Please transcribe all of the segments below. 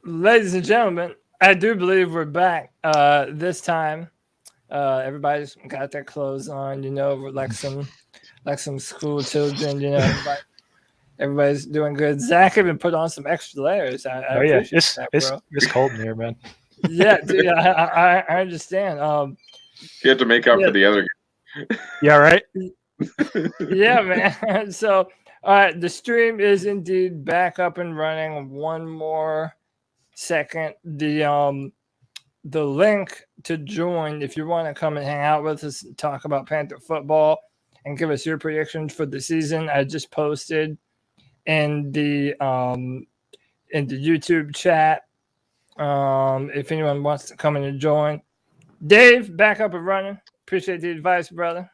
Ladies and gentlemen, I do believe we're back. This time, everybody's got their clothes on. We're like some school children. Everybody's doing good. Zach even put on some extra layers. I Oh yeah, appreciate that, bro. it's cold in here, man. Yeah, dude, I understand. You have to make up Yeah. for the other. Yeah, right. Yeah, man. So, all right, the stream is indeed back up and running. One more second. The link to join if you want to come and hang out with us and talk about Panther football and give us your predictions for the season. I just posted in the YouTube chat. If anyone wants to come in and join. Dave, back up and running. Appreciate the advice, brother.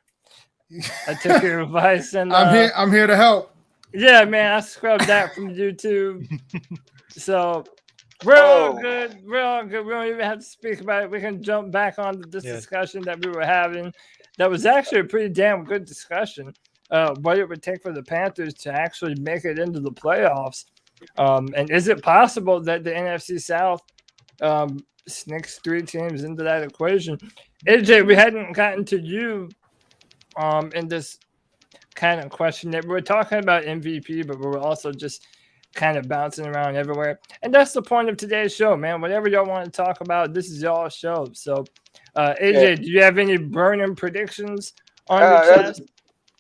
I took your advice and I'm here to help. yeah, man, I scrubbed that from YouTube. So we're all good. We're all good. We don't even have to speak about it. We can jump back onto this discussion that we were having. That was actually a pretty damn good discussion. What it would take for the Panthers to actually make it into the playoffs. And is it possible that the NFC South sneaks 3 teams into that equation? AJ, we hadn't gotten to you in this kind of question. That we're talking about MVP, but we're also just kind of bouncing around everywhere. And that's the point of today's show, man. Whatever y'all want to talk about, this is y'all's show. So, AJ, do you have any burning predictions on your chest?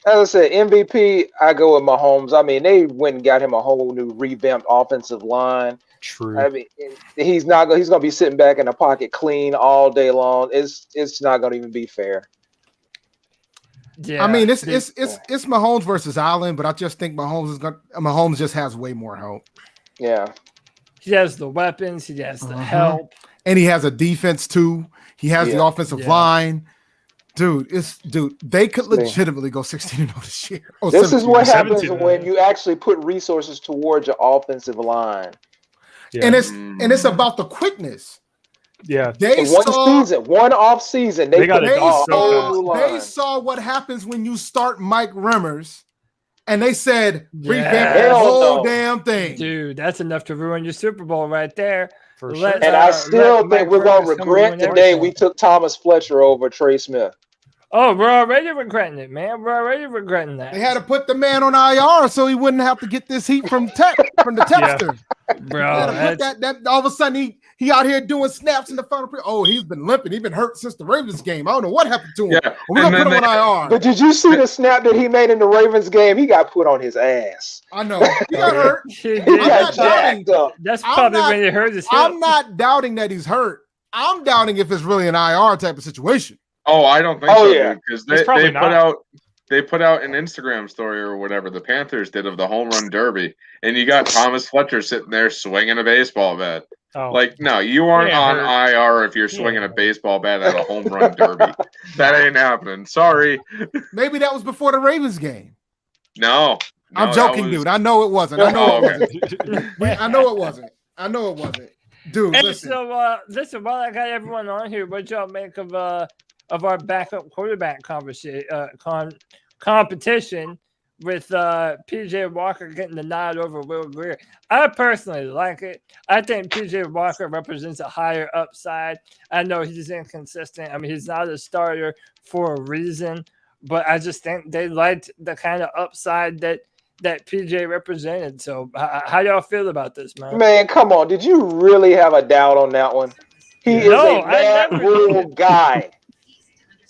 As I said, MVP, I go with Mahomes. I mean, they went and got him a whole new revamped offensive line. True. I mean, he's going to be sitting back in the pocket clean all day long. It's not going to even be fair. Yeah, I mean, it's Mahomes versus Allen, but I just think Mahomes just has way more help. Yeah. He has the weapons. He has the help. And he has a defense, too. He has the offensive line. Dude, they could legitimately go 16-0 this year. Oh, this is what happens 17, when you actually put resources towards your offensive line. Yeah. And it's about the quickness. Yeah. One off season, they saw what happens when you start Mike Remmers, and they said revamp the Hell whole no. damn thing. Dude, that's enough to ruin your Super Bowl right there. For sure. And I still think we're going to regret the day we took Thomas Fletcher over Trey Smith. Oh, we're already regretting it, man. We're already regretting that. They had to put the man on IR so he wouldn't have to get this heat from the texter. Bro, that all of a sudden he out here doing snaps in the final. He's been limping. He's been hurt since the Ravens game. I don't know what happened to him. Yeah. We're gonna put him on IR. But did you see the snap that he made in the Ravens game? He got put on his ass. I know. He got hurt. He got jacked up. That's probably when he hurt his hip. I'm not doubting that he's hurt. I'm doubting if it's really an IR type of situation. Oh, I don't think so, because they put out an Instagram story or whatever the Panthers did of the home run derby, and you got Thomas Fletcher sitting there swinging a baseball bat. Oh. Like, no, you aren't on IR if you're swinging a baseball bat at a home run derby. That ain't happening. Sorry. Maybe that was before the Ravens game. No, I'm joking, dude. I know it wasn't. I know it wasn't. Dude, Hey, listen. So, listen, while I got everyone on here, what y'all make of our backup quarterback competition with PJ Walker getting the nod over Will Grier? I personally like it. I think PJ Walker represents a higher upside. I know he's inconsistent. I mean, he's not a starter for a reason, but I just think they liked the kind of upside that PJ represented. So how y'all feel about this, man? Man, come on. Did you really have a doubt on that one? He is a mad rule guy.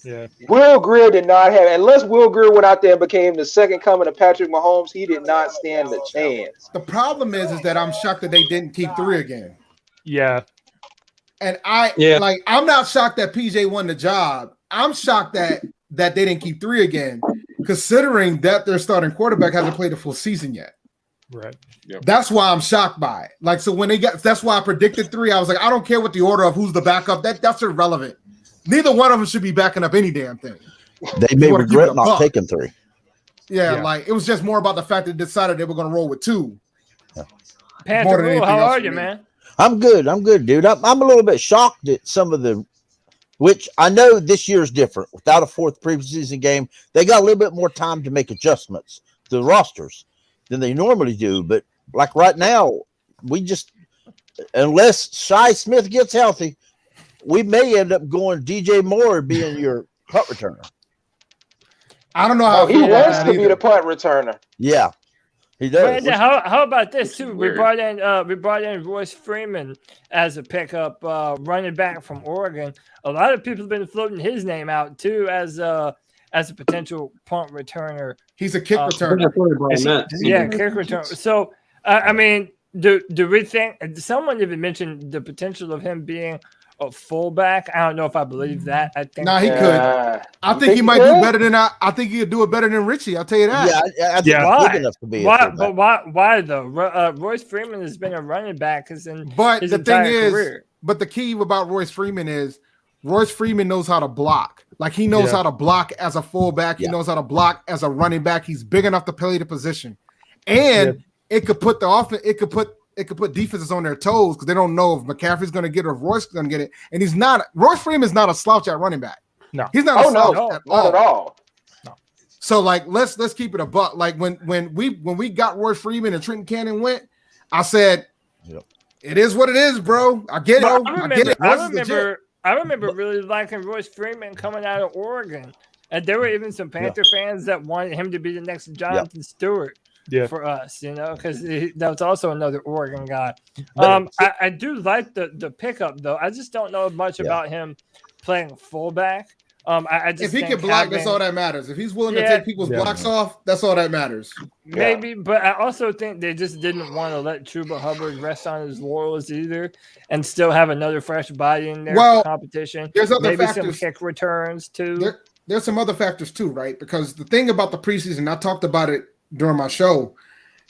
Yeah. Will Grier did not have, unless Will Grier went out there and became the second coming of Patrick Mahomes, he did not stand a chance. The problem is that I'm shocked that they didn't keep 3 again. Yeah. And I'm not shocked that PJ won the job. I'm shocked that they didn't keep 3 again, considering that their starting quarterback hasn't played a full season yet. Right. Yep. That's why I'm shocked by it. Like, so when that's why I predicted 3. I was like, I don't care what the order of who's the backup. That's irrelevant. Neither one of them should be backing up any damn thing. They may regret not taking 3. Yeah, like it was just more about the fact that they decided they were going to roll with 2. Panther Rule, how are you, man? I'm good, dude. I'm a little bit shocked at some of the, which I know this year's different. Without a 4th preseason game, they got a little bit more time to make adjustments to the rosters than they normally do. But like right now, we just unless Shi Smith gets healthy, we may end up going DJ Moore being your punt returner. I don't know how he wants to be the punt returner. Yeah, he does. Brandon, how about this too? We brought in Royce Freeman as a pickup running back from Oregon. A lot of people have been floating his name out too as a potential punt returner. He's a kick returner. Yeah, kick returner. So I mean, do we think someone even mentioned the potential of him being a fullback? I don't know if I believe that. I think he could. I think he might do better than I think he could do it better than Richie. I'll tell you that. Yeah, I think why? Big enough to be But why though? Royce Freeman has been a running back his the entire thing is, career. But the key about Royce Freeman is Royce Freeman knows how to block. Like he knows how to block as a fullback. He knows how to block as a running back. He's big enough to play the position, and it could put the offense. It could put defenses on their toes because they don't know if McCaffrey's going to get it or if Royce is going to get it. And he's not. Royce Freeman's not a slouch at running back. No, he's not. Not at all. No. So like, let's keep it a buck. Like when we got Royce Freeman and Trenton Cannon went, I said, it is what it is, bro. I get it. I remember really liking Royce Freeman coming out of Oregon, and there were even some Panther fans that wanted him to be the next Jonathan Stewart. For us, because that was also another Oregon guy. I do like the pickup though. I just don't know much about him playing fullback. I just if he can block, that's all that matters. If he's willing to take people's blocks off, that's all that matters. Maybe, but I also think they just didn't want to let Chuba Hubbard rest on his laurels either, and still have another fresh body in there for competition. There's other maybe factors. Some kick returns too. There's some other factors too, right? Because the thing about the preseason, I talked about it during my show.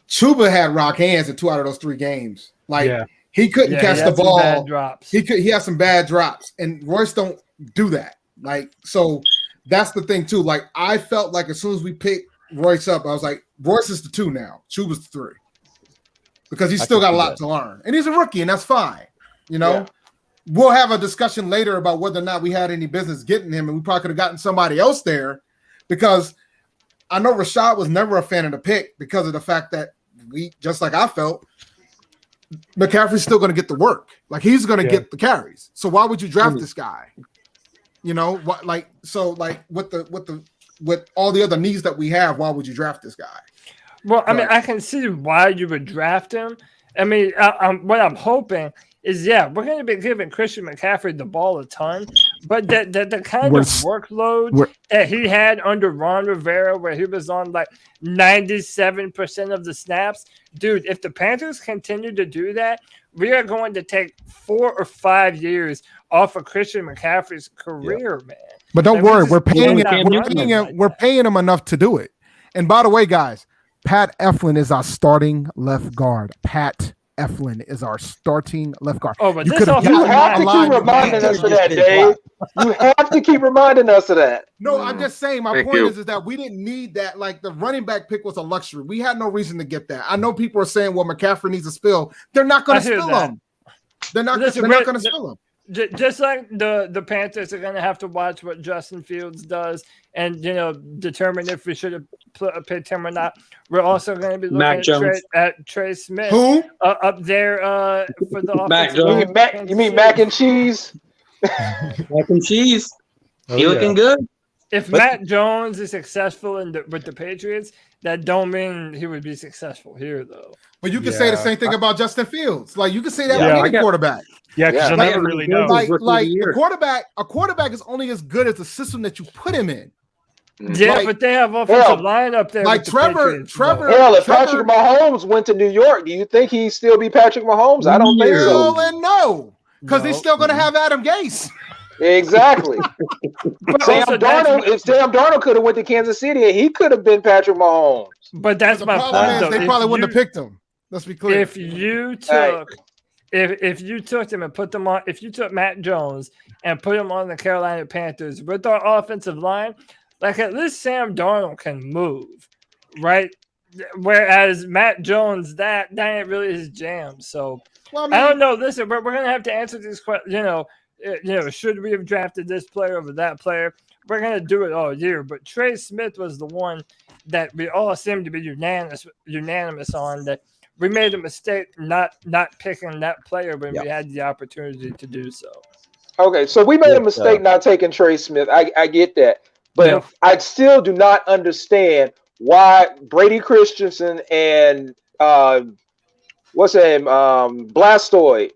Chuba had rock hands in 2 out of those 3 games. Like he couldn't catch the ball. Bad drops. He had some bad drops, and Royce don't do that. Like, so that's the thing too. Like, I felt like as soon as we picked Royce up, I was like, Royce is the 2 now. Chuba's the 3. Because he's still got a lot to learn. And he's a rookie, and that's fine. We'll have a discussion later about whether or not we had any business getting him, and we probably could have gotten somebody else there, because I know Rashad was never a fan of the pick because of the fact that just like I felt, McCaffrey's still going to get the work. Like, he's going to get the carries. So why would you draft this guy? With all the other needs that we have, why would you draft this guy? Well, I mean, I can see why you would draft him. I mean, what I'm hoping is, we're going to be giving Christian McCaffrey the ball a ton, but the kind of workload that he had under Ron Rivera, where he was on like 97% of the snaps, dude, if the Panthers continue to do that, we are going to take 4 or 5 years off of Christian McCaffrey's career, man. But don't worry, we're paying him enough to do it. And by the way, guys, Pat Eflin is our starting left guard. Pat Eflin is our starting left guard. Oh, but you have to keep reminding us of that, Dave. You have to keep reminding us of that. No, I'm just saying. My point is that we didn't need that. Like, the running back pick was a luxury. We had no reason to get that. I know people are saying, "Well, McCaffrey needs a spill." They're not going to spill him. They're not going to spill him. Just like the Panthers are going to have to watch what Justin Fields does and, determine if we should have picked him or not. We're also going to be looking at Trey Smith. Who? Up there for the Mac Jones. You mean mac and cheese? Mac and cheese. He looking good? If Matt Jones is successful with the Patriots, that don't mean he would be successful here, though. But you can say the same thing about Justin Fields. Like, you can say that with any quarterback. Yeah, because you'll never really know. Like a quarterback is only as good as the system that you put him in. Yeah, but they have offensive line up there. Like Trevor. Hell, if Patrick Mahomes went to New York, do you think he'd still be Patrick Mahomes? I don't think so. Hell and no, because he's still going to have Adam Gase. Exactly. If Sam Darnold could have went to Kansas City, he could have been Patrick Mahomes. But that's my point. They probably wouldn't have picked him. Let's be clear. If you took if you took them and put them on, if you took Matt Jones and put him on the Carolina Panthers with our offensive line, like, at least Sam Darnold can move, right? Whereas Matt Jones, that ain't really his jam. So I don't know. Listen, we're gonna have to answer these questions. Should we have drafted this player over that player? We're gonna do it all year. But Trey Smith was the one that we all seem to be unanimous on, that we made a mistake not picking that player when we had the opportunity to do so. Okay, so we made a mistake not taking Trey Smith. I get that. But I still do not understand why Brady Christensen and what's his name? Blastoid.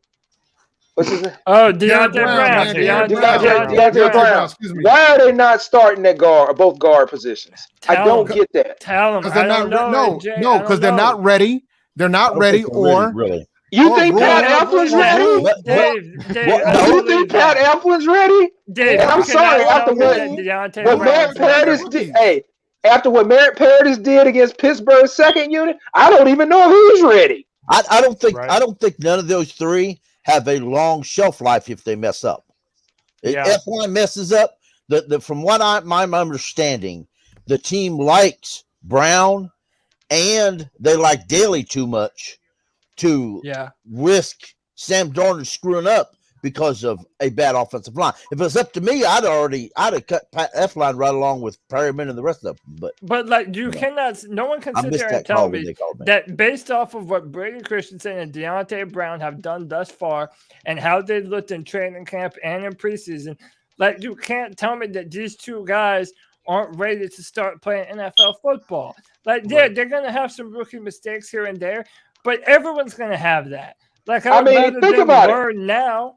What's his name? Oh, Deontay Brown. Deontay Brown. Why are they not starting at both guard positions? I don't get that. Tell them. Because they're not ready. They're not ready, or really. You think Pat Elflin's ready? Dave, you think Pat Elflin's ready? Dave, I'm sorry. After what Merritt Paradis did, after what Merritt Paradis did against Pittsburgh's second unit, I don't even know if he's ready. I don't think none of those three have a long shelf life if they mess up. If F1 messes up, from what my understanding, the team likes Brown and they like Daly too much to risk Sam Darnold screwing up because of a bad offensive line. If it was up to me, I'd have cut Pat F-line right along with Perryman and the rest of them. But like you cannot, no one can sit there and tell me that based off of what Brady Christensen and Deontay Brown have done thus far and how they looked in training camp and in preseason, like you can't tell me that these two guys aren't ready to start playing NFL football. Like they're going to have some rookie mistakes here and there, but everyone's going to have that. Like I mean, think about it now.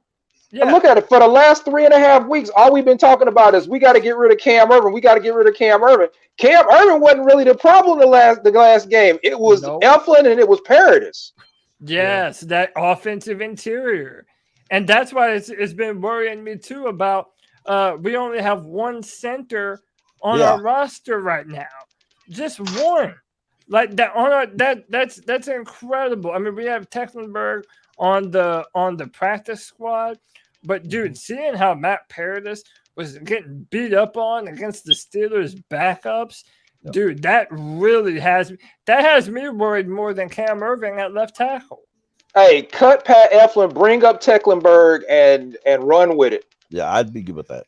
Yeah. Look at it. For the last 3.5 weeks, all we've been talking about is we got to get rid of Cam Irvin. We got to get rid of Cam Irvin. Cam Irvin wasn't really the problem the last game. It was Eflin and it was Paradis. Yes, that offensive interior. And that's why it's been worrying me too about we only have one center on our roster right now. Just one. Like that on our that's incredible. I mean, we have Tecklenburg on the practice squad, but dude, seeing how Matt Paradis was getting beat up on against the Steelers backups, dude, that really has me worried more than Cam Irving at left tackle. Hey, cut Pat Eflin, bring up Tecklenburg and run with it. Yeah, I'd be good with that.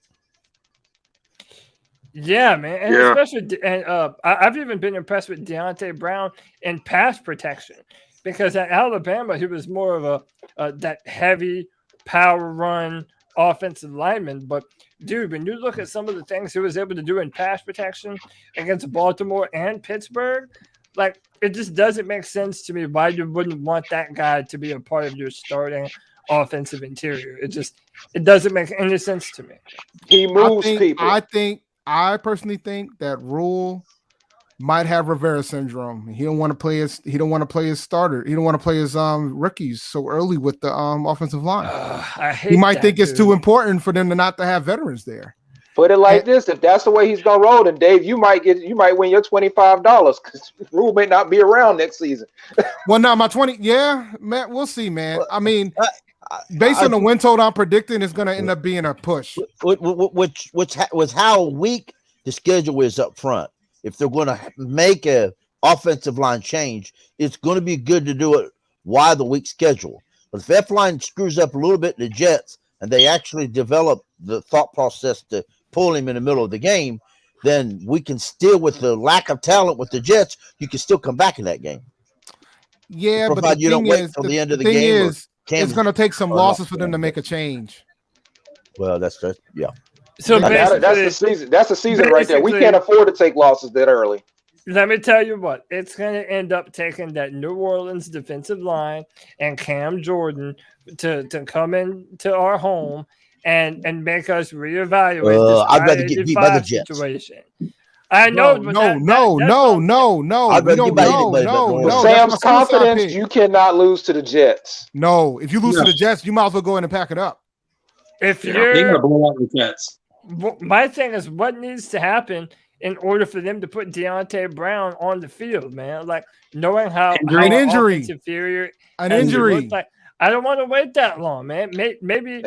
Yeah, man, and especially, and I've even been impressed with Deontay Brown in pass protection because at Alabama he was more of that heavy power run offensive lineman. But dude, when you look at some of the things he was able to do in pass protection against Baltimore and Pittsburgh, like it just doesn't make sense to me why you wouldn't want that guy to be a part of your starting offensive interior. It doesn't make any sense to me. He moves people. I personally think that Rule might have Rivera syndrome. He don't want to play his starter. He don't want to play his rookies so early with the offensive line. He might think it's too important for them not to have veterans there. Put it like this: if that's the way he's gonna roll, then Dave, you might win your $25 because Rule may not be around next season. Well, no, my 20. Yeah, man, we'll see, man. I mean. Based on the win total I'm predicting, it's going to end up being a push. Which was how weak the schedule is up front. If they're going to make a offensive line change, it's going to be good to do it while the weak schedule. But if F-line screws up a little bit in the Jets and they actually develop the thought process to pull him in the middle of the game, then we can still, with the lack of talent with the Jets, you can still come back in that game. Yeah, but you don't wait until the end of the game. It's going to take some losses for them to make a change. Well, that's So that's the season. That's the season right there. We can't afford to take losses that early. Let me tell you what, it's going to end up taking that New Orleans defensive line and Cam Jordan to come into our home and make us reevaluate this I'd rather get beat by the Jets. Situation. I know. No. Sam's confidence, you cannot lose to the Jets. No, if you lose to the Jets, you might as well go in and pack it up. If they're gonna blow out the Jets. My thing is, what needs to happen in order for them to put Deontay Brown on the field, man? Like knowing how an injury, inferior, an injury. Like, I don't want to wait that long, man. Maybe,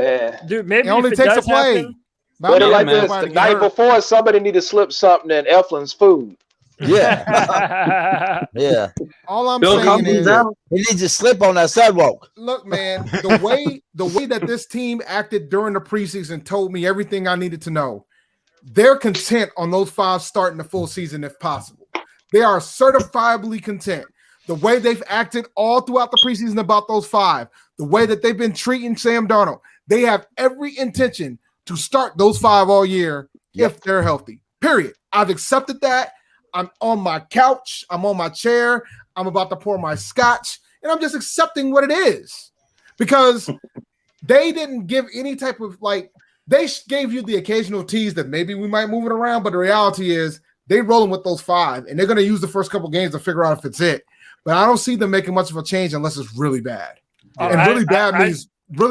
dude. Maybe it only takes a play. Happen, but like this, the night before, somebody need to slip something in Eflin's food. Yeah. Yeah. All I'm saying is he needs to slip on that sidewalk. Look, man, the way that this team acted during the preseason told me everything I needed to know. They're content on those 5 starting the full season if possible. They are certifiably content. the way they've acted all throughout the preseason about those 5, the way that they've been treating Sam Darnold, they have every intention to start those 5 all year if they're healthy. Period. I've accepted that. I'm on my couch. I'm on my chair. I'm about to pour my scotch, and I'm just accepting what it is because they didn't give any type of they gave you the occasional tease that maybe we might move it around, but the reality is they're rolling with those 5, and they're going to use the first couple games to figure out if it's it. But I don't see them making much of a change unless it's really bad. And really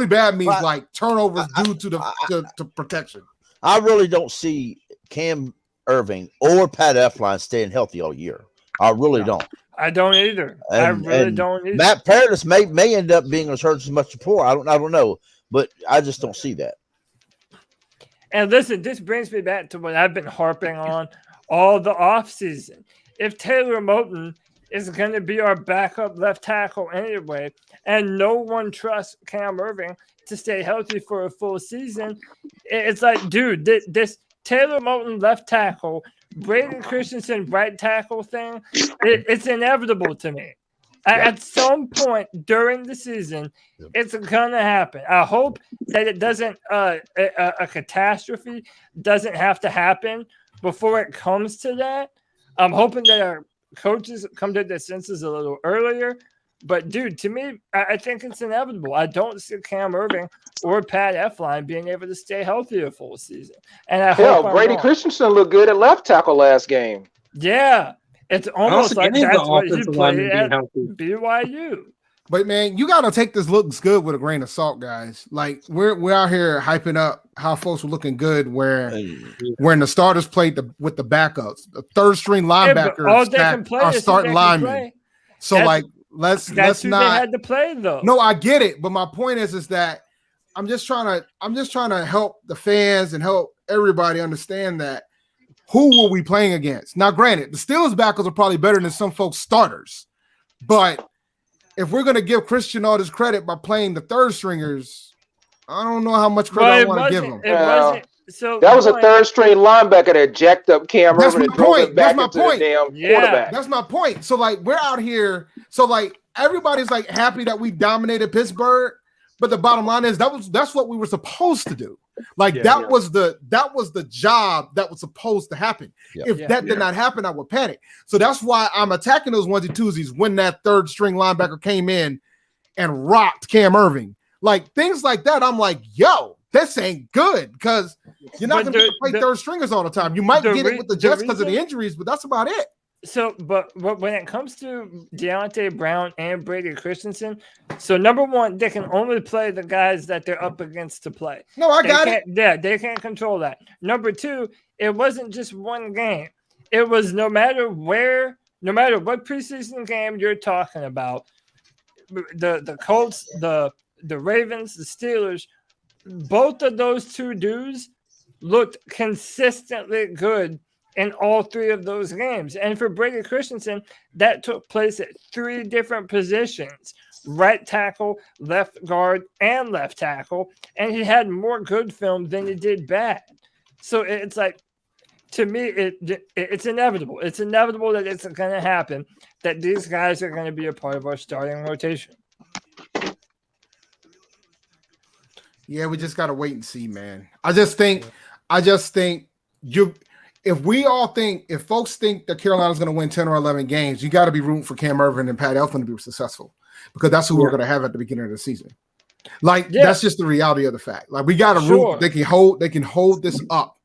bad means like turnovers due to protection. I really don't see Cam Irving or Pat Elflein staying healthy all year. I really don't. I don't either. I really don't either. Matt Paradis may end up being as hurt as much before. I don't know, but I just don't see that. And listen, this brings me back to what I've been harping on all the offseason. If Taylor Moton is going to be our backup left tackle anyway, and no one trusts Cam Irving to stay healthy for a full season, it's like, dude, this Taylor Moton left tackle, Brady Christensen right tackle thing, it's inevitable to me. At some point during the season, it's going to happen. I hope that it doesn't, a catastrophe doesn't have to happen before it comes to that. I'm hoping that our coaches come to their senses a little earlier. But, dude, to me, I think it's inevitable. I don't see Cam Irving or Pat Elflein being able to stay healthy a full season. And I hope Brady Christensen looked good at left tackle last game. Yeah. It's almost like that's what he played at BYU. But, man, you got to take this looks good with a grain of salt, guys. Like, we're out here hyping up how folks were looking good when the starters played with the backups. The third-string linebackers are starting linemen. So, let's not. They had to play, though. No, I get it. But my point is that I'm just trying to help the fans and help everybody understand that who were we playing against? Now, granted, the Steelers backers are probably better than some folks' starters. But if we're going to give Christian all this credit by playing the third stringers, I don't know how much credit I want to give him. That was a third-string linebacker that jacked up Cam Irving and drove him back into the damn quarterback. That's my point. So, we're out here. So, everybody's, happy that we dominated Pittsburgh. But the bottom line is that's what we were supposed to do. That was the job that was supposed to happen. Yeah. If that did not happen, I would panic. So that's why I'm attacking those onesie twosies when that third string linebacker came in and rocked Cam Irving. Things like that, I'm like, yo, this ain't good because you're not going to play third stringers all the time. You might get it with the Jets because of the injuries, but that's about it. So, but when it comes to Deontay Brown and Brady Christensen, so number one, they can only play the guys that they're up against to play. No, I got it. Yeah, they can't control that. Number two, it wasn't just one game. It was no matter what preseason game you're talking about, the Colts, the Ravens, the Steelers, both of those two dudes looked consistently good in all 3 of those games. And for Brady Christensen, that took place at 3 different positions: right tackle, left guard, and left tackle. And he had more good film than he did bad. So it's to me, it's inevitable. It's inevitable that it's going to happen, that these guys are going to be a part of our starting rotation. Yeah, we just got to wait and see, man. I just think if folks think that Carolina's going to win 10 or 11 games, you got to be rooting for Cam Irving and Pat Elflein to be successful because that's who we're going to have at the beginning of the season. That's just the reality of the fact. We got to root. They can hold this up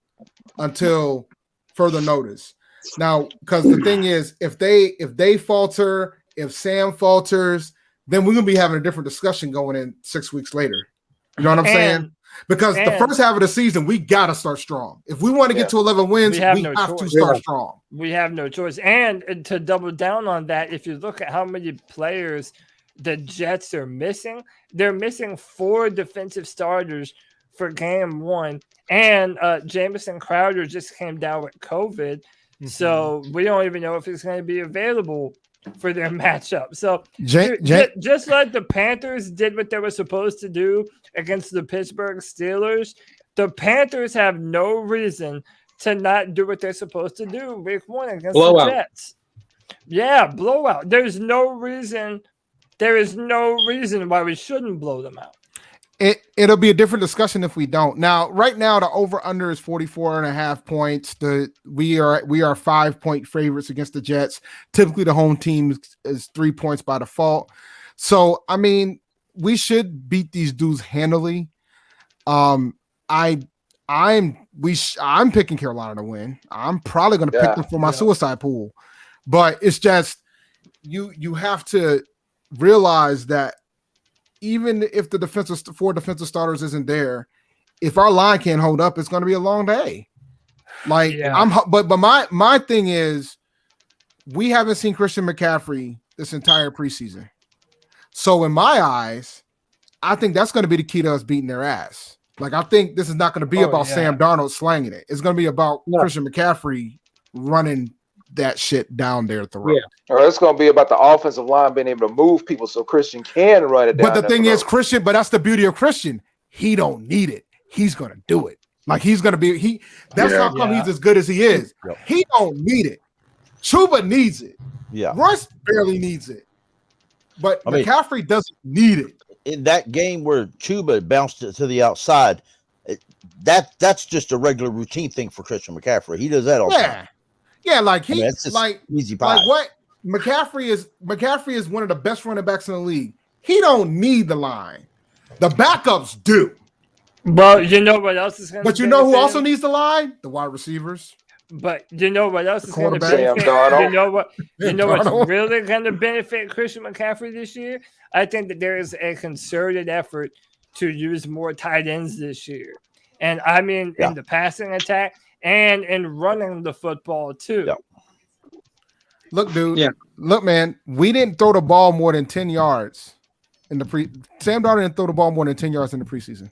until further notice. Now, because the thing is, if they falter, if Sam falters, then we're going to be having a different discussion going in 6 weeks later. You know what I'm saying? Because the first half of the season, we got to start strong. If we want to get to 11 wins, we have to start strong. We have no choice. And to double down on that, if you look at how many players the Jets are missing, they're missing 4 defensive starters for game 1. And Jamison Crowder just came down with COVID. Mm-hmm. So we don't even know if he's going to be available for their matchup. So just like the Panthers did what they were supposed to do against the Pittsburgh Steelers, the Panthers have no reason to not do what they're supposed to do week 1 against the Jets. Yeah, blowout. There is no reason why we shouldn't blow them out. It'll be a different discussion if we don't. Now, right now, the over-under is 44.5 points. We are 5-point favorites against the Jets. Typically, the home team is 3 points by default. So, I mean, we should beat these dudes handily. I'm picking Carolina to win. I'm probably going to pick them for my suicide pool. But it's just you have to realize that even if the four defensive starters isn't there, if our line can't hold up, it's going to be a long day. But my thing is, we haven't seen Christian McCaffrey this entire preseason. So in my eyes, I think that's going to be the key to us beating their ass. Like, I think this is not going to be about Sam Darnold slanging it. It's going to be about Christian McCaffrey running that shit down there at the road. Or it's going to be about the offensive line being able to move people so Christian can run it down. But the thing is, Christian, but that's the beauty of Christian. He don't need it. He's going to do it. Like, he's going to be that's how come he's as good as he is. Yep. He don't need it. Chuba needs it. Yeah. Royce barely needs it. But McCaffrey doesn't need it. In that game where Chuba bounced it to the outside, that's just a regular routine thing for Christian McCaffrey. He does that all the time. Yeah, like easy pie. Like what McCaffrey is one of the best running backs in the league. He don't need the line. The backups do. Well, you know what else is going to But you know who also needs the line? The wide receivers. But you know what else is going to Sam benefit? Darnold. You know what's really going to benefit Christian McCaffrey this year? I think that there is a concerted effort to use more tight ends this year. And I mean in the passing attack and in running the football too. Yeah. Look, dude. Yeah. Look, man, we didn't throw the ball more than 10 yards in the Sam Darnold didn't throw the ball more than 10 yards in the preseason.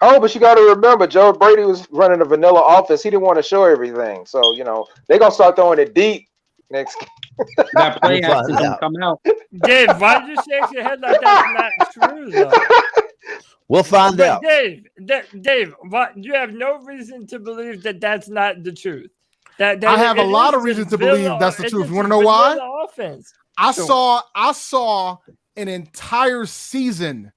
Oh, but you got to remember, Joe Brady was running a vanilla offense. He didn't want to show everything. So, they're going to start throwing it deep next game. That play action don't come out. Dave, why did you shake your head like that's not true, though? We'll find out. Dave, you have no reason to believe that that's not the truth. I have a lot of reasons to believe that's the truth. You want to know why? Offense. I saw an entire season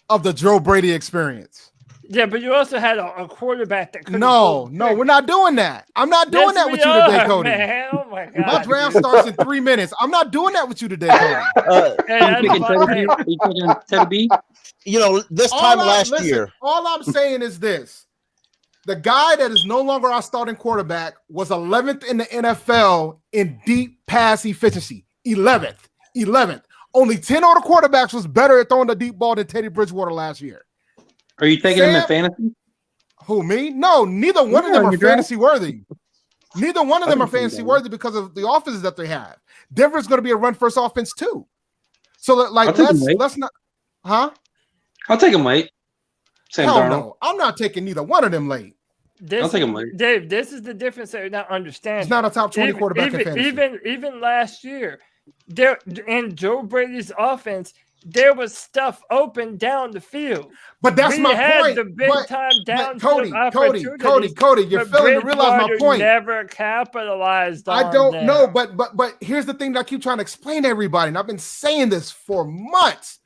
of the Joe Brady experience. Yeah, but you also had a quarterback that couldn't. No, we're not doing that. I'm not doing that with you today, Cody. Man. Oh my God. My draft starts in 3 minutes. I'm not doing that with you today, Cody. Are you picking Teddy B? This time last year. All I'm saying is this. The guy that is no longer our starting quarterback was 11th in the NFL in deep pass efficiency. 11th. Only 10 other quarterbacks was better at throwing the deep ball than Teddy Bridgewater last year. Are you taking him in fantasy? Who, me? No, neither one of them are fantasy worthy. Neither one of them are fantasy worthy because of the offenses that they have. Denver's going to be a run first offense too. So let's not, huh? I'll take him late. Sam Hell Darnold. no, I'm not taking neither one of them late. I'll take him late. Dave, this is the difference that you're not understanding. He's not a top 20 quarterback in fantasy. Even last year, there in Joe Brady's offense, there was stuff open down the field. But that's my point. The big time down Cody, you're failing to realize my point. Never capitalized on I don't know, but here's the thing that I keep trying to explain to everybody, and I've been saying this for months.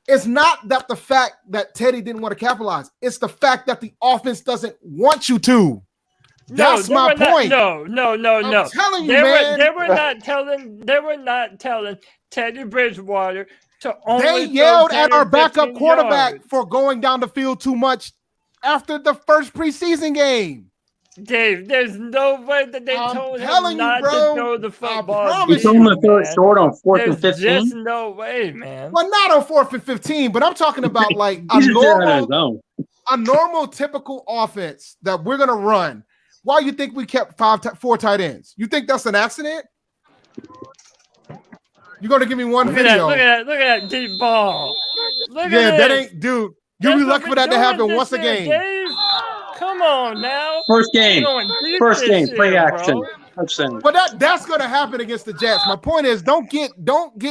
It's not that the fact that Teddy didn't want to capitalize. It's the fact that the offense doesn't want you to. That's my point. No. I'm telling you, man. They were not telling Teddy Bridgewater to only. They yelled at our backup quarterback for going down the field too much after the first preseason game. Dave, there's no way that they told him not to throw the football. You told him to throw it short on 4th and 15? There's no way, man. Well, not on 4th and 15, but I'm talking about like a normal typical offense that we're going to run. Why you think we kept 4 tight ends? You think that's an accident? You're going to give me one video. Look at that deep ball. That ain't, dude. You'll be lucky for that to happen once a game. Dave. Come on now. First game, play action. But that's going to happen against the Jets. My point is, don't get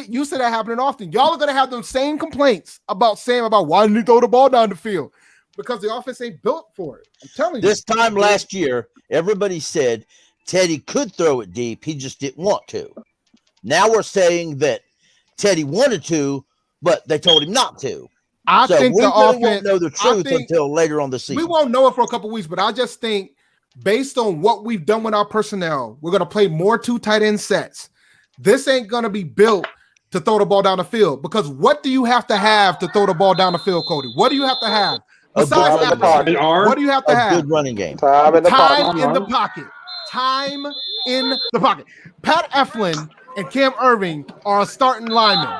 used to that happening often. Y'all are going to have those same complaints about Sam about why didn't he throw the ball down the field, because the offense ain't built for it. I'm telling you. This time last year, everybody said Teddy could throw it deep. He just didn't want to. Now we're saying that Teddy wanted to, but they told him not to. I think we the really offense won't know the truth until later on the season. We won't know it for a couple weeks, but I just think based on what we've done with our personnel, we're going to play more 2 tight end sets. This ain't going to be built to throw the ball down the field, because what do you have to throw the ball down the field, Cody? What do you have to have? Besides accuracy, what do you have to have? Good running game. Time in the pocket. Time in the pocket. Pat Eflin and Cam Irving are starting linemen,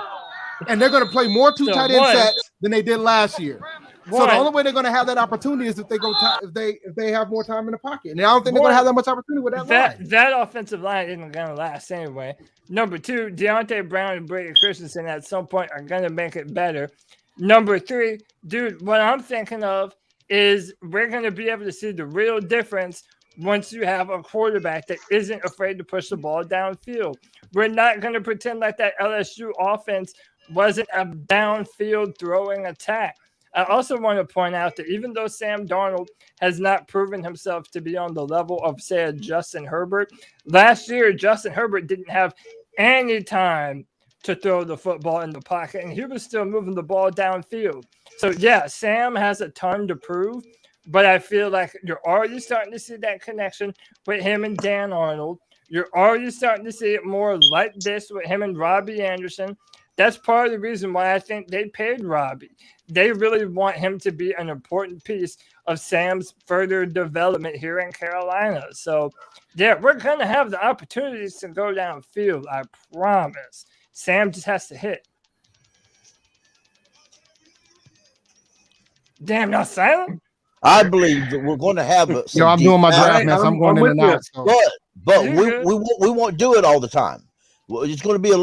and they're going to play more 2 tight end sets than they did last year. So the only way they're going to have that opportunity is if they go if they have more time in the pocket, and I don't think they're going to have that much opportunity with that line. That offensive line isn't going to last anyway. Number 2, Deontay Brown and Brady Christensen at some point are going to make it better. Number 3, dude, what I'm thinking of is we're going to be able to see the real difference once you have a quarterback that isn't afraid to push the ball downfield. We're not going to pretend like that LSU offense wasn't a downfield throwing attack. I also want to point out that even though Sam Darnold has not proven himself to be on the level of, say, a Justin Herbert, last year Justin Herbert didn't have any time to throw the football in the pocket, and he was still moving the ball downfield. So, yeah, Sam has a ton to prove, but I feel like you're already starting to see that connection with him and Dan Arnold. You're already starting to see it more like this with him and Robbie Anderson. That's part of the reason why I think they paid Robbie. They really want him to be an important piece of Sam's further development here in Carolina. So, yeah, we're going to have the opportunities to go downfield, I promise. Sam just has to hit. Damn, not silent? I believe that we're going to have a. I'm doing my draft now, so I'm going in and out. So. But we won't do it all the time. Well, it's going to be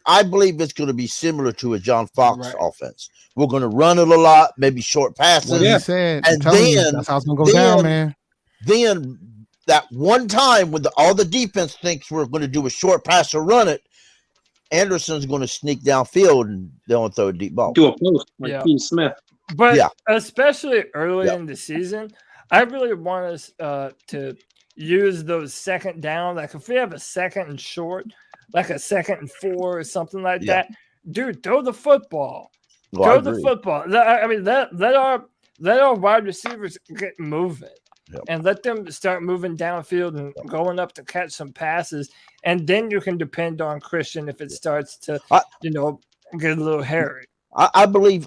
I believe it's going to be similar to a John Fox offense. We're going to run it a lot, maybe short passes. What he said, and then that's how it's going to go down, man. Then that one time when all the defense thinks we're going to do a short pass or run it, Anderson's going to sneak downfield and they'll throw a deep ball. Do a post like Keith Smith. But especially early in the season, I really want us to use those second down. Like if we have a second and short, like a 2nd and 4 or something like that, dude, throw the football. Throw the football. I mean, let our wide receivers get moving. And let them start moving downfield and going up to catch some passes. And then you can depend on Christian if it starts to, get a little hairy. I believe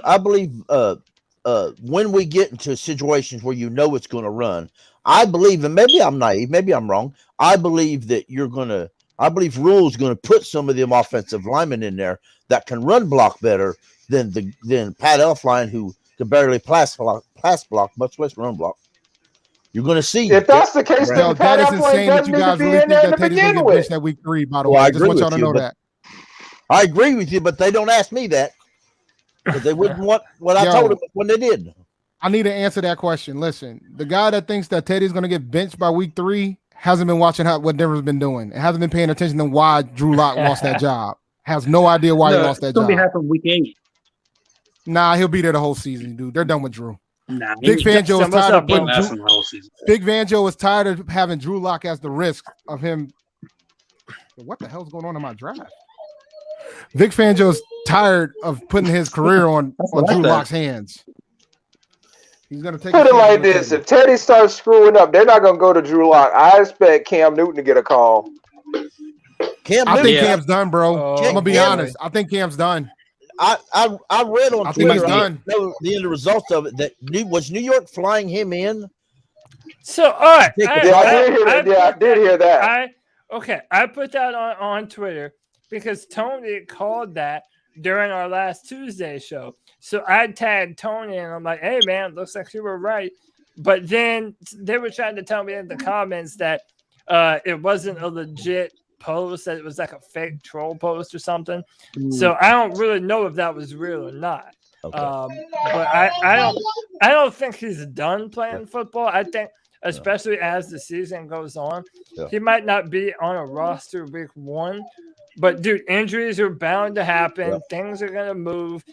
when we get into situations where it's going to run, I believe, and maybe I'm naive, maybe I'm wrong, I believe that I believe Rule's going to put some of them offensive linemen in there that can run block better than Pat Elflein, who can barely pass block, much less run block. You're going to see. If that's the case, then Pat that is insane that you guys really think that Teddy's going to get benched that week 3, by the way. I just want y'all to know that. I agree with you, but they don't ask me that. Because they wouldn't want what I told them when they did. I need to answer that question. Listen, the guy that thinks that Teddy's going to get benched by week 3 hasn't been watching what Denver's been doing. It hasn't been paying attention to why Drew Lock lost that job. Has no idea why he lost that job. It's going to be happening week 8. Nah, he'll be there the whole season, dude. They're done with Drew. Nah, Big Fangio is tired of having Drew Lock as the risk of him. What the hell's going on in my draft? Vic Fangio is tired of putting his career on Drew Lock's hands. He's going to take Put it like this: if Teddy starts screwing up, they're not going to go to Drew Lock. I expect Cam Newton to get a call. I think Cam's done, bro. I'm gonna be honest. I think Cam's done. I read on Twitter the end result of it that was New York flying him in. So all right, I did hear that. I put that on Twitter because Tony called that during our last Tuesday show. So I tagged Tony and I'm like, hey man, looks like you were right. But then they were trying to tell me in the comments that it wasn't a legit post, that it was like a fake troll post or something. So I don't really know if that was real or not. But I don't think he's done playing football. I think especially as the season goes on, he might not be on a roster week 1. But dude, injuries are bound to happen. Things are gonna move.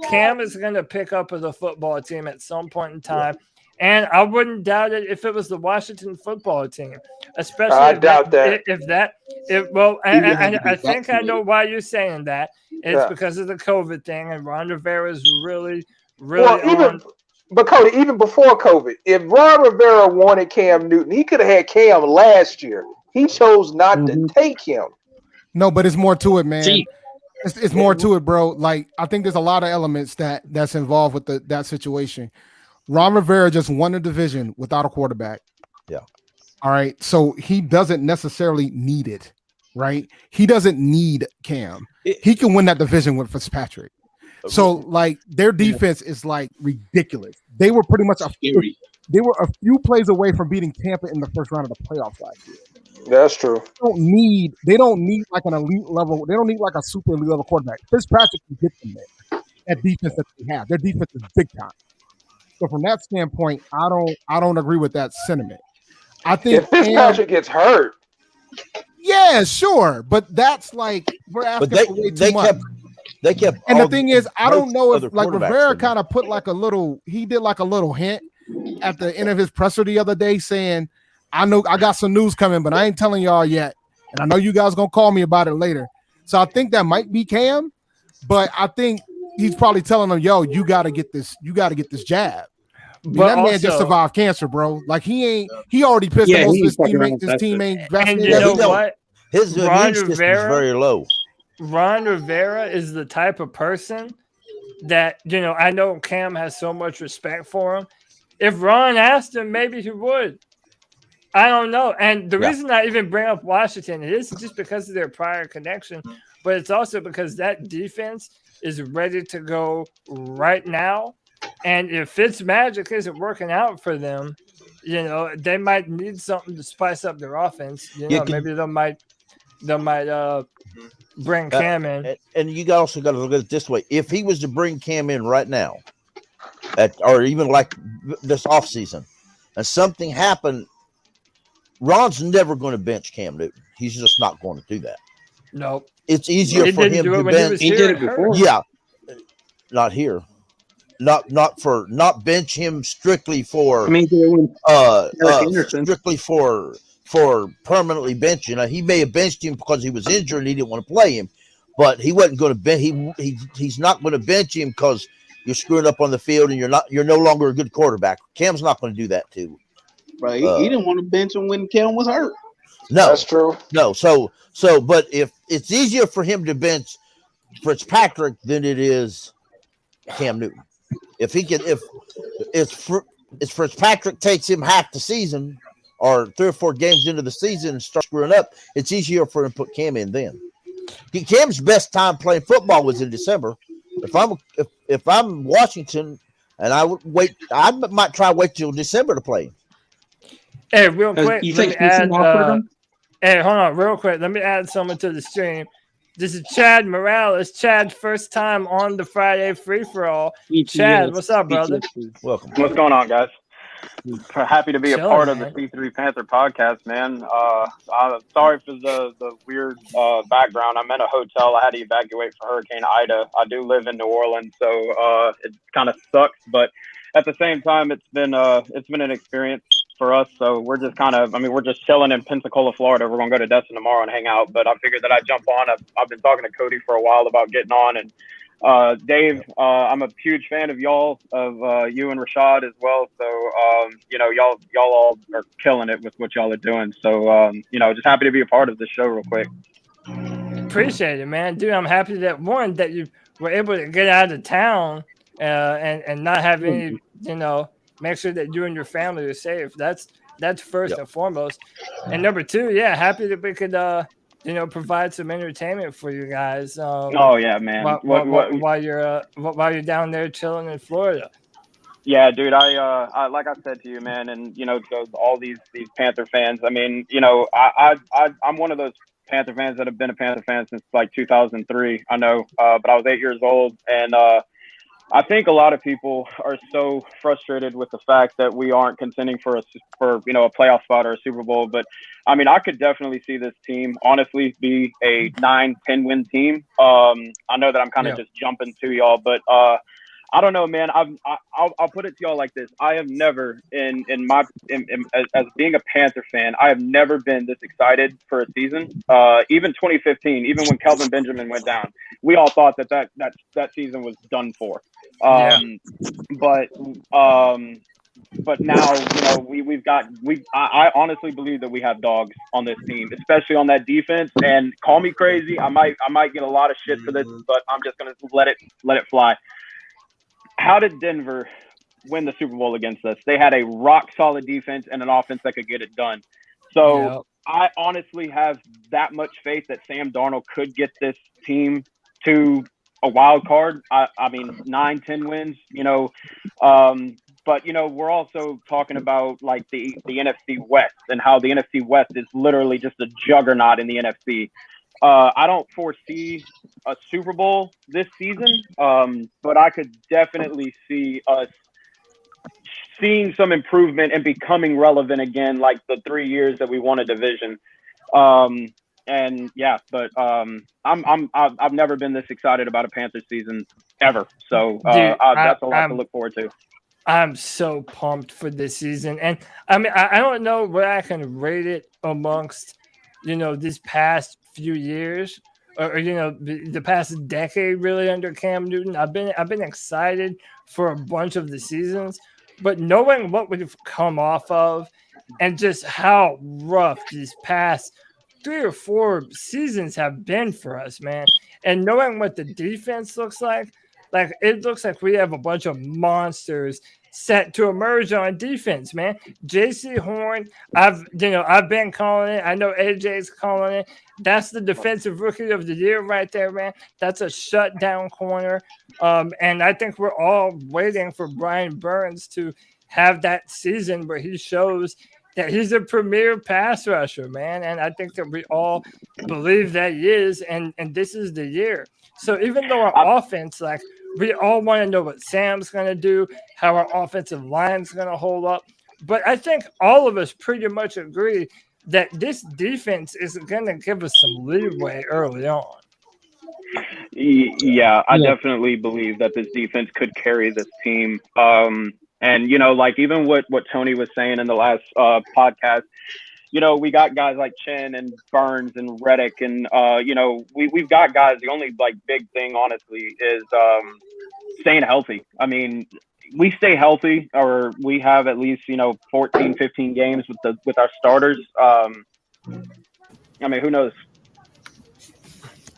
Cam is gonna pick up with a football team at some point in time. And I wouldn't doubt it if it was the Washington football team, especially I doubt that. I think I know why you're saying that. It's because of the COVID thing, and Ron Rivera is really But Cody, even before COVID, if Ron Rivera wanted Cam Newton, he could have had Cam last year. He chose not to take him. No, but it's more to it, man. It's more to it, bro. Like, I think there's a lot of elements that's involved with that situation. Ron Rivera just won the division without a quarterback. Yeah. All right. So he doesn't necessarily need it, right? He doesn't need Cam. He can win that division with Fitzpatrick. So, like, their defense is like ridiculous. They were pretty much they were a few plays away from beating Tampa in the first round of the playoffs last year. That's true. They don't need like an elite level. They don't need like a super elite level quarterback. Fitzpatrick can get them there. That defense that they have, their defense is big time. So from that standpoint, I don't agree with that sentiment. I think if Fitzpatrick gets hurt, yeah, sure, but that's like we're asking for way too much. They kept, and the thing is, I don't know if like Rivera kind of put like a little. He did like a little hint at the end of his presser the other day, saying, "I know I got some news coming, but I ain't telling y'all yet, and I know you guys gonna call me about it later." So I think that might be Cam, but I think he's probably telling them, "Yo, you got to get this. You got to get this jab." I mean, that man just survived cancer, bro. Like he already pissed most of his teammates. His team ain't vaccinated. And you know what? His immune system is very low. Ron Rivera is the type of person that, I know Cam has so much respect for him. If Ron asked him, maybe he would. I don't know. And the reason I even bring up Washington, it isn't just because of their prior connection, but it's also because that defense is ready to go right now. And if Fitzmagic isn't working out for them, they might need something to spice up their offense. Maybe they might bring Cam in. And you also got to look at it this way: if he was to bring Cam in right now, or even like this offseason, and something happened, Ron's never going to bench Cam Newton. He's just not going to do that. Nope. It's easier for him to bench. He did it before. Yeah, not here. Not bench him strictly for strictly for permanently benching. He may have benched him because he was injured and he didn't want to play him, but he wasn't going to bench. He's not going to bench him because you're screwing up on the field and you're no longer a good quarterback. Cam's not going to do that too. Right? He didn't want to bench him when Cam was hurt. No, that's true. No, so but if it's easier for him to bench Fitzpatrick than it is Cam Newton. If Fitzpatrick takes him half the season or 3 or 4 games into the season and starts screwing up, it's easier for him to put Cam in then. Cam's best time playing football was in December. If I'm Washington and I might try wait till December to play. Hey, real quick, hey, hold on, real quick. Let me add someone to the stream. This is Chad Morales. Chad's first time on the Friday free-for-all. Chad, what's up, brother? Welcome. What's going on, guys? Happy to be a part of the C3 Panther podcast, man. I'm sorry for the weird background. I'm in a hotel. I had to evacuate for Hurricane Ida. I do live in New Orleans, so it kind of sucks. But at the same time, it's been an experience for us. So we're just we're just chilling in Pensacola, Florida. We're going to go to Destin tomorrow and hang out. But I figured that I'd jump on. I've been talking to Cody for a while about getting on. And Dave, I'm a huge fan of y'all, of you and Rashad as well. So, y'all all are killing it with what y'all are doing. So, just happy to be a part of this show real quick. Appreciate it, man. Dude, I'm happy that you were able to get out of town and not have any, make sure that you and your family are safe. That's first and foremost. And number 2, happy that we could, provide some entertainment for you guys. Oh yeah, man. While you're down there chilling in Florida. Yeah, dude. I like I said to you, man, and to all these Panther fans. I mean, I'm one of those Panther fans that have been a Panther fan since like 2003. I know, but I was 8 years old, and I think a lot of people are so frustrated with the fact that we aren't contending for a playoff spot or a Super Bowl. But I mean, I could definitely see this team honestly be a 9-10 win team. I know that I'm kind of just jumping to y'all, but I don't know, man. I'll put it to y'all like this. I have never, as being a Panther fan, I have never been this excited for a season. Even 2015, even when Kelvin Benjamin went down, we all thought that season was done for. But now, I honestly believe that we have dogs on this team, especially on that defense. And call me crazy, I might get a lot of shit for this, but I'm just gonna let it fly. How did Denver win the Super Bowl against us? They had a rock solid defense and an offense that could get it done. So I honestly have that much faith that Sam Darnold could get this team to a wild card. I mean, 9-10 wins, but we're also talking about like the NFC West and how the NFC West is literally just a juggernaut in the NFC. I don't foresee a Super Bowl this season, but I could definitely see us seeing some improvement and becoming relevant again, like the 3 years that we won a division. I've never been this excited about a Panthers season ever. So that's a lot to look forward to. I'm so pumped for this season, and I mean, I don't know where I can rate it amongst, these past few years, or the past decade, really under Cam Newton. I've been excited for a bunch of the seasons, but knowing what we've come off of, and just how rough these past 3 or 4 seasons have been for us, man, and knowing what the defense looks like it looks like we have a bunch of monsters set to emerge on defense, man. J.C. Horn, I've been calling it. I know AJ's calling it. That's the defensive rookie of the year right there, man. That's a shutdown corner. And I think we're all waiting for Brian Burns to have that season where he shows that he's a premier pass rusher, man. And I think that we all believe that he is, and this is the year. So even though our offense, we all want to know what Sam's going to do, how our offensive line's going to hold up. But I think all of us pretty much agree that this defense is going to give us some leeway early on. Yeah, I definitely believe that this defense could carry this team. And, even what Tony was saying in the last podcast, we got guys like Chin and Burns and Reddick, and we've got guys. The only big thing, honestly, is staying healthy. I mean, we stay healthy, or we have at least 14, 15 games with our starters. I mean, who knows?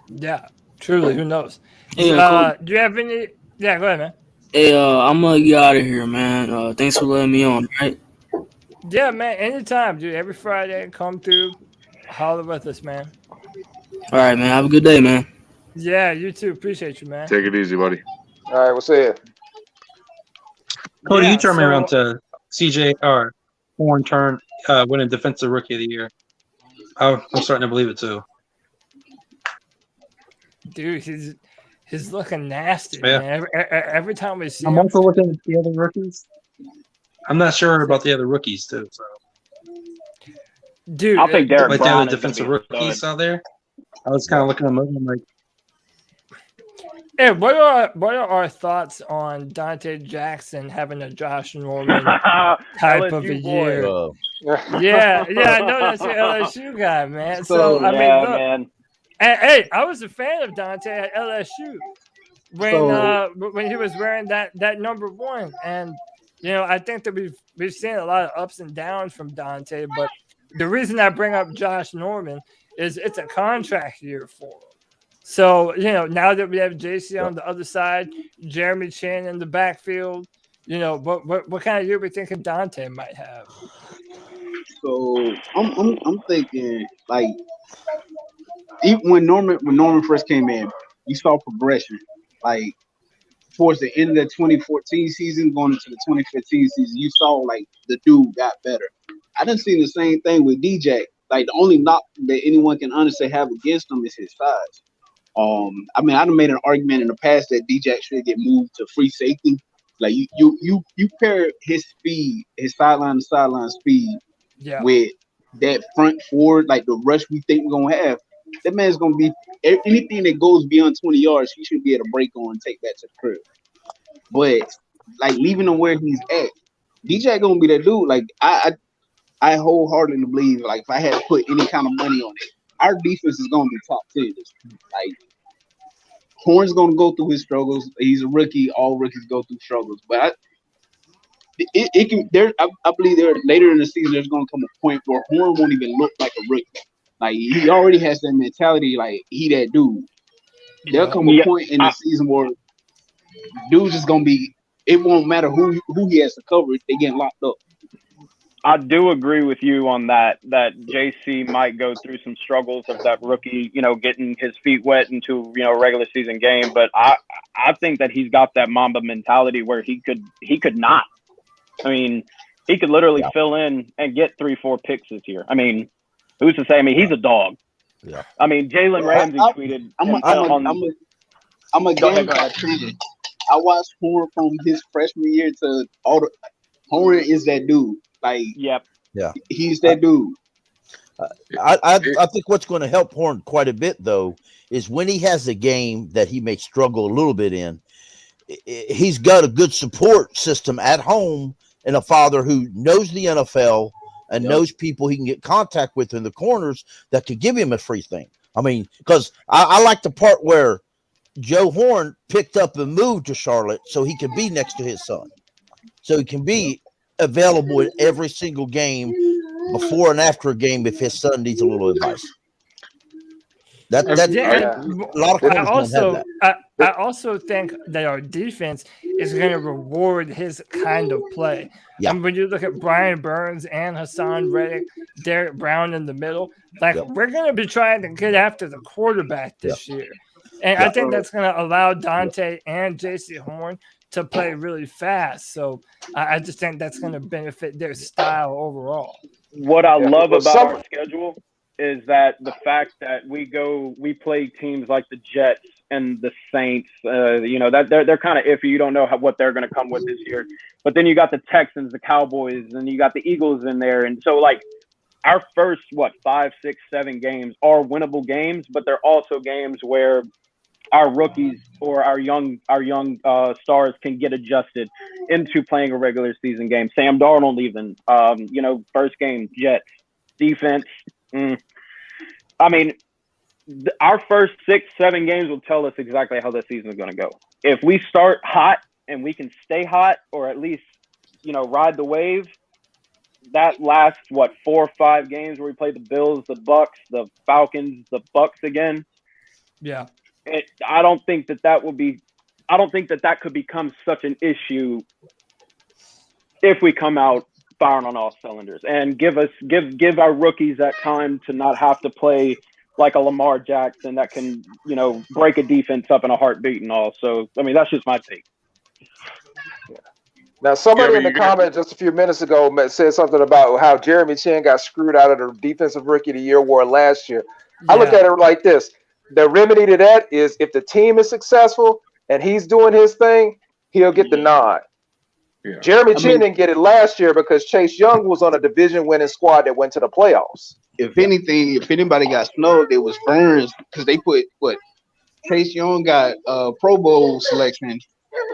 Yeah, truly, who knows? Hey, do you have any? Yeah, go ahead, man. Hey, I'm gonna get out of here, man. Thanks for letting me on. Right? Yeah, man. Anytime, dude. Every Friday, come through, holler with us, man. All right, man. Have a good day, man. Yeah, you too. Appreciate you, man. Take it easy, buddy. All right, we'll see you. Cody, you turn me around to CJ or Horn winning Defensive Rookie of the Year. I'm starting to believe it too. Dude, he's looking nasty, man. Every time we see him. I'm also looking at the other rookies. I'm not sure about the other rookies too. So, dude, I think Derek Brown the other defensive rookies out there. I was kind of looking at them. I'm like, hey, what are our thoughts on Dante Jackson having a Josh Norman type of a year? Yeah, I know that's your LSU guy, man. So I mean, look, man. Hey, I was a fan of Dante at LSU when he was wearing that number 1, and I think that we've seen a lot of ups and downs from Dante, but the reason I bring up Josh Norman is it's a contract year for him. So, now that we have JC on the other side, Jeremy Chin in the backfield, what kind of year we thinking Dante might have? So I'm thinking even when Norman first came in, you saw progression. Towards the end of the 2014 season, going into the 2015 season, you saw the dude got better. I done seen the same thing with DJ. The only knock that anyone can honestly have against him is his size. I mean, I done made an argument in the past that DJ should get moved to free safety. You pair his speed, his sideline to sideline speed, with that front forward, the rush we think we're gonna have. That man's gonna be anything that goes beyond 20 yards. He should be able to break on and take that to the crib. but like leaving him where he's at, DJ gonna be that dude. Like I wholeheartedly believe, like if I had to put any kind of money on it, our defense is gonna be top 10. Like Horn's gonna go through his struggles. He's a rookie. All rookies go through struggles, but it can. I believe there later in the season there's gonna come a point where Horn won't even look like a rookie. Like he already has that mentality. Like he that dude. There'll come a point in the season where dude's just gonna be. It won't matter who he has to cover. They getting locked up. I do agree with you on that JC might go through some struggles of that rookie, getting his feet wet into, a regular season game. But I think that he's got that Mamba mentality where he could not. I mean, he could literally fill in and get 3-4 picks this year. I mean, who's to say? I mean, he's a dog. Yeah. I mean, Jalen Ramsey tweeted. I'm a game guy. I watched Horn from his freshman year to all the. Horn is that dude. Like, yep, yeah, he's that dude. I think what's going to help Horn quite a bit though is when he has a game that he may struggle a little bit in. He's got a good support system at home and a father who knows the NFL and knows people he can get contact with in the corners that could give him a free thing. I mean, because I like the part where Joe Horn picked up and moved to Charlotte so he could be next to his son, so he can be available in every single game before and after a game if his son needs a little advice. A lot of I also think that our defense is going to reward his kind of play. Yeah. And when you look at Brian Burns and Hassan Reddick, Derek Brown in the middle, we're going to be trying to get after the quarterback this year. And I think that's going to allow Dante and JC Horn to play really fast. So I just think that's going to benefit their style overall. What I love about our schedule is that the fact that we play teams like the Jets and the Saints, that they're kind of iffy. You don't know what they're going to come with this year. But then you got the Texans, the Cowboys, and you got the Eagles in there. And so our first 5, 6, 7 games are winnable games, but they're also games where our rookies or our young stars can get adjusted into playing a regular season game. Sam Darnold even, first game, Jets, defense. I mean, our first 6, 7 games will tell us exactly how this season is going to go. If we start hot and we can stay hot or at least, ride the wave, that last, 4 or 5 games where we play the Bills, the Bucks, the Falcons, the Bucks again. Yeah. I don't think that could become such an issue if we come out firing on all cylinders and give our rookies that time to not have to play like a Lamar Jackson that can, break a defense up in a heartbeat and all. So, I mean, that's just my take. Now, somebody in the comments just a few minutes ago said something about how Jeremy Chin got screwed out of the Defensive Rookie of the Year award last year. Yeah. I look at it like this. The remedy to that is if the team is successful and he's doing his thing, he'll get the nod. Yeah. Jeremy Chin didn't get it last year because Chase Young was on a division-winning squad that went to the playoffs. If anybody got snubbed, it was Burns because they put Chase Young got Pro Bowl selection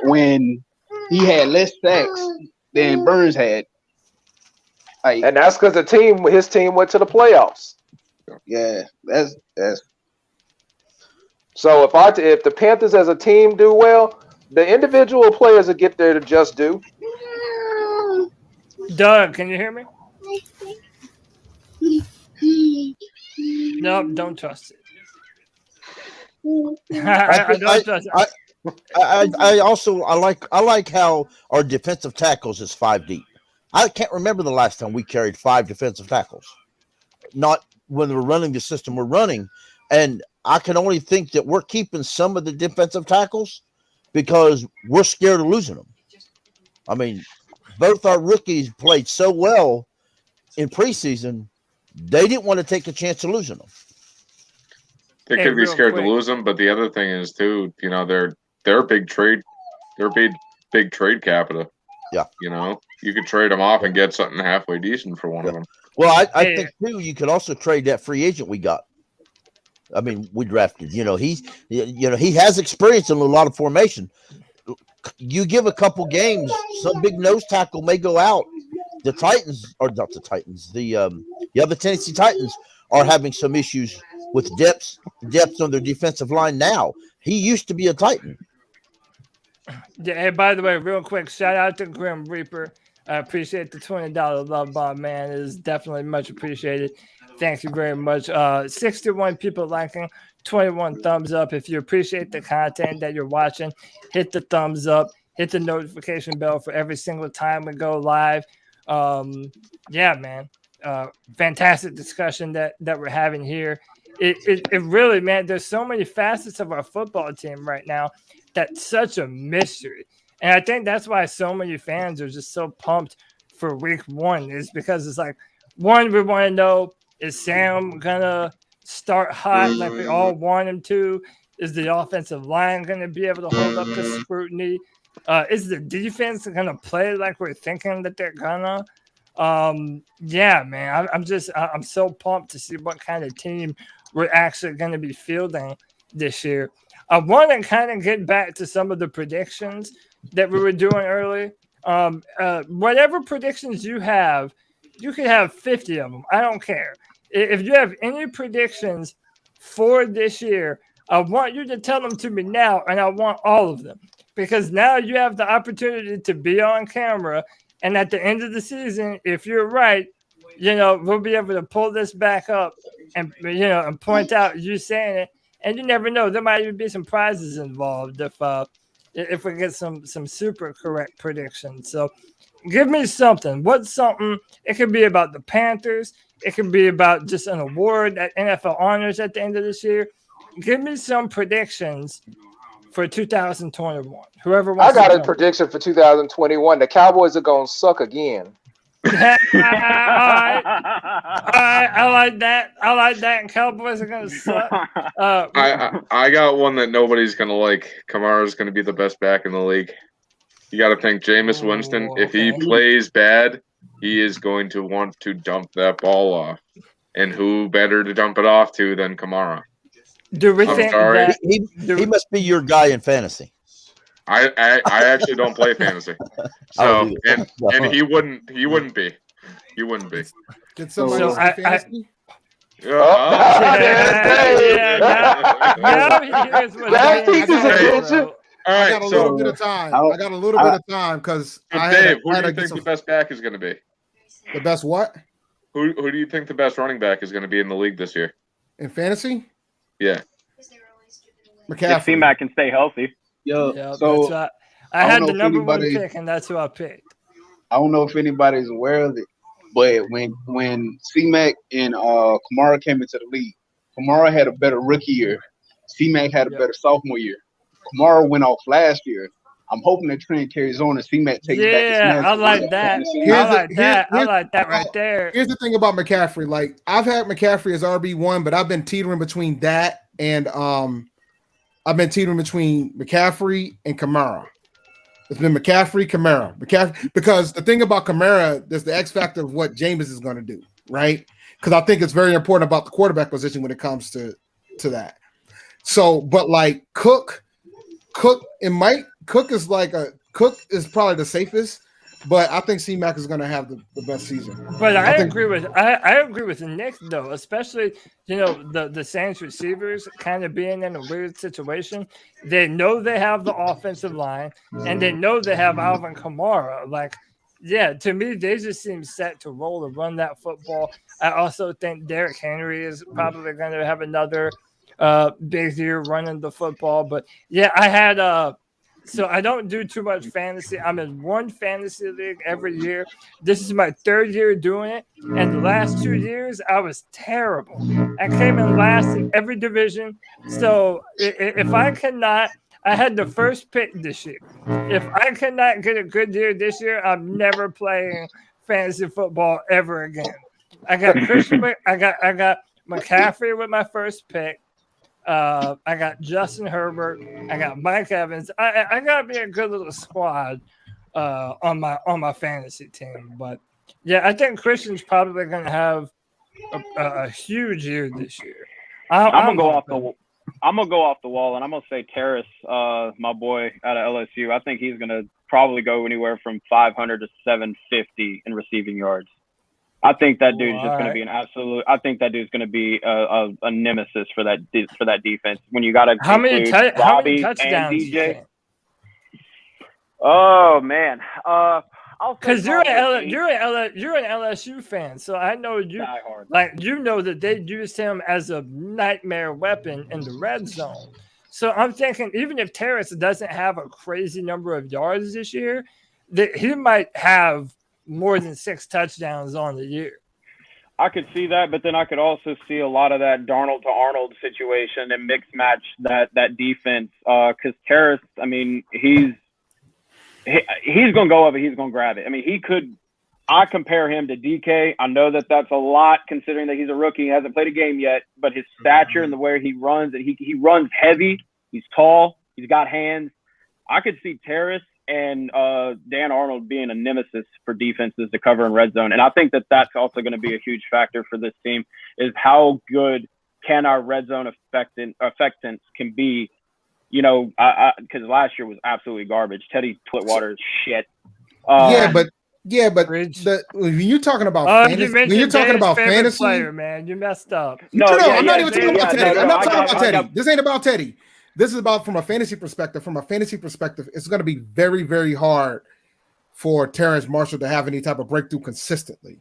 when he had less sacks than Burns had. And that's because his team went to the playoffs. Yeah, that's. So if the Panthers as a team do well, the individual players will get there to just do. Doug, can you hear me? No, don't trust it. I don't trust it. I like how our defensive tackles is 5 deep. I can't remember the last time we carried 5 defensive tackles. Not when we're running the system we're running, and I can only think that we're keeping some of the defensive tackles because we're scared of losing them. I mean, both our rookies played so well in preseason, they didn't want to take a chance of losing them. They could be scared to lose them, but the other thing is too, they're big trade, big trade capita. Yeah, you could trade them off and get something halfway decent for one of them. Well, I think too, you could also trade that free agent we got. I mean, we drafted. He has experience in a lot of formation. you give a couple games, some big nose tackle may go out. The Titans, or not the Titans, the Tennessee Titans are having some issues with depth on their defensive line now. He used to be a Titan. Yeah, hey, by the way, real quick, shout out to Grim Reaper. I appreciate the $20 love bomb, man. It is definitely much appreciated. Thank you very much. 61 people liking, 21 thumbs up. If you appreciate the content that you're watching, hit the thumbs up, hit the notification bell for every single time we go live. Yeah, man. Fantastic discussion that we're having here. It really, man, there's so many facets of our football team right now that's such a mystery. And I think that's why so many fans are just so pumped for week 1 is because it's like, one, we want to know, is Sam gonna start hot like we all want him to? Is the offensive line gonna be able to hold up to scrutiny? Is the defense gonna play like we're thinking that they're gonna? Yeah, man, I'm so pumped to see what kind of team we're actually gonna be fielding this year. I want to kind of get back to some of the predictions that we were doing early. Whatever predictions you have, you could have 50 of them. I don't care. If you have any predictions for this year, I want you to tell them to me now, and I want all of them. Because now you have the opportunity to be on camera, and at the end of the season, if you're right, we'll be able to pull this back up and, and point out you saying it. And you never know. There might even be some prizes involved if we get some super correct predictions. So give me something. What's something? It could be about the Panthers. It could be about just an award at NFL Honors at the end of this year. Give me some predictions for 2021. Whoever wants I got a prediction for 2021. The Cowboys are going to suck again. All right. I like that. And Cowboys are going to suck. I got one that nobody's going to like. Kamara's going to be the best back in the league. You got to think Jameis Winston. If he plays bad, he is going to want to dump that ball off. And who better to dump it off to than Kamara? Do we think that he must be your guy in fantasy? I actually don't play fantasy, so and he wouldn't be. Did somebody say fantasy? That teaches attention. All right, I got a little bit of time. I got a little bit of time because Dave, who do you think the best back is going to be? The best what? Who do you think the best running back is going to be in the league this year? In fantasy? Yeah. McCaffrey. If C-Mac can stay healthy. Yeah, so I had the number 1 pick, and that's who I picked. I don't know if anybody's aware of it, but when C-Mac and Kamara came into the league, Kamara had a better rookie year. C-Mac had a better sophomore year. Kamara went off last year. I'm hoping the trend carries on and C-Mac takes back. Yeah, I like that. I like that right there. Here's the thing about McCaffrey. Like, I've had McCaffrey as RB1, but I've been teetering between that and I've been teetering between McCaffrey and Kamara. It's been McCaffrey, Kamara. Because the thing about Kamara, there's the X factor of what Jameis is going to do, right? Because I think it's very important about the quarterback position when it comes to that. So, but like Cook is probably the safest, but I think C-Mac is going to have the best season. But I agree with Nick though, especially the Saints receivers kind of being in a weird situation. They know they have the offensive line, and they know they have Alvin Kamara. Like, yeah, to me, they just seem set to roll and run that football. I also think Derrick Henry is probably going to have another big year running the football. But yeah, I had so I don't do too much fantasy. I'm in one fantasy league every year. This is my 3rd year doing it. And the last 2 years, I was terrible. I came in last in every division. So if I cannot, I had the first pick this year. If I cannot get a good year this year, I'm never playing fantasy football ever again. I got Christian. I got McCaffrey with my first pick. I got Justin Herbert. I got Mike Evans. I gotta be a good little squad on my fantasy team. But yeah, I think Christian's probably gonna have a huge year this year. I'm gonna go I'm gonna go off the wall and I'm gonna say Terrace, my boy out of LSU. I think he's gonna probably go anywhere from 500 to 750 in receiving yards. I think that dude's just going to be an absolute. I think that dude's going to be a nemesis for that defense. When you got to how many touchdowns and DJ. Oh man, because you're an LSU fan, so I know you know that they used him as a nightmare weapon in the red zone. So I'm thinking even if Terrace doesn't have a crazy number of yards this year, that he might have more than 6 touchdowns on the year. I could see that, but then I could also see a lot of that Darnold to Arnold situation and mix match that defense. Because Terrace, I mean, he's going to go up and he's going to grab it. I mean, I compare him to DK. I know that that's a lot considering that he's a rookie. He hasn't played a game yet, but his stature and the way he runs, and he runs heavy. He's tall. He's got hands. I could see Terrace and Dan Arnold being a nemesis for defenses to cover in red zone. And I think that that's also going to be a huge factor for this team is how good can our red zone effectants can be, you know, because last year was absolutely garbage. Teddy Twitwater is shit. But when you're talking about fantasy, player, man, you messed up. I'm not even talking about Teddy. I'm not talking about Teddy. This ain't about Teddy. This is about from a fantasy perspective. From a fantasy perspective, it's going to be very, very hard for Terrace Marshall to have any type of breakthrough consistently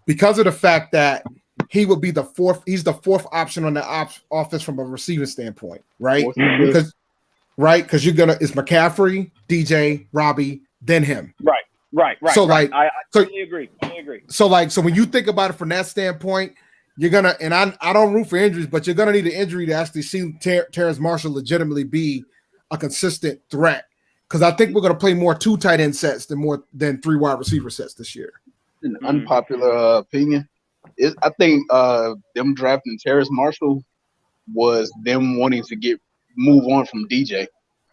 because of the fact that he would be the fourth. He's the fourth option on the offense from a receiving standpoint, right? Because you're gonna it's McCaffrey, DJ, Robbie, then him. Right. So I totally agree. So when you think about it from that standpoint, you're gonna, and I don't root for injuries, but you're gonna need an injury to actually see Terrace Marshall legitimately be a consistent threat. Because I think we're gonna play more 2 tight end sets than 3 wide receiver sets this year. An unpopular opinion is I think them drafting Terrace Marshall was them wanting to move on from DJ.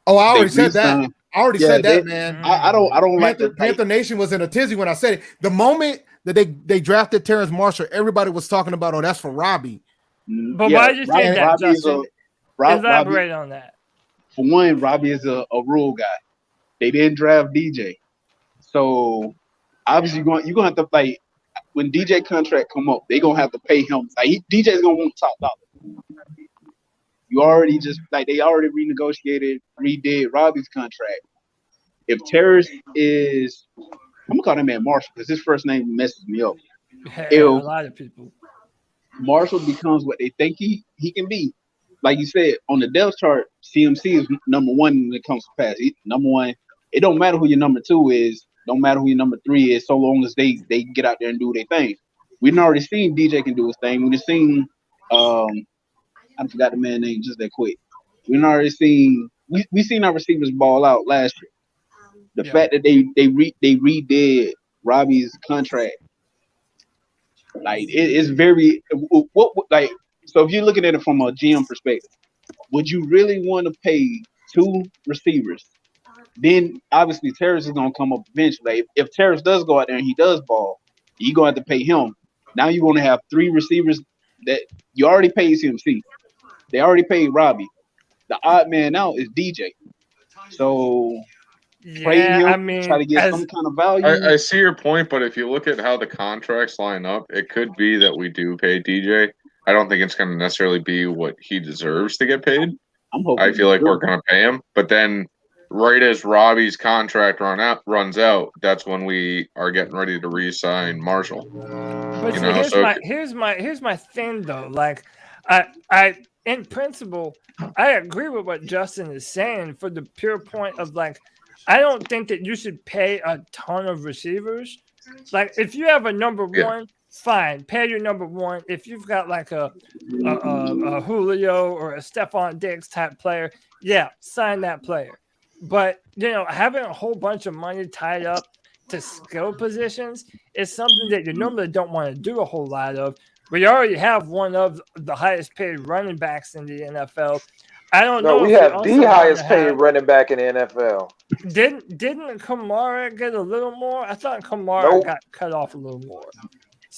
Oh, I already said that. Man. I don't like the Panther Nation was in a tizzy when I said it. The moment that they drafted Terrace Marshall, everybody was talking about, oh, that's for Robbie. But why did you say that, Justin? Elaborate on that. For one, Robbie is a rule guy. They didn't draft DJ. So obviously you're gonna have to fight when DJ contract come up, they're gonna have to pay him. Like DJ's gonna want top dollar. You already they already redid Robbie's contract. If Terrace is, I'm gonna call that man Marshall because his first name messes me up. A lot of people. Marshall becomes what they think he can be. Like you said, on the depth chart, CMC is number 1 when it comes to pass. He's number 1. It don't matter who your number 2 is. Don't matter who your number 3 is. So long as they get out there and do their thing. We've already seen DJ can do his thing. We've seen I forgot the man's name just that quick. We've already seen we seen our receivers ball out last year. The fact that they redid Robbie's contract, like it's very like. So if you're looking at it from a GM perspective, would you really want to pay 2 receivers? Then obviously Terrace is gonna come up eventually. If Terrace does go out there and he does ball, you're gonna have to pay him. Now you're gonna have 3 receivers that you already paid CMC. They already paid Robbie. The odd man out is DJ. So trade him, try to get some kind of value. I see your point, but if you look at how the contracts line up, it could be that we do pay DJ. I don't think it's going to necessarily be what he deserves to get paid. I feel like we're going to pay him, but then right as Robbie's contract runs out, that's when we are getting ready to re-sign Marshall. But here's my thing though. Like I in principle, I agree with what Justin is saying for the pure point of like, I don't think that you should pay a ton of receivers. Like if you have a number 1, fine, pay your number 1. If you've got like a Julio or a Stephon Diggs type player, sign that player. But having a whole bunch of money tied up to skill positions is something that you normally don't want to do a whole lot of. We already have one of the highest paid running backs in the NFL. I don't know. We have the highest paid running back in the NFL. Didn't Kamara get a little more? I thought Kamara got cut off a little more.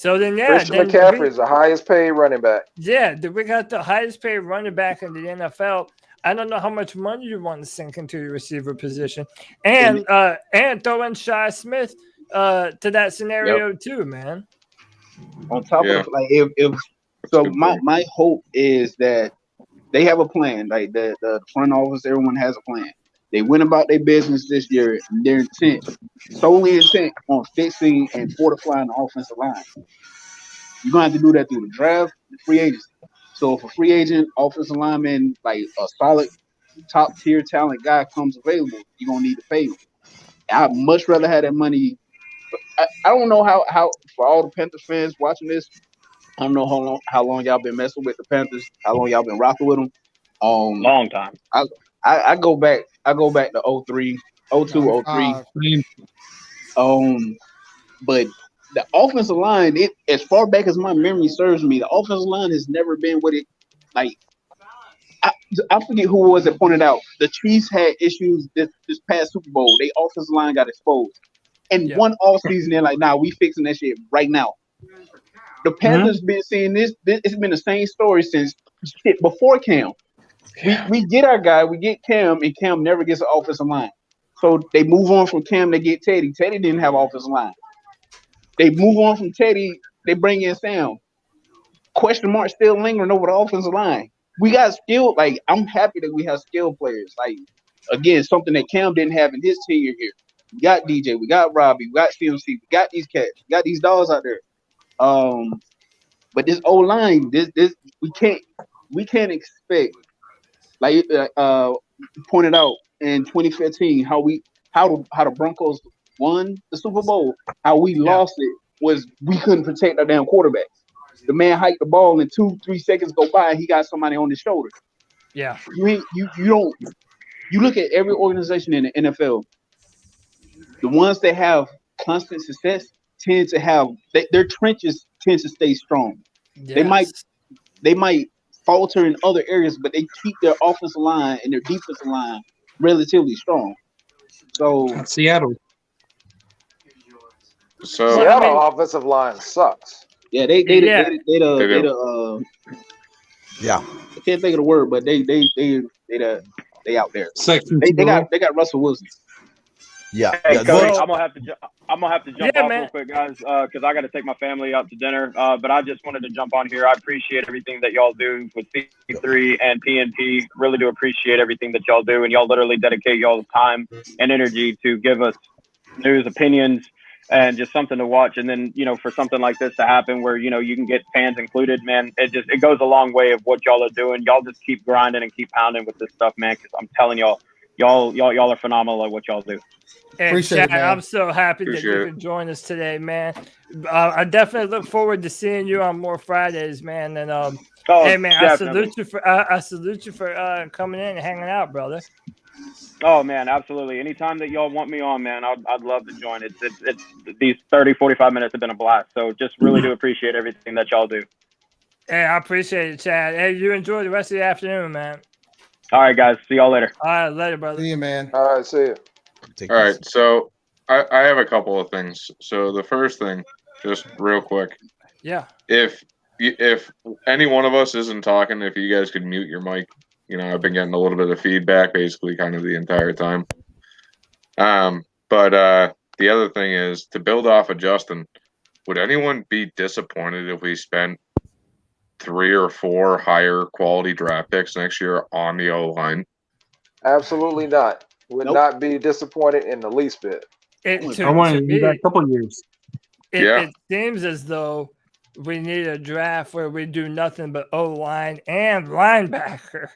So then, yeah, Christian then McCaffrey is the highest paid running back. Yeah, we got the highest paid running back in the NFL. I don't know how much money you want to sink into your receiver position, and throw in Shi Smith to that scenario too, man. On top of like if so, my hope is that they have a plan. Like the front office, everyone has a plan. They went about their business this year, and their solely intent on fixing and fortifying the offensive line. You're gonna have to do that through the draft, the free agency. So if a free agent, offensive lineman, like a solid top tier talent guy comes available, you're gonna need to pay him. I'd much rather have that money. I don't know how for all the Panthers fans watching this, I don't know how long y'all been messing with the Panthers, how long y'all been rocking with them. Long time. I go back to 03, 02, 03. But the offensive line, as far back as my memory serves me, the offensive line has never been what it like. I forget who it was that pointed out the Chiefs had issues this past Super Bowl. Their offensive line got exposed. And one off season, they're like, nah, we fixing that shit right now. The Panthers been seeing this. It's been the same story since before Cam. We get our guy, we get Cam, and Cam never gets an offensive line. So they move on from Cam, they get Teddy. Teddy didn't have an offensive line. They move on from Teddy, they bring in Sam. Question mark still lingering over the offensive line. We got skill. Like, I'm happy that we have skilled players. Like, again, something that Cam didn't have in his tenure here. We got DJ, we got Robbie, we got CMC, we got these cats, we got these dogs out there. But this O-line, this we can't expect, like pointed out in 2015, how the Broncos won the Super Bowl, how we lost it was we couldn't protect our damn quarterback. The man hiked the ball and 2-3 seconds go by and he got somebody on his shoulder. Yeah. You look at every organization in the NFL, the ones that have constant success tend to have their trenches tend to stay strong. Yes. They might falter in other areas, but they keep their offensive line and their defensive line relatively strong. So Seattle. So Seattle offensive line sucks. Yeah, they I can't think of the word, but they out there. They got Russell Wilson. Yeah. Hey, yeah, Coach, I'm gonna have to jump off real quick, guys, because I got to take my family out to dinner. But I just wanted to jump on here. I appreciate everything that y'all do with C3 and PNP. Really do appreciate everything that y'all do, and y'all literally dedicate y'all's time and energy to give us news, opinions, and just something to watch. And then, for something like this to happen where, you can get fans included, man, it goes a long way of what y'all are doing. Y'all just keep grinding and keep pounding with this stuff, man, because I'm telling y'all are phenomenal at what y'all do. And Chad, I'm so happy that you could join us today, man. I definitely look forward to seeing you on more Fridays, man. And hey, man, definitely. I salute you for coming in and hanging out, brother. Oh man, absolutely. Anytime that y'all want me on, man, I'd love to join. It's these 30-45 minutes have been a blast. So just really do appreciate everything that y'all do. Hey, I appreciate it, Chad. Hey, you enjoy the rest of the afternoon, man. All right, guys. See y'all later. All right, later, brother. See you, man. All right, see you. All right, so I have a couple of things. So the first thing, just real quick. Yeah. If any one of us isn't talking, if you guys could mute your mic. I've been getting a little bit of feedback basically kind of the entire time. But the other thing is to build off of Justin, would anyone be disappointed if we spent 3 or 4 higher quality draft picks next year on the O-line? Absolutely not. Would not be disappointed in the least bit. I wanted to do that a couple of years. It seems as though we need a draft where we do nothing but O-line and linebacker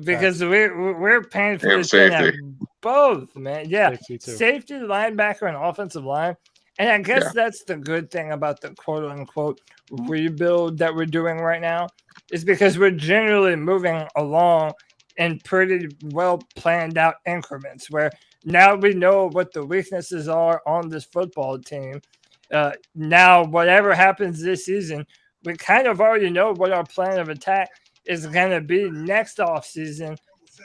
because we're paying for this thing at both, man. Yeah, safety, linebacker, and offensive line. And I guess that's the good thing about the quote-unquote rebuild that we're doing right now is because we're generally moving along in pretty well planned out increments where now we know what the weaknesses are on this football team. Now, whatever happens this season, we kind of already know what our plan of attack is going to be next offseason.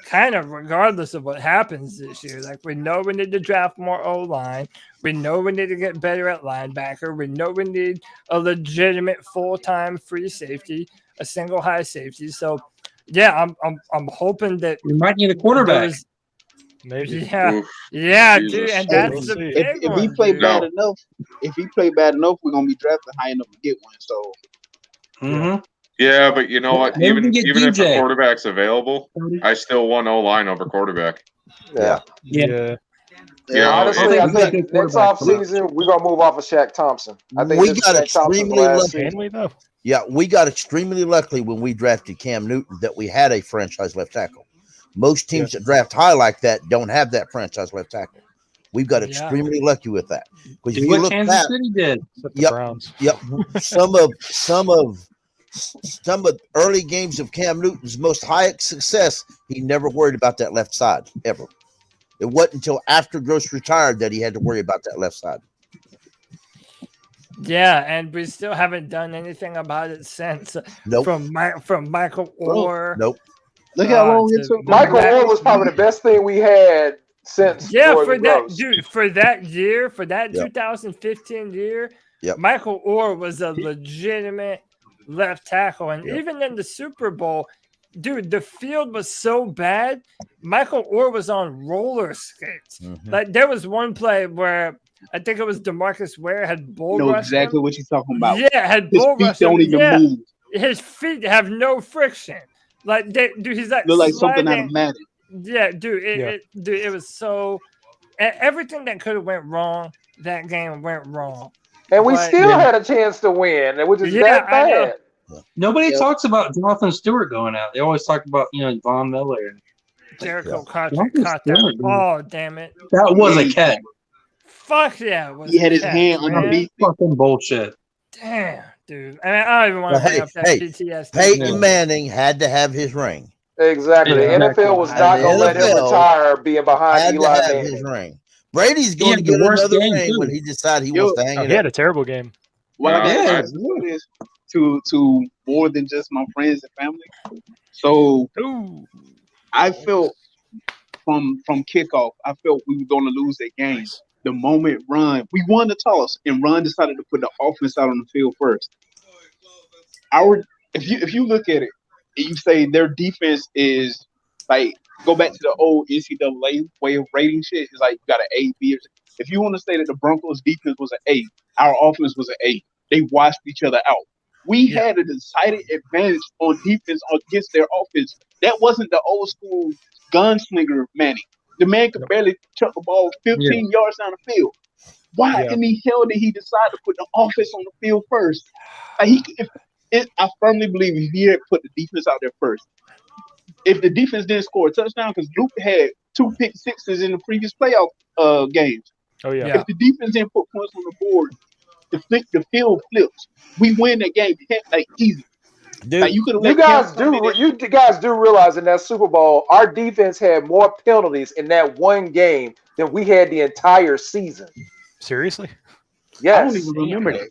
kind of regardless of what happens this year. Like, we know we need to draft more O-line. We know we need to get better at linebacker. We know we need a legitimate full-time free safety, a single high safety. So, yeah, I'm hoping that We might need a quarterback. Maybe, Oof, yeah, Jesus. dude, and Hey, that's the we'll big if he one, play dude. bad enough, we're gonna be drafted high enough to get one. So Mm-hmm. Yeah, but you know what? Maybe we Even get if the DJ. quarterback's available, I still want O-line over quarterback. Yeah. Yeah. Yeah, Honestly, I we gotta think get next quarterback. offseason we're gonna move off of Shaq Thompson. I think We this is got Shaq Thompson's extremely last lucky. season. Can we though? Yeah, we got extremely lucky when we drafted Cam Newton that we had a franchise left tackle. Most teams that draft high like that don't have that franchise left tackle. We've got Yeah. extremely lucky with that. Because Do if you what look Kansas back, City did. Except the Yep. Browns. yep, some of early games of Cam Newton's most high success, he never worried about that left side ever. It wasn't until after Gross retired that he had to worry about that left side. Yeah, and we still haven't done anything about it since. Nope. From Michael Orr. Nope. look how long it took. Michael Orr was probably the best thing we had since Yeah, Jordan for that Gross. dude, for that year, for that Yep. 2015 year, Yep. Michael Orr was a legitimate left tackle, and Yep. even in the Super Bowl, dude, the field was so bad. Michael Orr was on roller skates. Mhm. Like, there was one play where I think it was DeMarcus Ware had bull know rushed exactly him. what you're talking about. Yeah, had His bull feet rushed him. don't even Yeah, move. his feet have no friction. Like, dude, he's like Look like something out sliding. of Madden. Yeah, dude, Yeah. it was so everything that could have went wrong, that game went wrong. And we But- still Yeah. had a chance to win, which is Yeah, that I know. bad. Nobody Yep. talks about Jonathan Stewart going out. They always talk about, Von Miller. Jericho Yeah. caught Jonathan that. Stewart, dude. Oh, damn it. That was a catch. Fuck yeah. it was He a had his catch, hand man. underneath. Fucking bullshit. Damn, dude. I mean, I don't even want Well, to bring up that hey, PTSD. Peyton Manning had to have his ring. Exactly. Yeah. The NFL was not And going to the let him NFL retire being behind Had to Eli have Manning. his ring. Brady's going had to the get worst another game, ring too. when he decides he Yo, wants to hang Oh, it he had up. a terrible game. What I Yeah. got to do is to more than just my friends and family. So Ooh. I felt from kickoff, I felt we were going to lose that game. The moment we won the toss, and Ron decided to put the offense out on the field first. If you look at it, and you say their defense is like, go back to the old NCAA way of rating shit. It's like you got an A, B. If you want to say that the Broncos defense was an A, our offense was an A. They washed each other out. We had a decided advantage on defense against their offense. That wasn't the old school gunslinger Manning. The man could barely chuck the ball 15 yards down the field. Why in the hell did he decide to put the offense on the field first? Like I firmly believe if he had put the defense out there first, if the defense didn't score a touchdown, because Luke had 2 pick sixes in the previous playoff games. Oh yeah. Yeah. If the defense didn't put points on the board, the field flips. We win that game like easy. Dude, Like you could have You guys do realize in that Super Bowl, our defense had more penalties in that one game than we had the entire season. Seriously? I Yes. don't even remember that.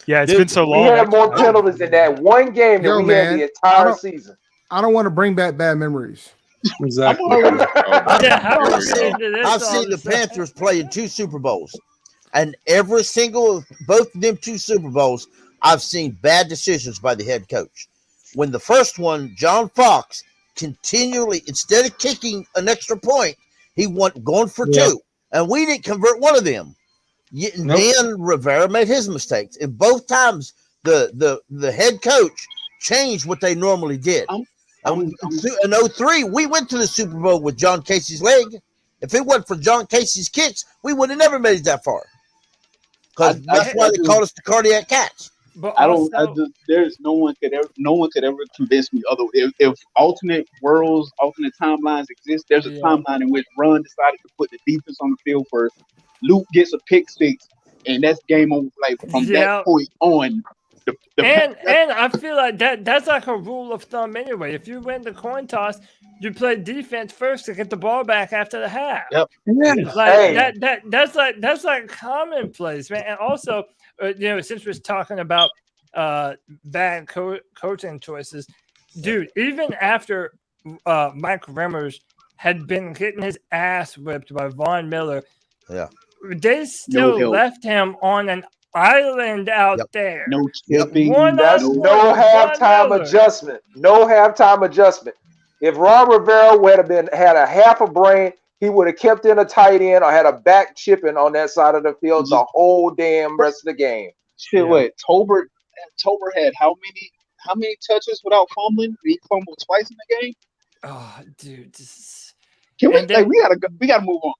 Yeah, it's Dude, been so We long. had more penalties in that one game than Yo, we had man, the I entire don't- season. I don't want to bring back bad memories. Exactly. Yeah, how There we we get go. into this I've all seen of the a sudden? Panthers play in 2 Super Bowls, and every single both of them 2 Super Bowls, I've seen bad decisions by the head coach. When the first one, John Fox continually, instead of kicking an extra point, he went going for 2, and we didn't convert one of them. Then Rivera made his mistakes, and both times the head coach changed what they normally did. In 03, we went to the Super Bowl with John Casey's leg. If it wasn't for John Casey's kicks, we would have never made it that far. Because that's why they called us the cardiac cats. But There's no one could ever convince me other. If alternate worlds, alternate timelines exist, there's a timeline in which Ron decided to put the defense on the field first. Luke gets a pick six, and that's game on. Like from that point on. And I feel like that's like a rule of thumb anyway. If you win the coin toss, you play defense first to get the ball back after the half. Yep. Like that's like commonplace, man. And also, since we're talking about bad coaching choices, dude, even after Mike Remmers had been getting his ass whipped by Von Miller. Yeah. They still help. left him on an island out there. No chipping. That's no halftime adjustment. No halftime adjustment. If Ron Rivera would have had a half a brain, he would have kept in a tight end or had a back chipping on that side of the field the whole damn rest of the game. Shit, wait. Tolbert had how many touches without fumbling? He fumbled twice in the game. Oh, dude, this is... Can we? We gotta move on.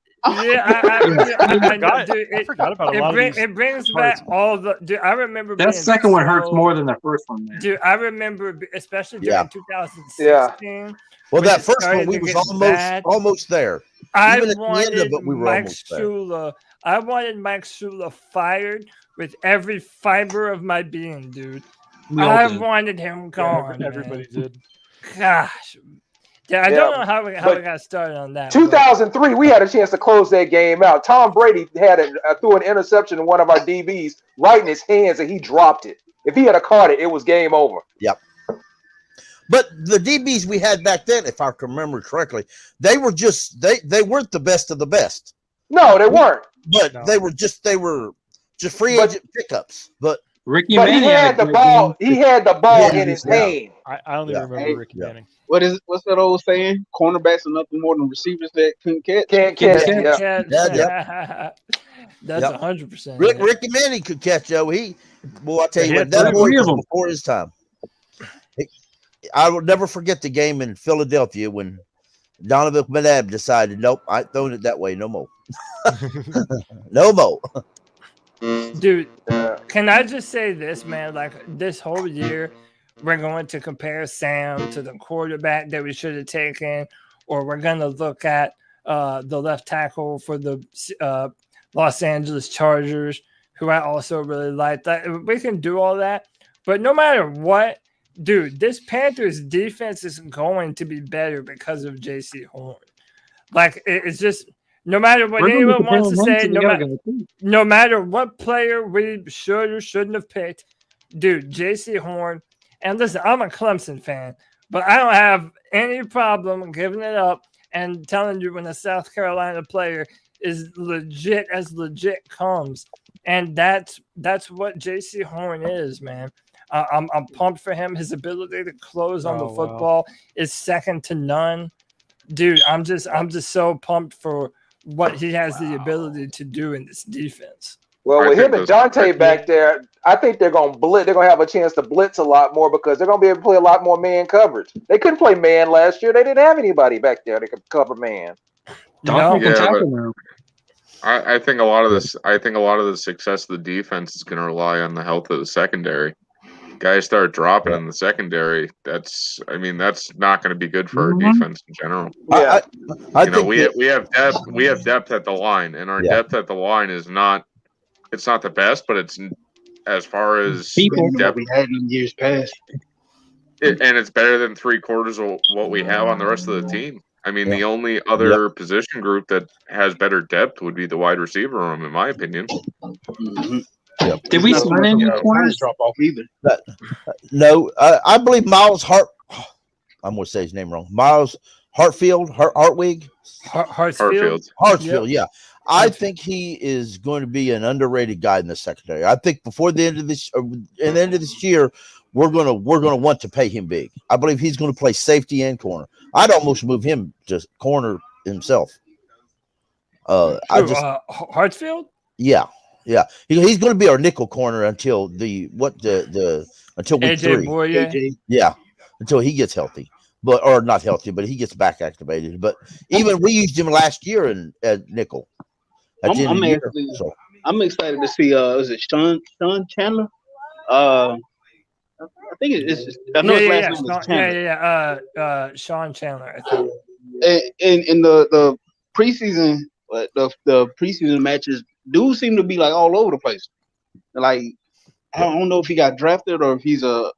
Yeah, I forgot about a lot of these. It brings back all the. Dude, I remember That being second one so- hurts more than the first one, man. Dude, I remember, especially during 2016. Yeah. Well, when that it first started one we to was get bad. almost there. I Even at the end of wanted it, we were Mike almost there. Shula. I wanted Mike Shula fired with every fiber of my being, dude. We all I did. wanted him gone. Everybody man. did. Gosh. Yeah, I don't know how we got started on that. 2003, we had a chance to close that game out. Tom Brady threw an interception to one of our DBs right in his hands, and he dropped it. If he had caught it, it was game over. Yep. But the DBs we had back then, if I can remember correctly, they were just they weren't the best of the best. No, they weren't. But they were just free agent pickups. But Ricky But he Manning had the ball. He had the ball in his hand. I only remember Ricky Manning. What's that old saying? Cornerbacks are nothing more than receivers that couldn't catch. Can't catch. Yeah. That's Yep. 100%. Ricky Manning could catch, Joe. I tell you He what, had that boy three of was them. before his time. I will never forget the game in Philadelphia when Donovan McNabb decided, nope, I ain't throwing it that way no more. No more. Dude, can I just say this, man? Like this whole year, we're going to compare Sam to the quarterback that we should have taken, or we're going to look at the left tackle for the Los Angeles Chargers, who I also really like. That we can do all that, but no matter what, dude, this Panthers defense is going to be better because of J.C. Horn. Like it's just. No matter what anyone wants to say, no matter what player we should or shouldn't have picked, dude, J.C. Horn. And listen, I'm a Clemson fan, but I don't have any problem giving it up and telling you when a South Carolina player is legit as legit comes. And that's what J.C. Horn is, man. I'm pumped for him. His ability to close on the football is second to none. Dude, I'm just so pumped for what he has the ability to do in this defense. Well, with him and Dante back there, I think they're going to blitz. They're going to have a chance to blitz a lot more because they're going to be able to play a lot more man coverage. They couldn't play man last year. They didn't have anybody back there that could cover man. I think a lot of this. I think a lot of the success of the defense is going to rely on the health of the secondary. Guys start dropping in the secondary. That's not going to be good for our defense in general. Yeah, we have depth. We have depth at the line, and our depth at the line is not. It's not the best, but it's as far as depth we had in years past. And it's better than 3/4 of what we have on the rest of the team. I mean, the only other position group that has better depth would be the wide receiver room, in my opinion. Did we sign any corners? Drop off either. No, I believe Miles I'm going to say his name wrong. Miles Hartfield, Hartwig, Hartsfield. Yeah. I think he is going to be an underrated guy in the secondary. I think before the end of this, year, we're going to want to pay him big. I believe he's going to play safety and corner. I'd almost move him to corner himself. Hartsfield? Yeah. He's going to be our nickel corner until until week 3. Boye. Yeah, until he gets healthy, or not healthy, but he gets back activated. But even we used him last year at nickel. I'm excited to see. Is it Sean Chandler? I think it's. I know his last name is Chandler. Sean Chandler, I think. In the preseason, the preseason matches do seem to be like all over the place. Like I don't know if he got drafted or if he's a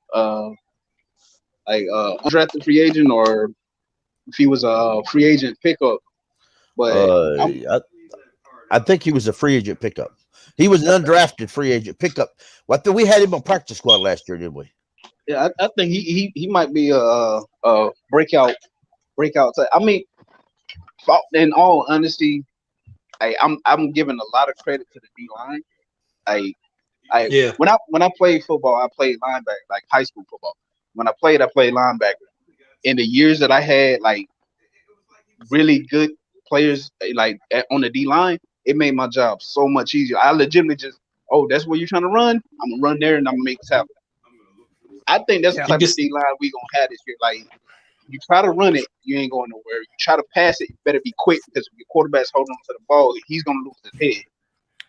undrafted free agent or if he was a free agent pickup. But I think he was a free agent pickup. He was an undrafted free agent pickup. We had him on practice squad last year, didn't we? Yeah, I think he might be a breakout. I mean, in all honesty, I'm giving a lot of credit to the D line. When I played football, I played linebacker, like high school football. When I played linebacker. In the years that I had like really good players like on the D line, it made my job so much easier. I legitimately just, that's where you're trying to run. I'm gonna run there and I'm gonna make this happen. I think that's the type of D line we gonna have this year. Like, you try to run it, you ain't going nowhere. You try to pass it, you better be quick because if your quarterback's holding on to the ball, he's gonna lose his head.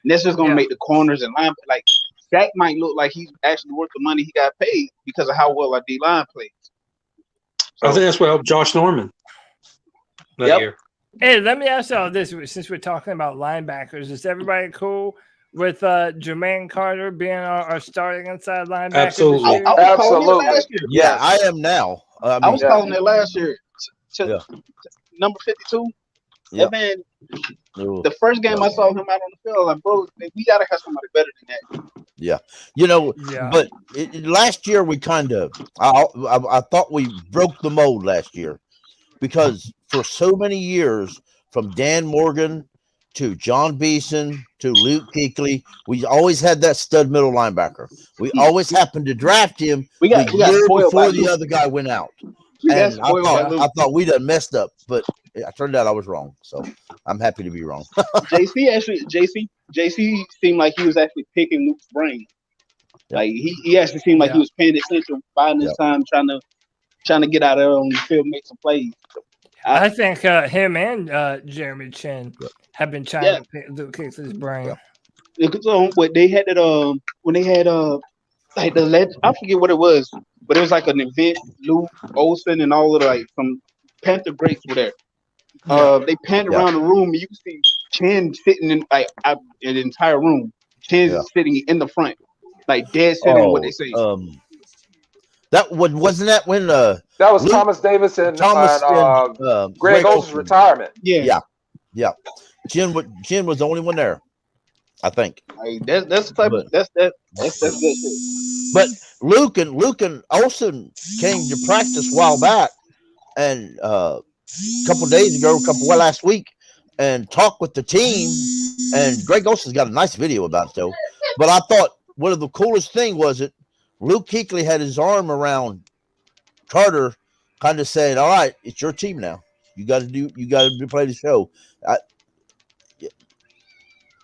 And that's just gonna make the corners and line like that might look like he's actually worth the money he got paid because of how well our D line plays. I think that's what helped Josh Norman that year. Hey, let me ask y'all this: since we're talking about linebackers, is everybody cool with Jermaine Carter being our starting inside linebacker? Absolutely. Absolutely. Yeah, I am now. I was calling it last year. Number 52. Yeah. That man, the first game I saw him out on the field, like, bro, we gotta have somebody better than that. Yeah, but last year we kind of, I thought we broke the mold last year because for so many years, from Dan Morgan to John Beeson to Luke Kuechly, we always had that stud middle linebacker. We always happened to draft him the year before the other guy went out. And I thought we done messed up, but it turned out I was wrong. So I'm happy to be wrong. JC seemed like he was actually picking Luke's brain. Like he actually seemed like he was paying attention, biding his time, trying to get out there on the field, make some plays. I think him and Jeremy Chin have been trying to pick Luke Kuechly's brain. So what they had that when they had like I forget what it was, but it was like an event. Luke Olsen and all of like some Panther greats were there. They panned around the room and you can see Chin sitting in like in the entire room. Chin sitting in the front, like dead center on what they say. That wasn't that when that was Luke, Thomas Davis and Greg Olsen's retirement. Yeah. Chin was the only one there, I think. Like, that's good shit. But Luke and Olsen came to practice a while back, and a couple days ago, last week, and talked with the team. And Greg Olsen's got a nice video about it though. But I thought one of the coolest thing was that Luke Kuechly had his arm around Carter, kind of saying, "All right, it's your team now. You got to play the show."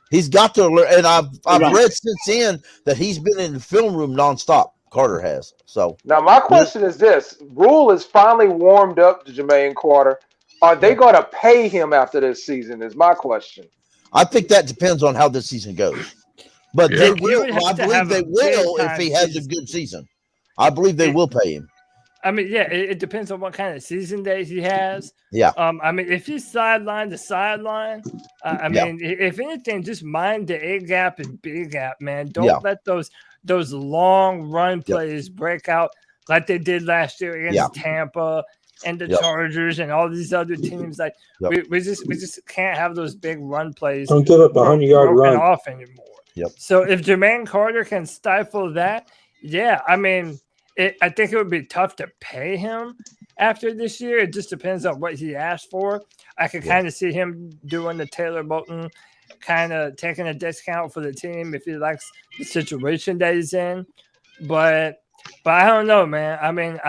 He's got to learn, and I've read since then that he's been in the film room nonstop. Carter has. So now my question is this: Rule is finally warmed up to Jermaine Carter. Are they going to pay him after this season? Is my question. I think that depends on how this season goes. But they will. I believe they will if he has a good season. I believe they will pay him. I mean, it depends on what kind of season days he has. Yeah. I mean, if he's sideline to sideline, I mean, if anything, just mind the A gap and B gap, man. Don't let those long run plays break out like they did last year against Tampa and the Chargers and all these other teams. Like we just can't have those big run plays. Don't give up a 100-yard run off anymore. Yep. So if Jermaine Carter can stifle that, I mean. I think it would be tough to pay him after this year. It just depends on what he asked for. I could kind of see him doing the Taylor Moton, kind of taking a discount for the team if he likes the situation that he's in. But I don't know, man. I mean,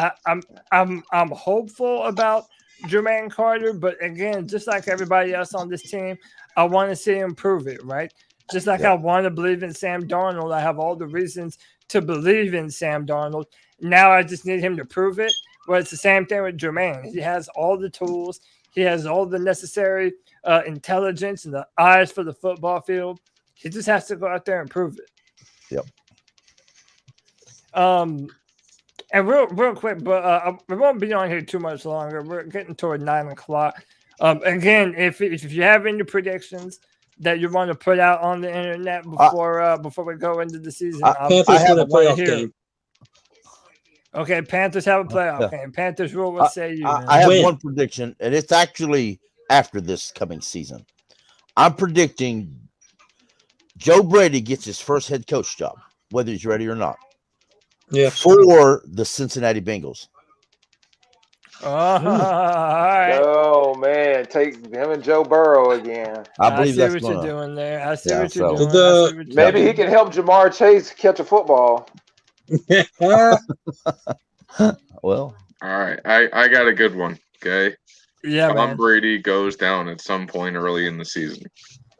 I'm hopeful about Jermaine Carter, but again, just like everybody else on this team, I want to see him prove it, right? Just like I want to believe in Sam Darnold. I have all the reasons to believe in Sam Darnold. Now I just need him to prove it. Well, it's the same thing with Jermaine. He has all the tools. He has all the necessary intelligence and the eyes for the football field. He just has to go out there and prove it. Yep. And real quick, but we won't be on here too much longer. We're getting toward 9 o'clock. Again, if you have any predictions that you want to put out on the internet before we go into the season, Panthers win a playoff game. Okay, Panthers have a playoff game. Panthers rule. What say you? I have one prediction, and it's actually after this coming season. I'm predicting Joe Brady gets his first head coach job, whether he's ready or not. Yeah, for the Cincinnati Bengals. all right. Oh man, take him and Joe Burrow again. I believe see that's what you're doing there. I see Yeah, what you're so- doing. The- I see what you're Maybe he doing. can help Jamar Chase catch a football. Well, All right, I got a good one. Okay, Yeah, Tom man. Brady goes down at some point early in the season.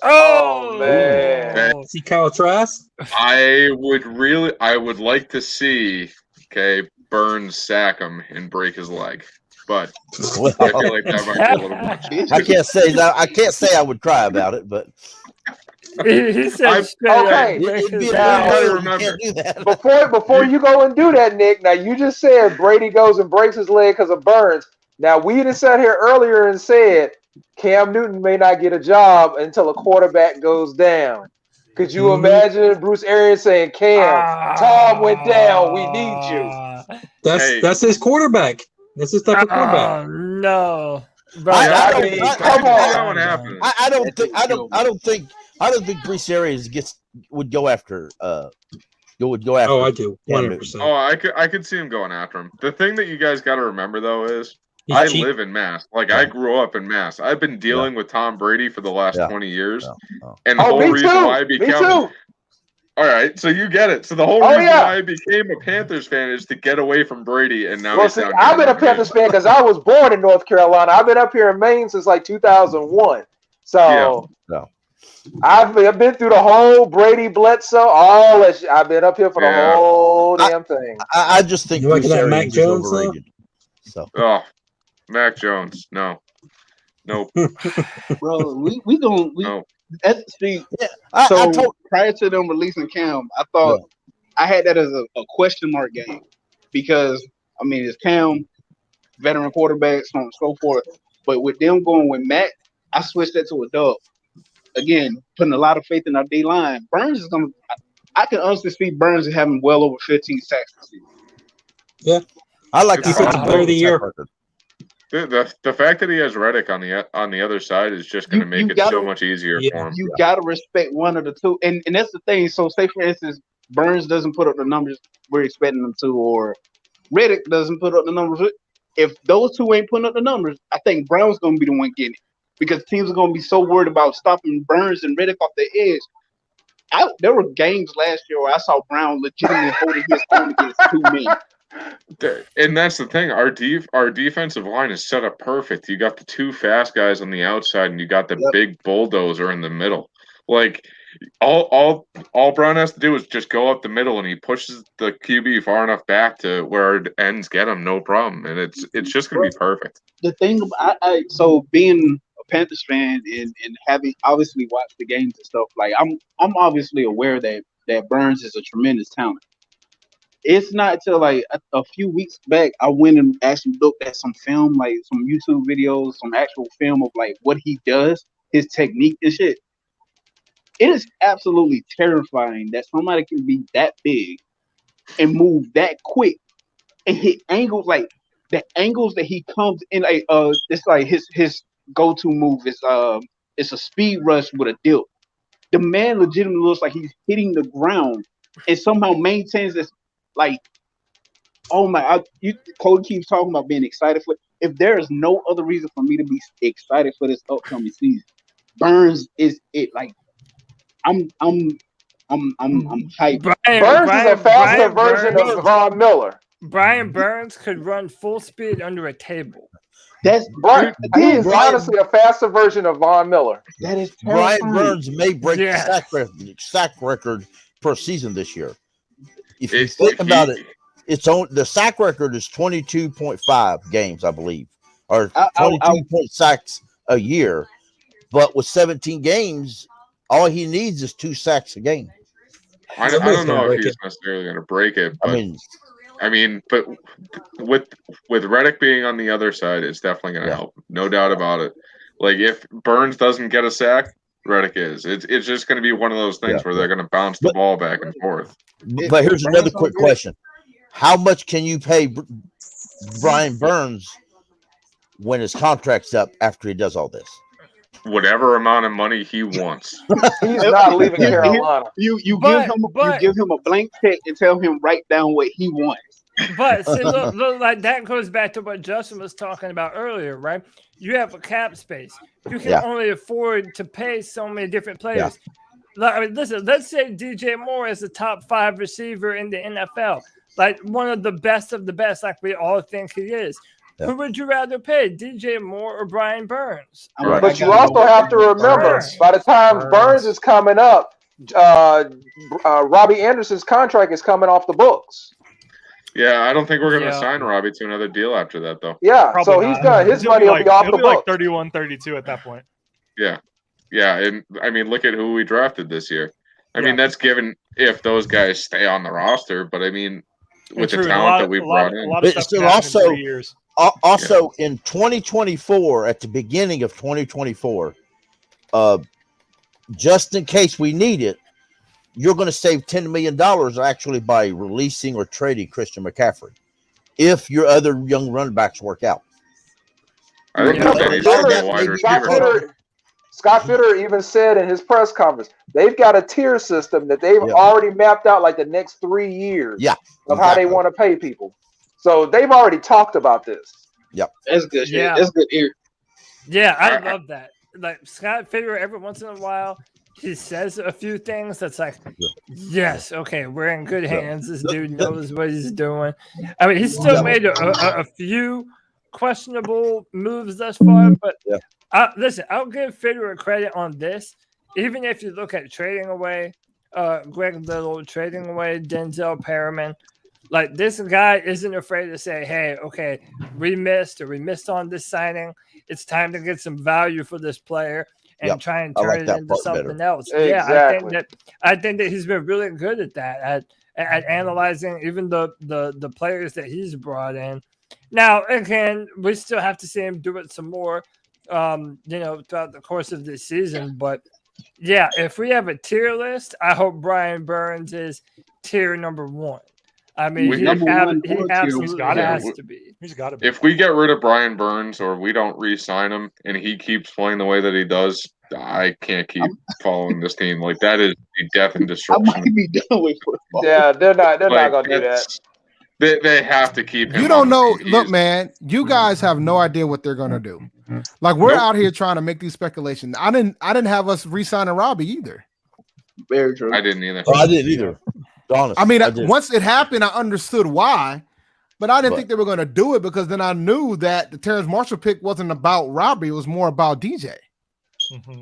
Oh man. See Kyle Trask? I would like to see Burns sack him and break his leg, but well, I feel like that might be a little much. I can't say that. I can't say I would cry about it, but He said I'm- straight up, Okay. break it'd be his a Now- leg. gotta you remember. can't do that. Before you go and do that, Nick. Now you just said Brady goes and breaks his leg because of Burns. Now we just sat here earlier and said Cam Newton may not get a job until a quarterback goes down. Could you imagine Bruce Arians saying, "Cam, Tom went down. We need you." That's his quarterback. That's his type of quarterback. Oh no. Bro, I I don't- mean, I- I come can see on. that one happen. I don't think Bruce Arians would go after. Would go after. Oh, I do. Cam 100%. Oh, I could see him going after him. The thing that you guys got to remember though is He's I cheap. live in Mass. Like I grew up in Mass. I've been dealing with Tom Brady for the last Yeah. 20 years, Yeah. and the Oh, whole me reason too. why I Me became too. all right. So you get it. So the whole Oh, reason yeah. why I became a Panthers fan is to get away from Brady, and now Well, he's see, down. I've here been a in the Panthers fan because I was born in North Carolina. I've been up here in Maine since like 2001. So Yeah. I've been through the whole Brady Bledsoe, all that shit. I've been up here for the Yeah. whole damn thing. I just think You like Bruce that Mac Arians is Jones, though? overrated. So Oh, Mac Jones. No. Nope. Bro, we don't. No. See, I so told prior to them releasing Cam, I thought I had that as a question mark game because I mean it's Cam, veteran quarterback, so on and so forth. But with them going with Matt, I switched that to a dub. Again, putting a lot of faith in our D line. Burns is gonna. I can honestly see Burns having well over 15 sacks this season. I like to Defensive see player of the year. record. The fact that he has Reddick on the other side is just going to make You it gotta- so much easier Yeah. for him. You gotta respect one of the two, and that's the thing. So, say for instance, Burns doesn't put up the numbers we're expecting them to, or Reddick doesn't put up the numbers. If those two ain't putting up the numbers, I think Brown's gonna be the one getting it because teams are gonna be so worried about stopping Burns and Reddick off the edge. There were games last year where I saw Brown legitimately holding his own against two men. And that's the thing. Our defensive line is set up perfect. You got the two fast guys on the outside, and you got the big bulldozer in the middle. Like all Brown has to do is just go up the middle, and he pushes the QB far enough back to where it ends get him, no problem. And it's just gonna be perfect. The thing, so being a Panthers fan and having obviously watched the games and stuff, like I'm obviously aware that Burns is a tremendous talent. It's not until like a few weeks back I went and actually looked at some film, like some YouTube videos, some actual film of like what he does, his technique and shit. It is absolutely terrifying that somebody can be that big and move that quick and hit angles like the angles that he comes in. Like it's like his go-to move is it's a speed rush with a dip. The man legitimately looks like he's hitting the ground and somehow maintains this. Like, oh my! Cody keeps talking about being excited for. If there is no other reason for me to be excited for this upcoming season, Burns is it. Like, I'm hyped. Burns is a faster version of Von Miller. Brian Burns could run full speed under a table. That's Brian. He is honestly a faster version of Von Miller. That is Brian terrifying. Burns may break the sack record per season this year. If you think about it, the sack record is 22.5 games, I believe, or 22.6 a year. But with 17 games, all he needs is 2 sacks a game. I don't know if he's necessarily going to break it. But, I mean, but with Reddick being on the other side, it's definitely going to help. No doubt about it. Like if Burns doesn't get a sack, Reddick is. It's just going to be one of those things where they're going to bounce the ball back and forth. But here's another quick question: how much can you pay Brian Burns when his contract's up after he does all this? Whatever amount of money he wants. He's not leaving Carolina. You give him a blank check and tell him write down what he wants. But see, look, like that goes back to what Justin was talking about earlier, right? You have a cap space. You can only afford to pay so many different players. Like, I mean, listen, let's say DJ Moore is the top 5 receiver in the NFL, like one of the best, like we all think he is. Who would you rather pay, DJ Moore or Brian Burns? But you also have to remember, by the time Burns is coming up, Robbie Anderson's contract is coming off the books. Yeah, I don't think we're going to sign Robbie to another deal after that, though. Yeah, Probably so not. his money will be off the books. Like 31, 32 at that point. Yeah. Yeah, and I mean, look at who we drafted this year. I mean, that's given if those guys stay on the roster, but I mean, with the talent that we brought in. But still also in 2024, at the beginning of 2024, just in case we need it, you're going to save $10 million actually by releasing or trading Christian McCaffrey if your other young running backs work out. I think Scott Fitter even said in his press conference, they've got a tier system that they've already mapped out like the next 3 years of how they want to pay people. So they've already talked about this. Yep. That's good. Yeah. That's good ear. Yeah, I love that. Like Scott Fitter, every once in a while, he says a few things that's like, yes, okay, we're in good hands. This dude knows what he's doing. I mean, he's still made a few questionable moves thus far, but listen, I'll give Federer credit on this. Even if you look at trading away Greg Little, trading away Denzel Perriman, like this guy isn't afraid to say, hey, okay, we missed on this signing. It's time to get some value for this player and try and turn it into something else. Exactly. Yeah, I think that he's been really good at that, at analyzing even the players that he's brought in. Now, again, we still have to see him do it some more, throughout the course of this season. But yeah, if we have a tier list, I hope Brian Burns is tier number 1. I mean, he absolutely has to be. He's got to be. If we get rid of Brian Burns or we don't re-sign him and he keeps playing the way that he does, I can't keep following this team. Like that is death and destruction. I might be done with football. Yeah, they're not gonna do that. They have to keep him. You don't know. Look, man, you guys have no idea what they're gonna do. Like we're out here trying to make these speculations. I didn't have us re-signing Robbie either. Very true. I didn't either. I didn't either. Honestly, I mean, once it happened, I understood why, but I didn't think they were going to do it because then I knew that the Terrence Marshall pick wasn't about Robbie; it was more about DJ.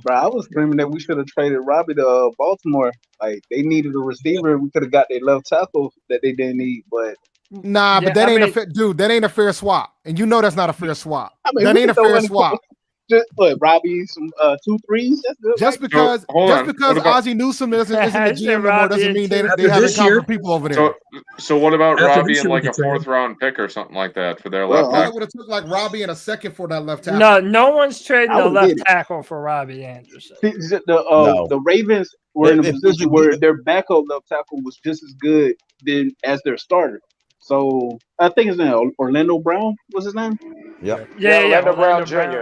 Bro, I was screaming that we should have traded Robbie to Baltimore. Like they needed a receiver, we could have got their left tackle that they didn't need, but. Nah, but that ain't a fair, dude. That ain't a fair swap, and you know that's not a fair swap. I mean, that ain't a fair swap. Just put Robbie some 2 threes. That's good. Just because Ozzie Newsome isn't the GM anymore doesn't mean they haven't competent people over there. So what about Robbie and like a 4th round pick or something like that for their left tackle? I would have took like Robbie in a second for that left tackle. No one's trading a left tackle for Robbie Anderson. The Ravens were in a position where their backup left tackle was just as good as their starter. So I think his name Orlando Brown was his name. Yeah, Orlando Brown Jr.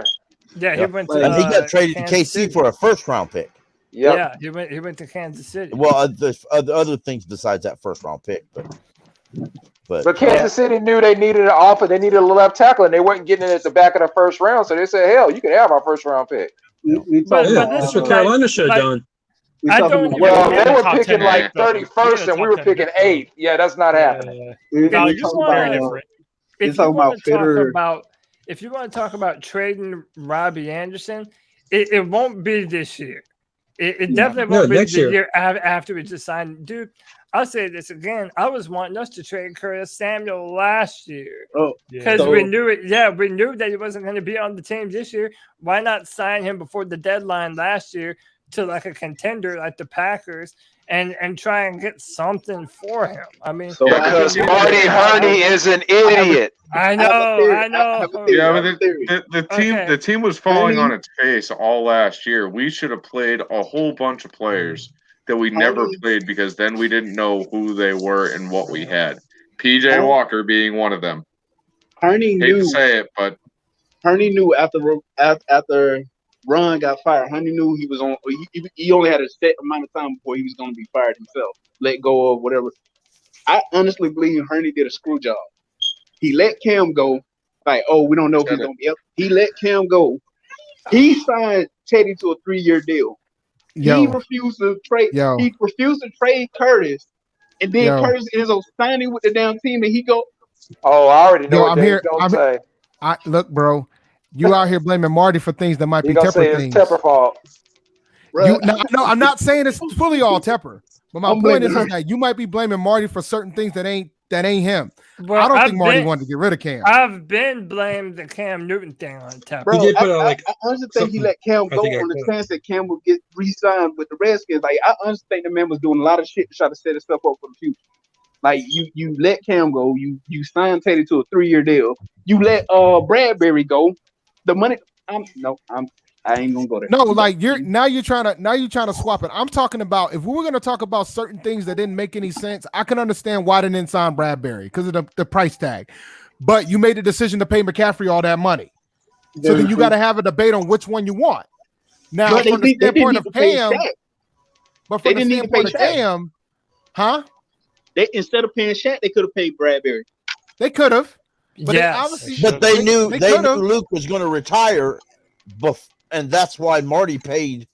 Yeah, he went to and he got traded to KC for a 1st round pick. Yeah, he went to Kansas City. Well, the other things besides that 1st round pick, but Kansas City knew they needed an offer. They needed a left tackle, and they weren't getting it at the back of the 1st round. So they said, "Hell, you can have our 1st round pick." That's what Carolina should have done. They were picking like 31st, and we were picking 8th. Yeah, that's not happening. If you want to talk about trading Robbie Anderson, it won't be this year. It definitely won't be the year after we just signed. Dude, I'll say this again. I was wanting us to trade Curtis Samuel last year because we knew it. Yeah, we knew that he wasn't going to be on the team this year. Why not sign him before the deadline last year to like a contender like the Packers and try and get something for him? I mean, because Marty Hurney is an idiot. I know. Yeah, but the team was falling on its face all last year. We should have played a whole bunch of players that we never played because then we didn't know who they were and what we had. PJ Walker being one of them. Hurney knew. Hate to say it, but Hurney knew after Ron got fired. Hurney knew he was on. He only had a set amount of time before he was going to be fired himself. Let go of whatever. I honestly believe Hurney did a screw job. He let Cam go. Like, oh, we don't know if he's gonna be up. He let Cam go. He signed Teddy to a 3-year deal. He refused to trade. He refused to trade Curtis, and then Curtis ends up signing with the damn team, and he go. Oh, I already know. I'm here. Look, bro. You out here blaming Marty for things that might be Tepper things. Tepper fault. No, I'm not saying it's fully all Tepper, but my point is that you might be blaming Marty for certain things that ain't him. Well, I don't think Marty wanted to get rid of Cam. I've been blamed the Cam Newton thing on Tepper. Bro, I honestly think he let Cam go on the chance that Cam would get re-signed with the Redskins. Like, I honestly think the man was doing a lot of shit to try to set himself up for the future. Like, you let Cam go, you signed Teddy to a 3-year deal. You let Bradbury go. The money, I ain't gonna go there. No, like you're trying to swap it. I'm talking about if we were gonna talk about certain things that didn't make any sense, I can understand why they didn't sign Bradbury because of the price tag. But you made the decision to pay McCaffrey all that money. So then you got to have a debate on which one you want. Now, from the standpoint of Cam, huh? They instead of paying Shaq, they could have paid Bradbury. They could have. But they knew Luke was going to retire, and that's why Marty paid.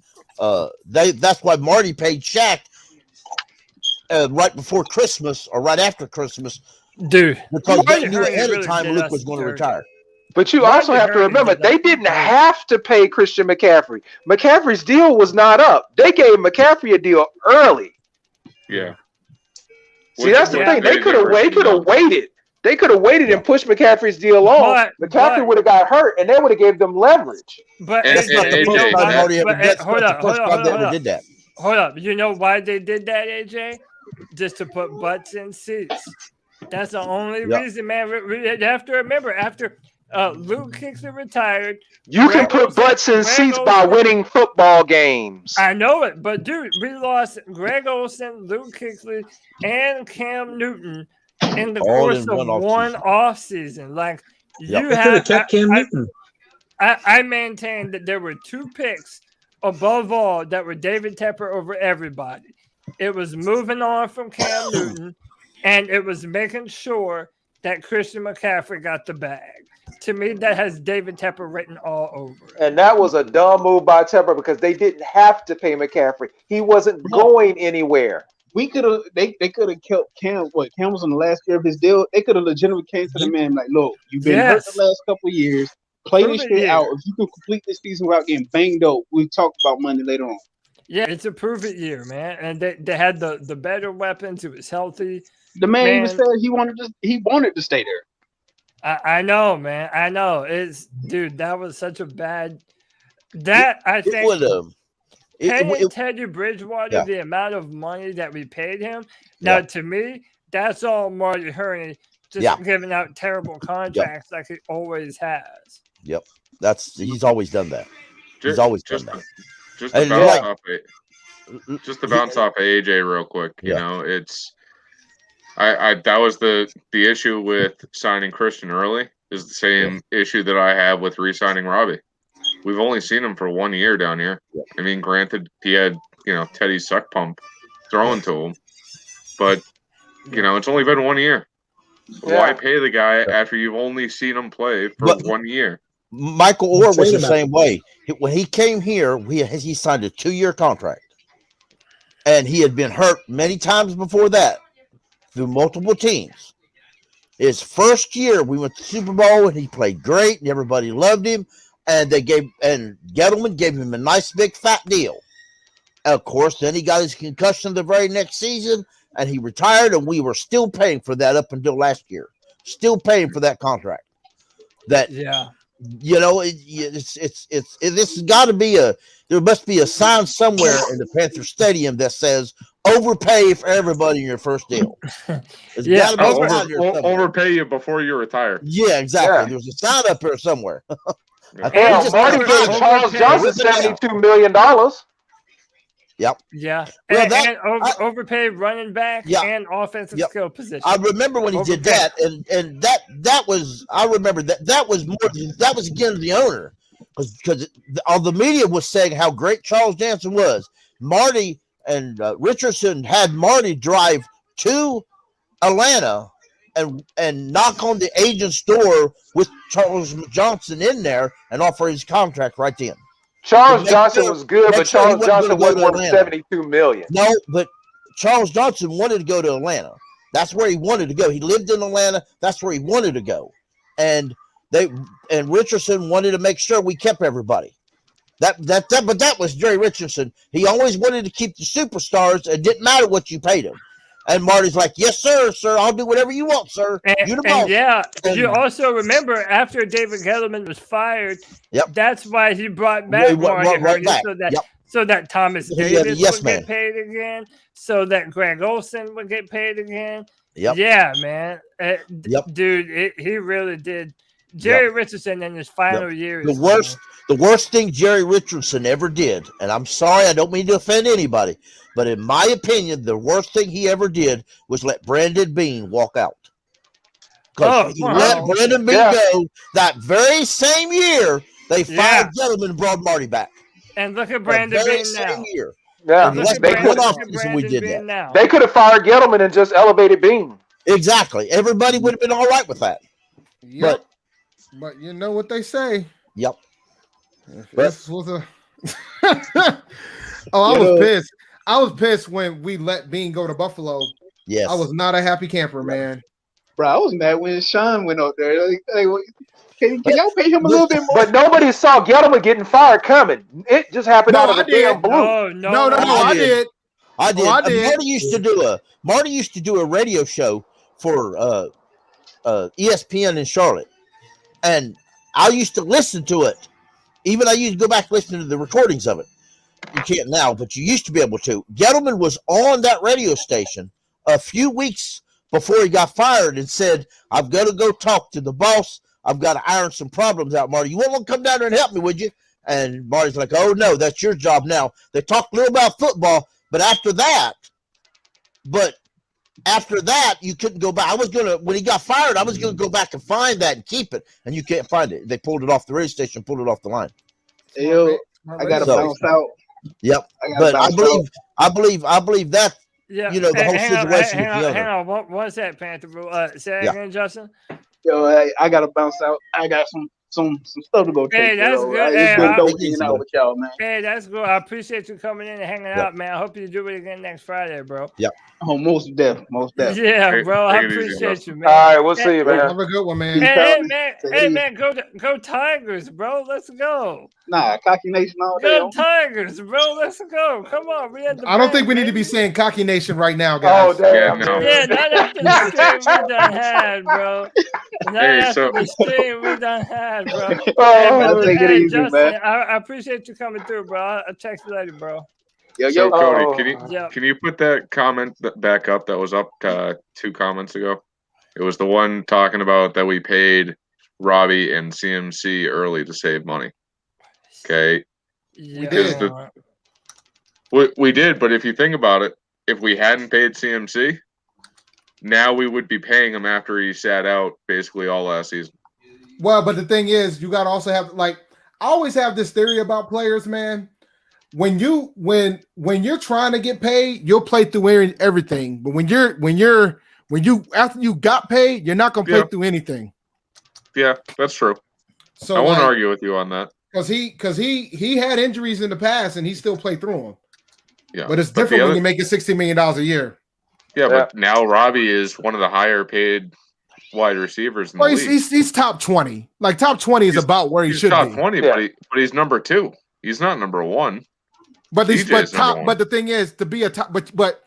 That's why Marty paid Shaq right before Christmas or right after Christmas, dude. Because they knew ahead of time Luke was going to retire. But you also have to remember they didn't have to pay Christian McCaffrey. McCaffrey's deal was not up. They gave McCaffrey a deal early. Yeah. See, that's the thing. They could have waited. They could have waited and pushed McCaffrey's deal on. McCaffrey would have got hurt, and they would have gave them leverage. But that's not the first time Marty ever did that. Hold up. You know why they did that, AJ? Just to put butts in seats. That's the only reason, man. You have to remember, after Luke Kuechly retired, you can put butts in seats by winning football games. I know it, but dude, we lost Greg Olsen, Luke Kuechly, and Cam Newton in the course of one off season. Like you have kept Cam Newton. I maintain that there were 2 picks above all that were David Tepper over everybody. It was moving on from Cam Newton, and it was making sure that Christian McCaffrey got the bag. To me, that has David Tepper written all over it. And that was a dumb move by Tepper because they didn't have to pay McCaffrey. He wasn't going anywhere. They could have kept Cam. Cam was on the last year of his deal. They could have legitimately came to the man like, look, you've been hurt the last couple of years. Play this shit out. If you can complete this season without getting banged up, we talk about money later on. Yeah, it's a prove it year, man. And they had the better weapons. It was healthy. The man even said he wanted to stay there. I know, man. I know. Dude, that was such a bad. I think paying Teddy Bridgewater the amount of money that we paid him. Now, to me, that's all Marty Hurney just giving out terrible contracts like he always has. Yep, he's always done that. He's always done that. Just to bounce off of AJ real quick, you know, it's. That was the issue with signing Christian early is the same issue that I have with re-signing Robbie. We've only seen him for 1 year down here. Yeah. I mean, granted, he had, Teddy's suck pump thrown to him, but, it's only been 1 year. Yeah. Why pay the guy after you've only seen him play for 1 year? Michael Orr was the same way. When he came here, he signed a 2-year contract, and he had been hurt many times before that. Through multiple teams. His first year, we went to the Super Bowl and he played great and everybody loved him. And Gettleman gave him a nice big fat deal. And of course, then he got his concussion the very next season and he retired, and we were still paying for that up until last year. Still paying for that contract. This has got to be there must be a sign somewhere in the Panther Stadium that says overpay for everybody in your first deal. Overpay you before you retire. Yeah, exactly. Yeah. There's a sign up there somewhere. Marty gave Charles Johnson $72 million. Yep. Yeah. And overpaid running back and offensive skill position. I remember when he did that, and that was again the owner, because all the media was saying how great Charles Johnson was. Marty and Richardson had Marty drive 2 Atlanta and knock on the agent's door with Charles Johnson in there and offer his contract right then. Charles Johnson was good, but Charles Johnson wasn't worth $72 million. No, but Charles Johnson wanted to go to Atlanta. That's where he wanted to go. He lived in Atlanta. That's where he wanted to go. And Richardson wanted to make sure we kept everybody. But that was Jerry Richardson. He always wanted to keep the superstars. It didn't matter what you paid him. And Marty's like, yes, sir. I'll do whatever you want, sir. You also remember after David Gettleman was fired, that's why he brought back Marty so that Thomas Davis would get paid again, so that Greg Olson would get paid again. Yeah, man. Dude, he really did. Jerry Richardson in his final years. The worst thing Jerry Richardson ever did, and I'm sorry, I don't mean to offend anybody, but in my opinion, the worst thing he ever did was let Brandon Beane walk out. Because he let Brandon Beane go that very same year they fired Gettleman and brought Marty back. And look at Brandon Beane now. Year. Yeah, we did that. Now. They could have fired Gettleman and just elevated Beane. Exactly. Everybody would have been all right with that. Yep. But you know what they say. Yep. This was a I was pissed. I was pissed when we let Bean go to Buffalo. Yes. I was not a happy camper, man. Bro, I was mad when Sean went out there. Can y'all pay him a little bit more? But nobody saw Gettleman getting fired coming. It just happened out of the damn blue. No, I did. Marty used to do a radio show for ESPN in Charlotte. And I used to listen to it. Even I used to go back and listen to the recordings of it. You can't now, but you used to be able to. Gettleman was on that radio station a few weeks before he got fired and said, I've got to go talk to the boss. I've got to iron some problems out, Marty. You won't come down there and help me, would you? And Marty's like, oh, no, that's your job now. They talked a little about football, but after that, you couldn't go back. When he got fired, I was going to go back and find that and keep it, and you can't find it. They pulled it off the radio station, pulled it off the line. Hey, yo, I got to bounce out. Yep, but I believe that. Yeah, the whole situation. Hang on, what was that, Panther? Say that again, Justin. Yo, I got to bounce out. I got some stuff to go take. Hey, that's good. It's been dope being out with y'all, man. Hey, that's good. I appreciate you coming in and hanging out, man. I hope you do it again next Friday, bro. Yep. Oh, most definitely. Yeah, bro. I appreciate you, man. All right, we'll see you, man. Have a good one, man. Hey, man, go Tigers, bro. Let's go. Nah, Cocky Nation all day. Go Tigers, bro. Let's go. Come on. I don't think we need to be saying Cocky Nation right now, guys. Oh, damn. Yeah, not after the stream we done had, bro. Not after the stream we done had, bro. Take it easy, Justin, man. I appreciate you coming through, bro. I'll text you later, bro. So Cody, can you put that comment back up that was up 2 comments ago? It was the one talking about that we paid Robbie and CMC early to save money. Okay. Yeah. We did, but if you think about it, if we hadn't paid CMC, now we would be paying him after he sat out basically all last season. Well, but the thing is, you got to also have I always have this theory about players, man. When you're trying to get paid, you'll play through everything. But when you after you got paid, you're not gonna play through anything. Yeah, that's true. So I won't argue with you on that. Because he had injuries in the past and he still played through them. Yeah, but it's different when you're making $60 million a year. Yeah, but now Robbie is one of the higher paid wide receivers in the league. He's top 20. Like top 20 is about where he should top be. 20, but he's number 2. He's not number 1. But the thing is, to be a top, but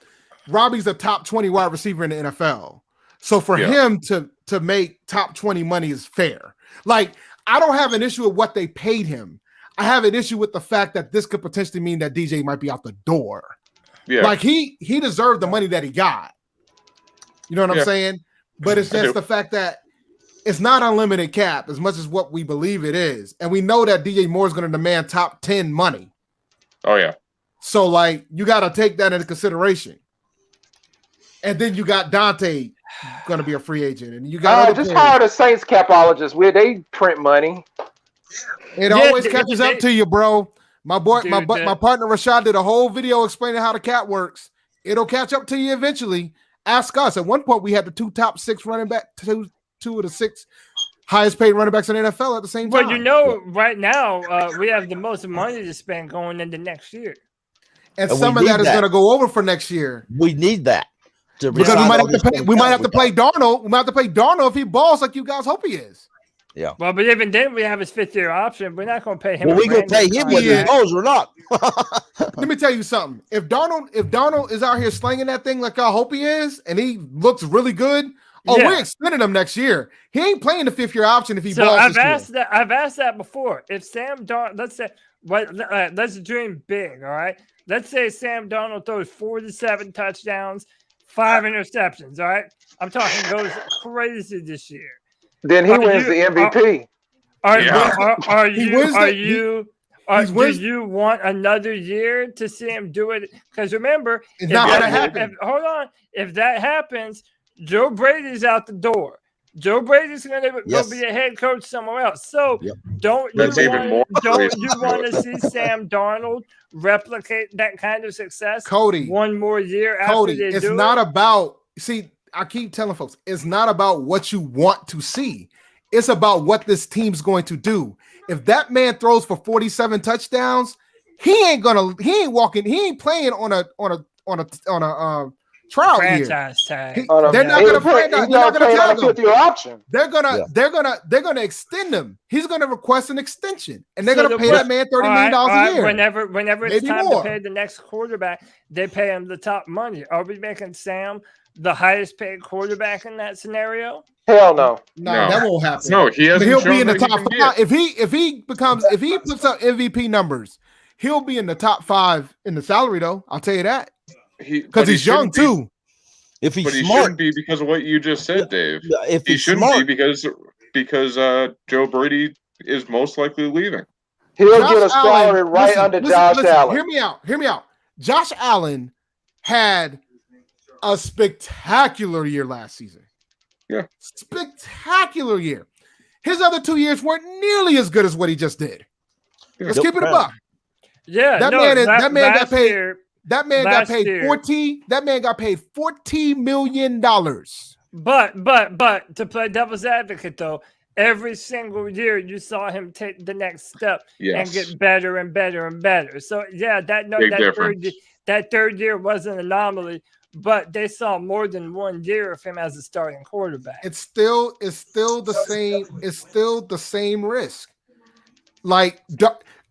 Robbie's a top 20 wide receiver in the NFL. So for him to make top 20 money is fair. Like, I don't have an issue with what they paid him. I have an issue with the fact that this could potentially mean that DJ might be out the door. Yeah. Like he deserved the money that he got. You know what I'm saying? But it's just the fact that it's not unlimited cap as much as what we believe it is. And we know that DJ Moore is going to demand top 10 money. Oh, yeah. So, you got to take that into consideration. And then you got Dante going to be a free agent. And you got just hire the Saints capologist. Where they print money. It always catches up to you, bro. My partner Rashad did a whole video explaining how the cap works. It'll catch up to you eventually. Ask us. At one point, we had the top 6 running back, two of the 6 highest paid running backs in the NFL at the same time. Well, right now we have the most money to spend going into next year, and some of that is going to go over for next year. We need that because we might have to play Darnold. We might have to play Darnold if he balls like you guys hope he is. Yeah. Well, but even then, we have his 5th-year option. We're not going to pay him. Well, we're going to pay him whether he goes or not. Let me tell you something. If Darnold is out here slinging that thing like I hope he is, and he looks really good, we're extending him next year. He ain't playing the 5th-year option if he balls. I've asked that before. If Sam Darnold, let's dream big. All right. Let's say Sam Darnold throws 4 to 7 touchdowns, 5 interceptions. All right. I'm talking goes crazy this year. Then he wins the MVP. Do you want another year to see him do it? Because remember, it's not going to happen. Hold on. If that happens, Joe Brady's out the door. Joe Brady's going to go be a head coach somewhere else. So don't you want to see Sam Darnold replicate that kind of success? Cody, one more year after Cody, they it's not about I keep telling folks, it's not about what you want to see. It's about what this team's going to do. If that man throws for 47 touchdowns, he ain't playing on a trial franchise tag. They're not going to play. They're not going to tag him. Your option. They're gonna extend him. He's going to request an extension, and they're going to pay that man $30 million a year. Whenever it's time to pay the next quarterback, they pay him the top money. Are we making Sam the highest paid quarterback in that scenario? Hell no. No, that won't happen. No, he'll be in the top 5. If he puts up MVP numbers, he'll be in the top 5 in the salary though. I'll tell you that. Because he's young too. If he's but he smart, shouldn't be because of what you just said, Dave. If he shouldn't be because Joe Brady is most likely leaving. He'll get a salary under Josh Allen. Hear me out. Josh Allen had a spectacular year last season. Yeah. Spectacular year. His other 2 years weren't nearly as good as what he just did. Let's keep it a buck. Yeah. That man got paid. That man got paid $40 million. But to play devil's advocate though, every single year you saw him take the next step and get better and better and better. So that third year was an anomaly, but they saw more than 1 year of him as a starting quarterback. It's still the same. It's still the same risk. Like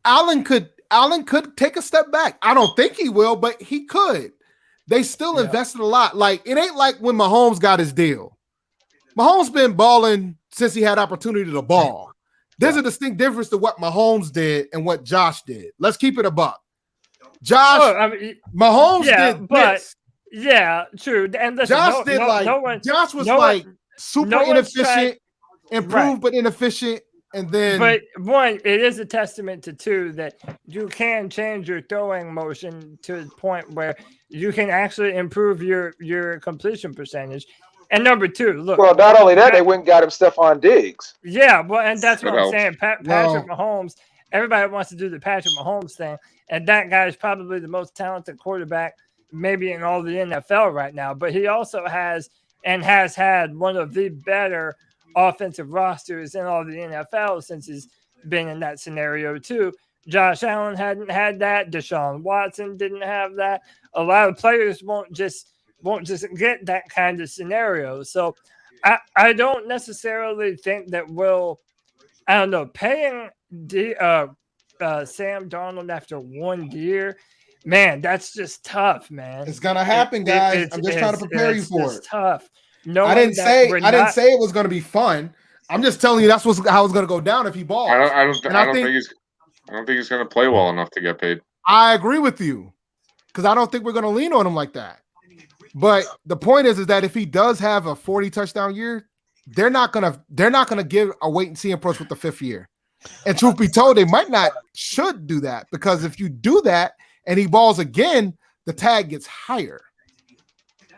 Allen could take a step back. I don't think he will, but he could. They still invested a lot. Like it ain't like when Mahomes got his deal. Mahomes been balling since he had opportunity to ball. There's a distinct difference to what Mahomes did and what Josh did. Let's keep it a buck. Mahomes did this. Yeah, true. And listen, Josh was super inefficient, improved but inefficient. And then, but one, it is a testament to two that you can change your throwing motion to the point where you can actually improve your completion percentage. And number two, look. Well, not only that, they went and got him Stephon Diggs. Yeah, well, and that's what I'm saying. Patrick Mahomes. Everybody wants to do the Patrick Mahomes thing, and that guy is probably the most talented quarterback maybe in all the NFL right now. But he also has had one of the better offensive rosters in all the NFL since he's been in that scenario too. Josh Allen hadn't had that. Deshaun Watson didn't have that. A lot of players won't just get that kind of scenario. So I don't necessarily think that paying Sam Darnold after 1 year, man, that's just tough, man. It's gonna happen, guys. I'm just trying to prepare you for it. It's tough. I didn't say it was going to be fun. I'm just telling you that's how it's going to go down if he balls. I don't think he's going to play well enough to get paid. I agree with you because I don't think we're going to lean on him like that. But the point is that if he does have a 40 touchdown year, they're not gonna give a wait and see approach with the 5th year. And truth be told, they should do that because if you do that and he balls again, the tag gets higher.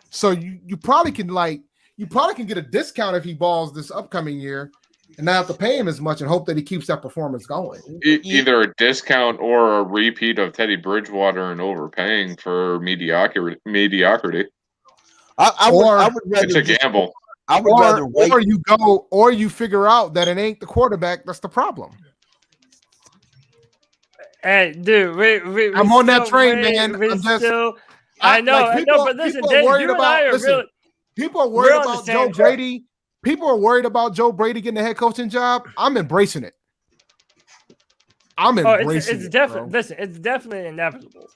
So you probably can get a discount if he balls this upcoming year and not have to pay him as much and hope that he keeps that performance going. Either a discount or a repeat of Teddy Bridgewater and overpaying for mediocrity. I would rather It's a just- gamble. I would rather wait. Or you figure out that it ain't the quarterback that's the problem. Hey, dude, we I'm on that still train, wait- man. we I'm just- still- I know, but listen, people are Dan, worried you and I about. are Listen, really. people are worried we're on the about same Joe track. Brady. People are worried about Joe Brady getting the head coaching job. I'm embracing it. I'm embracing it's it. definitely bro. listen. It's definitely inevitable.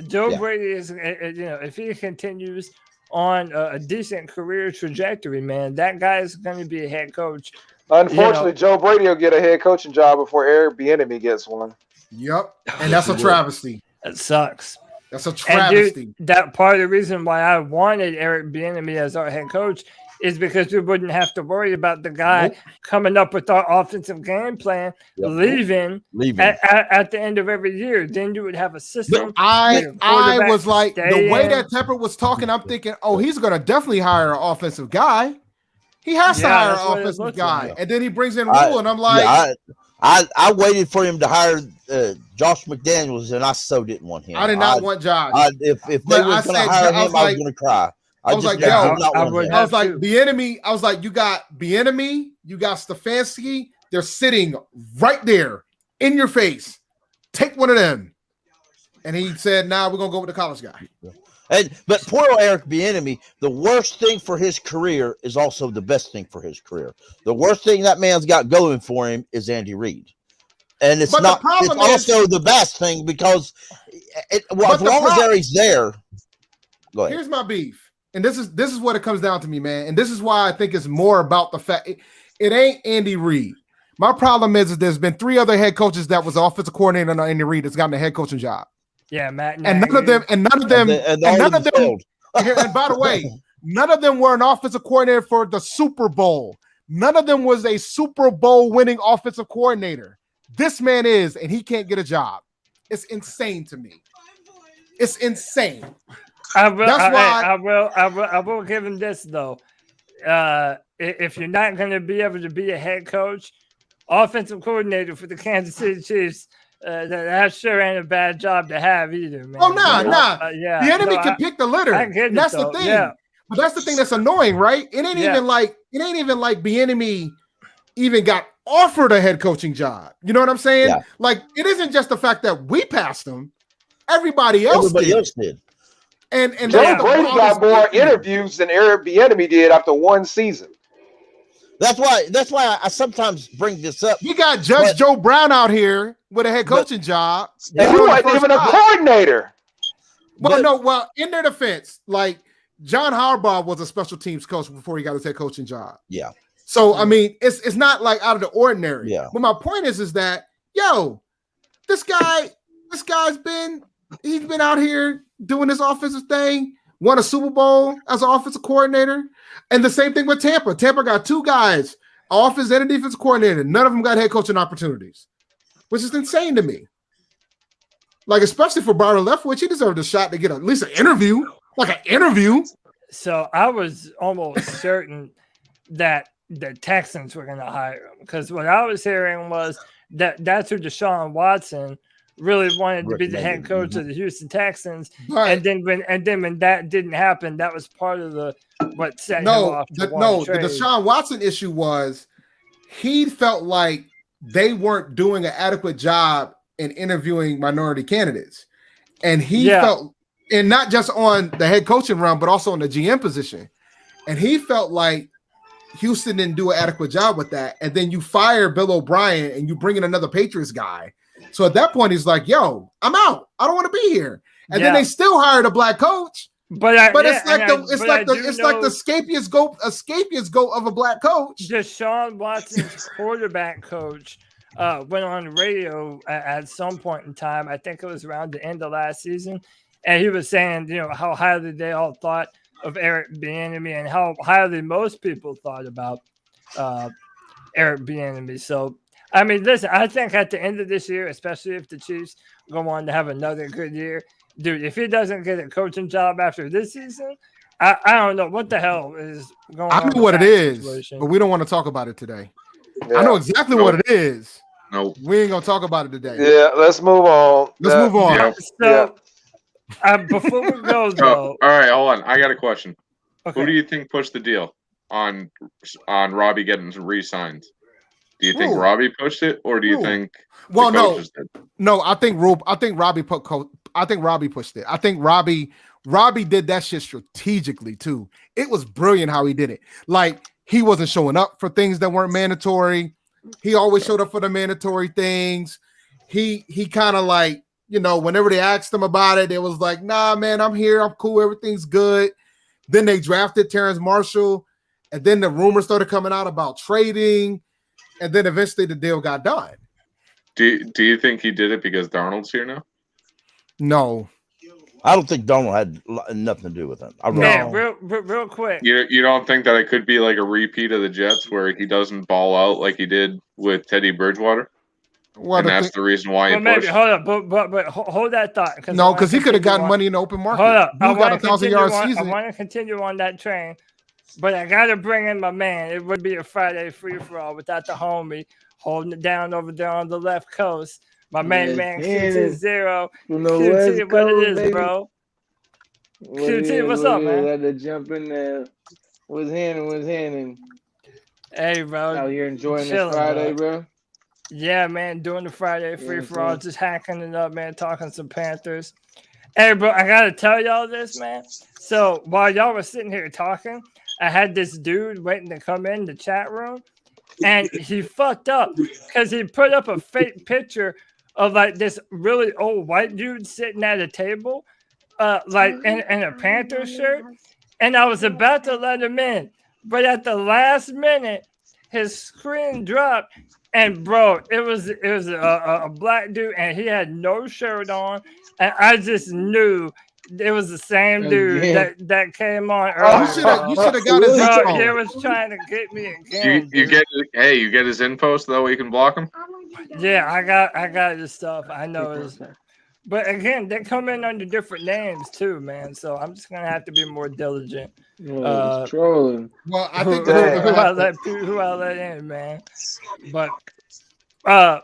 Joe Yeah. Brady is, if he continues on a decent career trajectory, man, that guy is going to be a head coach. Unfortunately, Joe Brady will get a head coaching job before Eric Bieniemy gets one. Yep, and that's a travesty. It sucks. That's a And travesty. dude, that part of the reason why I wanted Eric Bieniemy as our head coach is because we wouldn't have to worry about the guy coming up with our offensive game plan, leaving at the end of every year. Then you would have a system. I was like, the stay way in. that Tepper was talking, I'm thinking, oh, he's gonna definitely hire an offensive guy. He has to Yeah, hire that's an what it offensive looks guy, like. and then he brings in Rule, and I'm like, I waited for him to hire Josh McDaniels, and I so didn't want him. I did not want Josh. If they But were I going to said, hire I was him, I was like- going to cry. I was like, did yo, not want him. I was like, Bieniemy. I was like, you got Bieniemy, you got Stefanski. They're sitting right there in your face. Take one of them. And he said, "Nah, we're gonna go with the college guy." But poor old Eric Bieniemy, the worst thing for his career is also the best thing for his career. The worst thing that man's got going for him is Andy Reid. And it's But the not. It's problem also the best thing because, as long as Eric's there. Go ahead. Here's my beef, and this is what it comes down to me, man. And this is why I think it's more about the fact it ain't Andy Reid. My problem is that there's been 3 other head coaches that was offensive coordinator under Andy Reid that's gotten a head coaching job. Yeah, Matt. And none of them, and by the way, none of them were an offensive coordinator for the Super Bowl. None of them was a Super Bowl winning offensive coordinator. This man is, and he can't get a job. It's insane to me. It's insane. I will. That's why I will give him this though. If you're not going to be able to be a head coach, offensive coordinator for the Kansas City Chiefs, that sure ain't a bad job to have either, man. Oh, nah. Yeah, the enemy can pick the litter. I get it, And that's though. the thing. Yeah. But that's the thing that's annoying, right? It ain't even like Bieniemy even got offered a head coaching job. You know what I'm saying? Yeah. Like, it isn't just the fact that we passed him. Everybody else did. And Joe Brady got more interviews than Eric Bieniemy did after one season. That's why I sometimes bring this up. You got Judge Joe Brown out here with a head coaching job. And he wasn't even a coordinator. Well, in their defense, like John Harbaugh was a special teams coach before he got his head coaching job. Yeah. So I mean, it's not like out of the ordinary. Yeah. But my point is that this guy's been out here doing this offensive thing, won a Super Bowl as an offensive coordinator, and the same thing with Tampa. Tampa got 2 guys, offense and a defensive coordinator. None of them got head coaching opportunities, which is insane to me. Like, especially for Byron Leftwich, he deserved a shot to get at least an interview, like an interview. So I was almost certain that the Texans were going to hire him because what I was hearing was that's who Deshaun Watson really wanted to be the head coach of the Houston Texans. Right. And then when that didn't happen, that was part of what set him off. The Deshaun Watson issue was he felt like they weren't doing an adequate job in interviewing minority candidates. And he felt, and not just on the head coaching realm, but also in the GM position. And he felt like Houston didn't do an adequate job with that. And then you fire Bill O'Brien and you bring in another Patriots guy. So at that point, he's like, yo, I'm out. I don't want to be here. And then they still hired a black coach. But it's like the scapegoat goat of a black coach. Deshaun Watson's quarterback coach went on the radio at some point in time. I think it was around the end of last season. And he was saying, how highly they all thought of Eric Bieniemy and how highly most people thought about Eric Bieniemy. So, I mean, listen, I think at the end of this year, especially if the Chiefs go on to have another good year, dude, if he doesn't get a coaching job after this season, I don't know what the hell is going on. I know what it is, but we don't want to talk about it today. I know exactly what it is. Nope. We ain't going to talk about it today. Yeah, let's move on. Let's move on. So, before we go, though. All right, hold on. I got a question. Who do you think pushed the deal on Robbie getting re-signed? Do you think Robbie pushed it, or do you think? Well, the coaches did? no. I think Robbie pushed it. I think Robbie did that shit strategically too. It was brilliant how he did it. Like he wasn't showing up for things that weren't mandatory. He always showed up for the mandatory things. He kind of like, you know, whenever they asked him about it, it was like, nah, man, I'm here. I'm cool. Everything's good. Then they drafted Terrence Marshall. And then the rumors started coming out about trading. And then eventually the deal got done. Do you think he did it because Darnold's here now? No. I don't think Darnold had nothing to do with it. Man, real quick. You don't think that it could be like a repeat of the Jets where he doesn't ball out like he did with Teddy Bridgewater? Well, and that's the reason why he pushed. Maybe hold up, but hold that thought. No, because he could have gotten money in the open market. Hold up, He got a 1,000-yard season. I want to continue on that train, but I got to bring in my man. It would be a Friday free for all without the homie holding it down over there on the left coast. My man QT0. QT, what it is, baby. Bro? QT, what's up, man? Had to jump in there. What's happening? Hey, bro. Out here enjoying Chilling, this Friday, bro. Yeah, man, doing the Friday free for all, just hacking it up, man, talking some Panthers. Hey, bro, I gotta tell y'all this, man. So while y'all were sitting here talking, I had this dude waiting to come in the chat room, and he fucked up because he put up a fake picture of like this really old white dude sitting at a table, like in a Panther shirt, and I was about to let him in, but at the last minute, his screen dropped. And bro, it was a black dude, and he had no shirt on, and I just knew it was the same dude that came on earlier. You should have got his info. He was trying to get me again. You get his info so that way you can block him. Yeah, I got his stuff. I know his. But again, they come in under different names too, man. So I'm just gonna have to be more diligent. Trolling. Well, I think who I let in, man. But hey,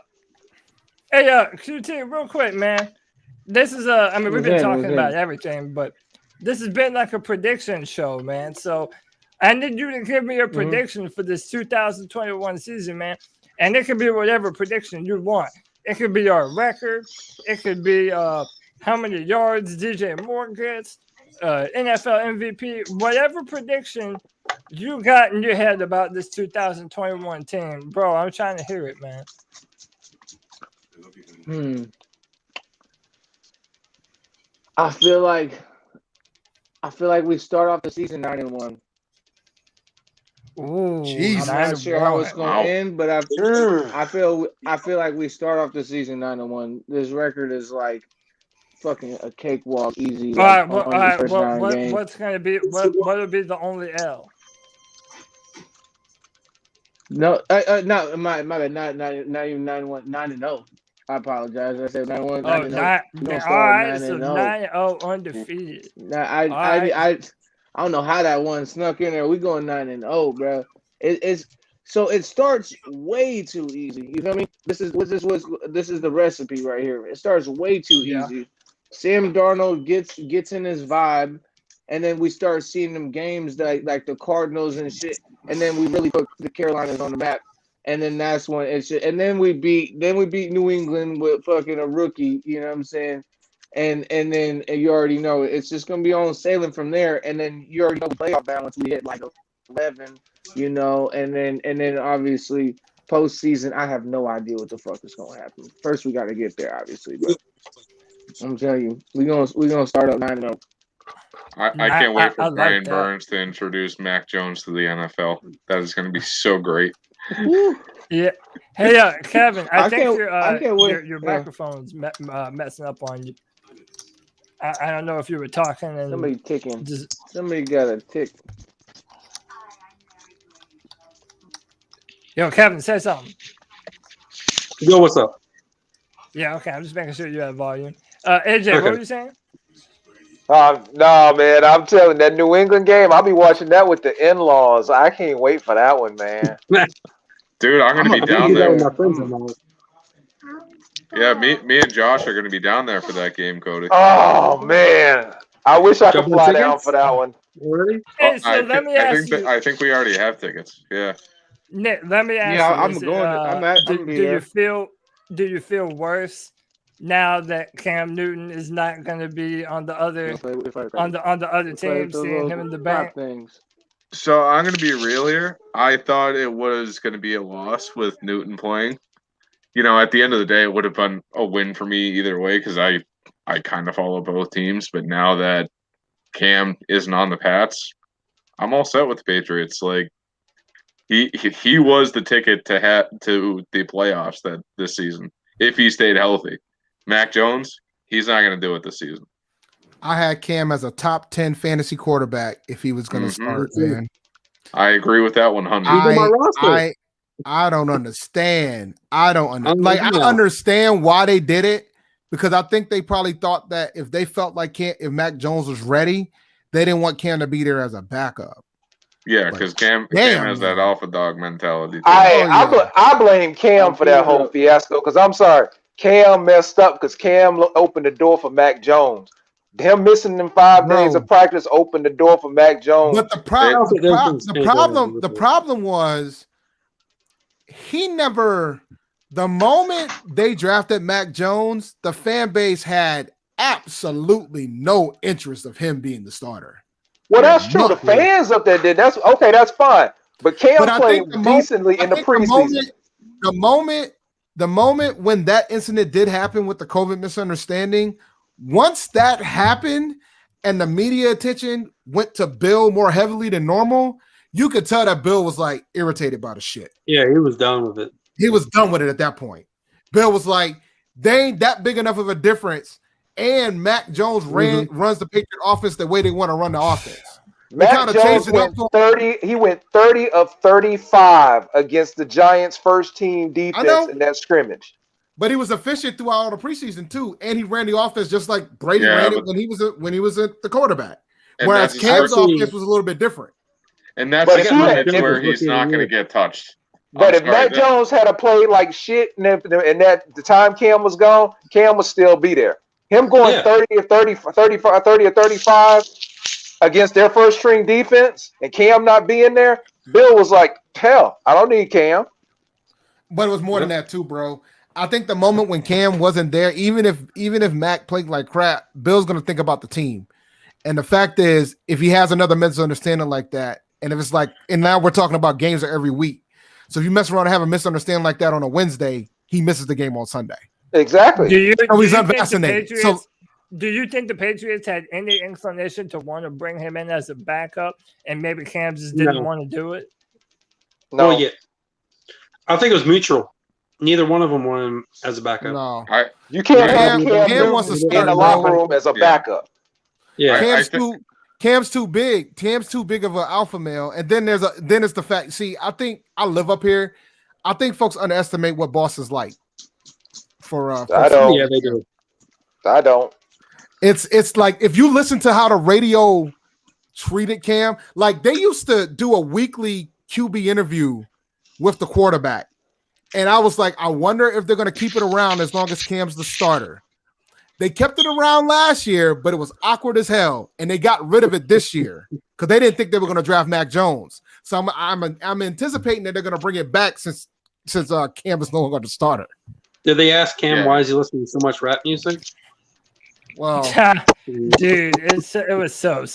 QT, real quick, man. This is I mean, we've been talking about everything, but this has been like a prediction show, man. So I need you to give me a prediction for this 2021 season, man. And it could be whatever prediction you want. It could be our record. It could be how many yards DJ Moore gets, NFL MVP, whatever prediction you got in your head about this 2021 team. Bro, I'm trying to hear it, man. I feel like we start off the season 9-1. Ooh, jeez, I'm not sure how it's going to end, but I feel like we start off the season 9-1. This record is like fucking a cakewalk, easy. All right, what's going to be what would be the only L? No, no, my bad, not even 9-1, 9-0. I apologize. I said 9-1. All right, so 9-0 undefeated. I don't know how that one snuck in there. We going 9-0, bro. It starts way too easy. You feel me? This is the recipe right here. It starts way too easy. Sam Darnold gets in his vibe, and then we start seeing them games like the Cardinals and shit, and then we really put the Carolinas on the map. And then that's when and then we beat New England with fucking a rookie, you know what I'm saying? And then you already know it's just gonna be on sailing from there. And then you already know the playoff balance we hit like 11, you know, and then obviously postseason, I have no idea what the fuck is gonna happen. First we gotta get there, obviously, but I'm telling you, we're gonna start up 9-0. I can't wait for Brian Burns to introduce Mac Jones to the NFL. That is going to be so great. Yeah. Hey, Kevin, I think your microphone's messing up on you. I don't know if you were talking and somebody ticking. Somebody got a tick. Yo, Kevin, say something. Yo, what's up? Yeah, okay. I'm just making sure you have volume. AJ, what were you saying? No, man. I'm telling that New England game, I'll be watching that with the in-laws. I can't wait for that one, man. Dude, I'm going to be down there. Yeah, me and Josh are going to be down there for that game, Cody. Oh, man. I wish I could fly down for that one. Already? Hey, so let me ask you, I think we already have tickets. Yeah. Nick. Let me ask Yeah, you. I'm is it, going. I'm do gonna be you there. feel worse now that Cam Newton is not going to be on the other on the other team, seeing him in the back? Things. So I'm going to be real here. I thought it was going to be a loss with Newton playing. You know, at the end of the day, it would have been a win for me either way because I kind of follow both teams. But now that Cam isn't on the Pats, I'm all set with the Patriots. Like he was the ticket to the playoffs this season if he stayed healthy. Mac Jones, he's not going to do it this season. I had Cam as a top 10 fantasy quarterback if he was going to start, man. I agree with that 100%. I don't understand. I understand why they did it because I think they probably thought that if they felt like if Mac Jones was ready, they didn't want Cam to be there as a backup. Yeah, because Cam has that alpha dog mentality. I blame Cam for that whole fiasco because I'm sorry, Cam messed up because Cam opened the door for Mac Jones. Him missing them 5 days of practice opened the door for Mac Jones. But the problem was he never. The moment they drafted Mac Jones, the fan base had absolutely no interest of him being the starter. Well, that's true. The fans up there did. That's okay. That's fine. But Cam played decently in the preseason. The moment when that incident did happen with the COVID misunderstanding, once that happened and the media attention went to Bill more heavily than normal, you could tell that Bill was like irritated by the shit. Yeah, he was done with it. He was done with it at that point. Bill was like, they ain't that big enough of a difference. And Mac Jones runs the Patriot offense the way they want to run the offense. Mac Jones went 30. He went 30 of 35 against the Giants' first team defense in that scrimmage. But he was efficient throughout all the preseason too, and he ran the offense just like Brady ran it when he was at the quarterback. Whereas Cam's offense was a little bit different. And that's where he's not going to get touched. But if Mac Jones had a play like shit, and that the time Cam was gone, Cam would still be there. Him going 30 or 35 against their first string defense, and Cam not being there, Bill was like, "Hell, I don't need Cam." But it was more than that too, bro. I think the moment when Cam wasn't there, even if Mac played like crap, Bill's gonna think about the team. And the fact is, if he has another misunderstanding like that, and if it's like, and now we're talking about games are every week. So if you mess around and have a misunderstanding like that on a Wednesday, he misses the game on Sunday. Exactly. He's unvaccinated. So do you think the Patriots had any inclination to want to bring him in as a backup, and maybe Cam just didn't want to do it? No. Well, yeah. I think it was mutual. Neither one of them wanted him as a backup. No. You can't have Cam wants to stay in the locker room as a backup. Yeah. Cam's too big. Cam's too big of an alpha male. And then it's the fact. See, I think I live up here. I think folks underestimate what Boston's like. I don't. Yeah, they do. I don't. It's like if you listen to how the radio treated Cam, like they used to do a weekly QB interview with the quarterback. And I was like, I wonder if they're going to keep it around as long as Cam's the starter. They kept it around last year, but it was awkward as hell. And they got rid of it this year because they didn't think they were going to draft Mac Jones. So I'm anticipating that they're going to bring it back since Cam is no longer the starter. Did they ask Cam why is he listening to so much rap music? Well, dude, it was so.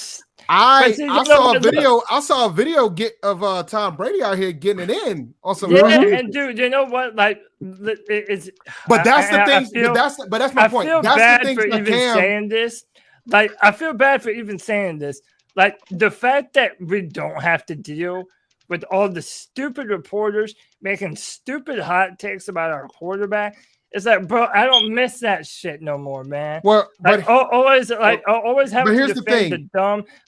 I saw a video of Tom Brady out here getting it in on some. Yeah, and dude, you know what? Like, it's. But that's the thing. But that's my point. I feel that's bad the thing for even saying this. Like, I feel bad for even saying this. Like, the fact that we don't have to deal with all the stupid reporters making stupid hot takes about our quarterback. It's like, bro, I don't miss that shit no more, man. Well, like, always having to defend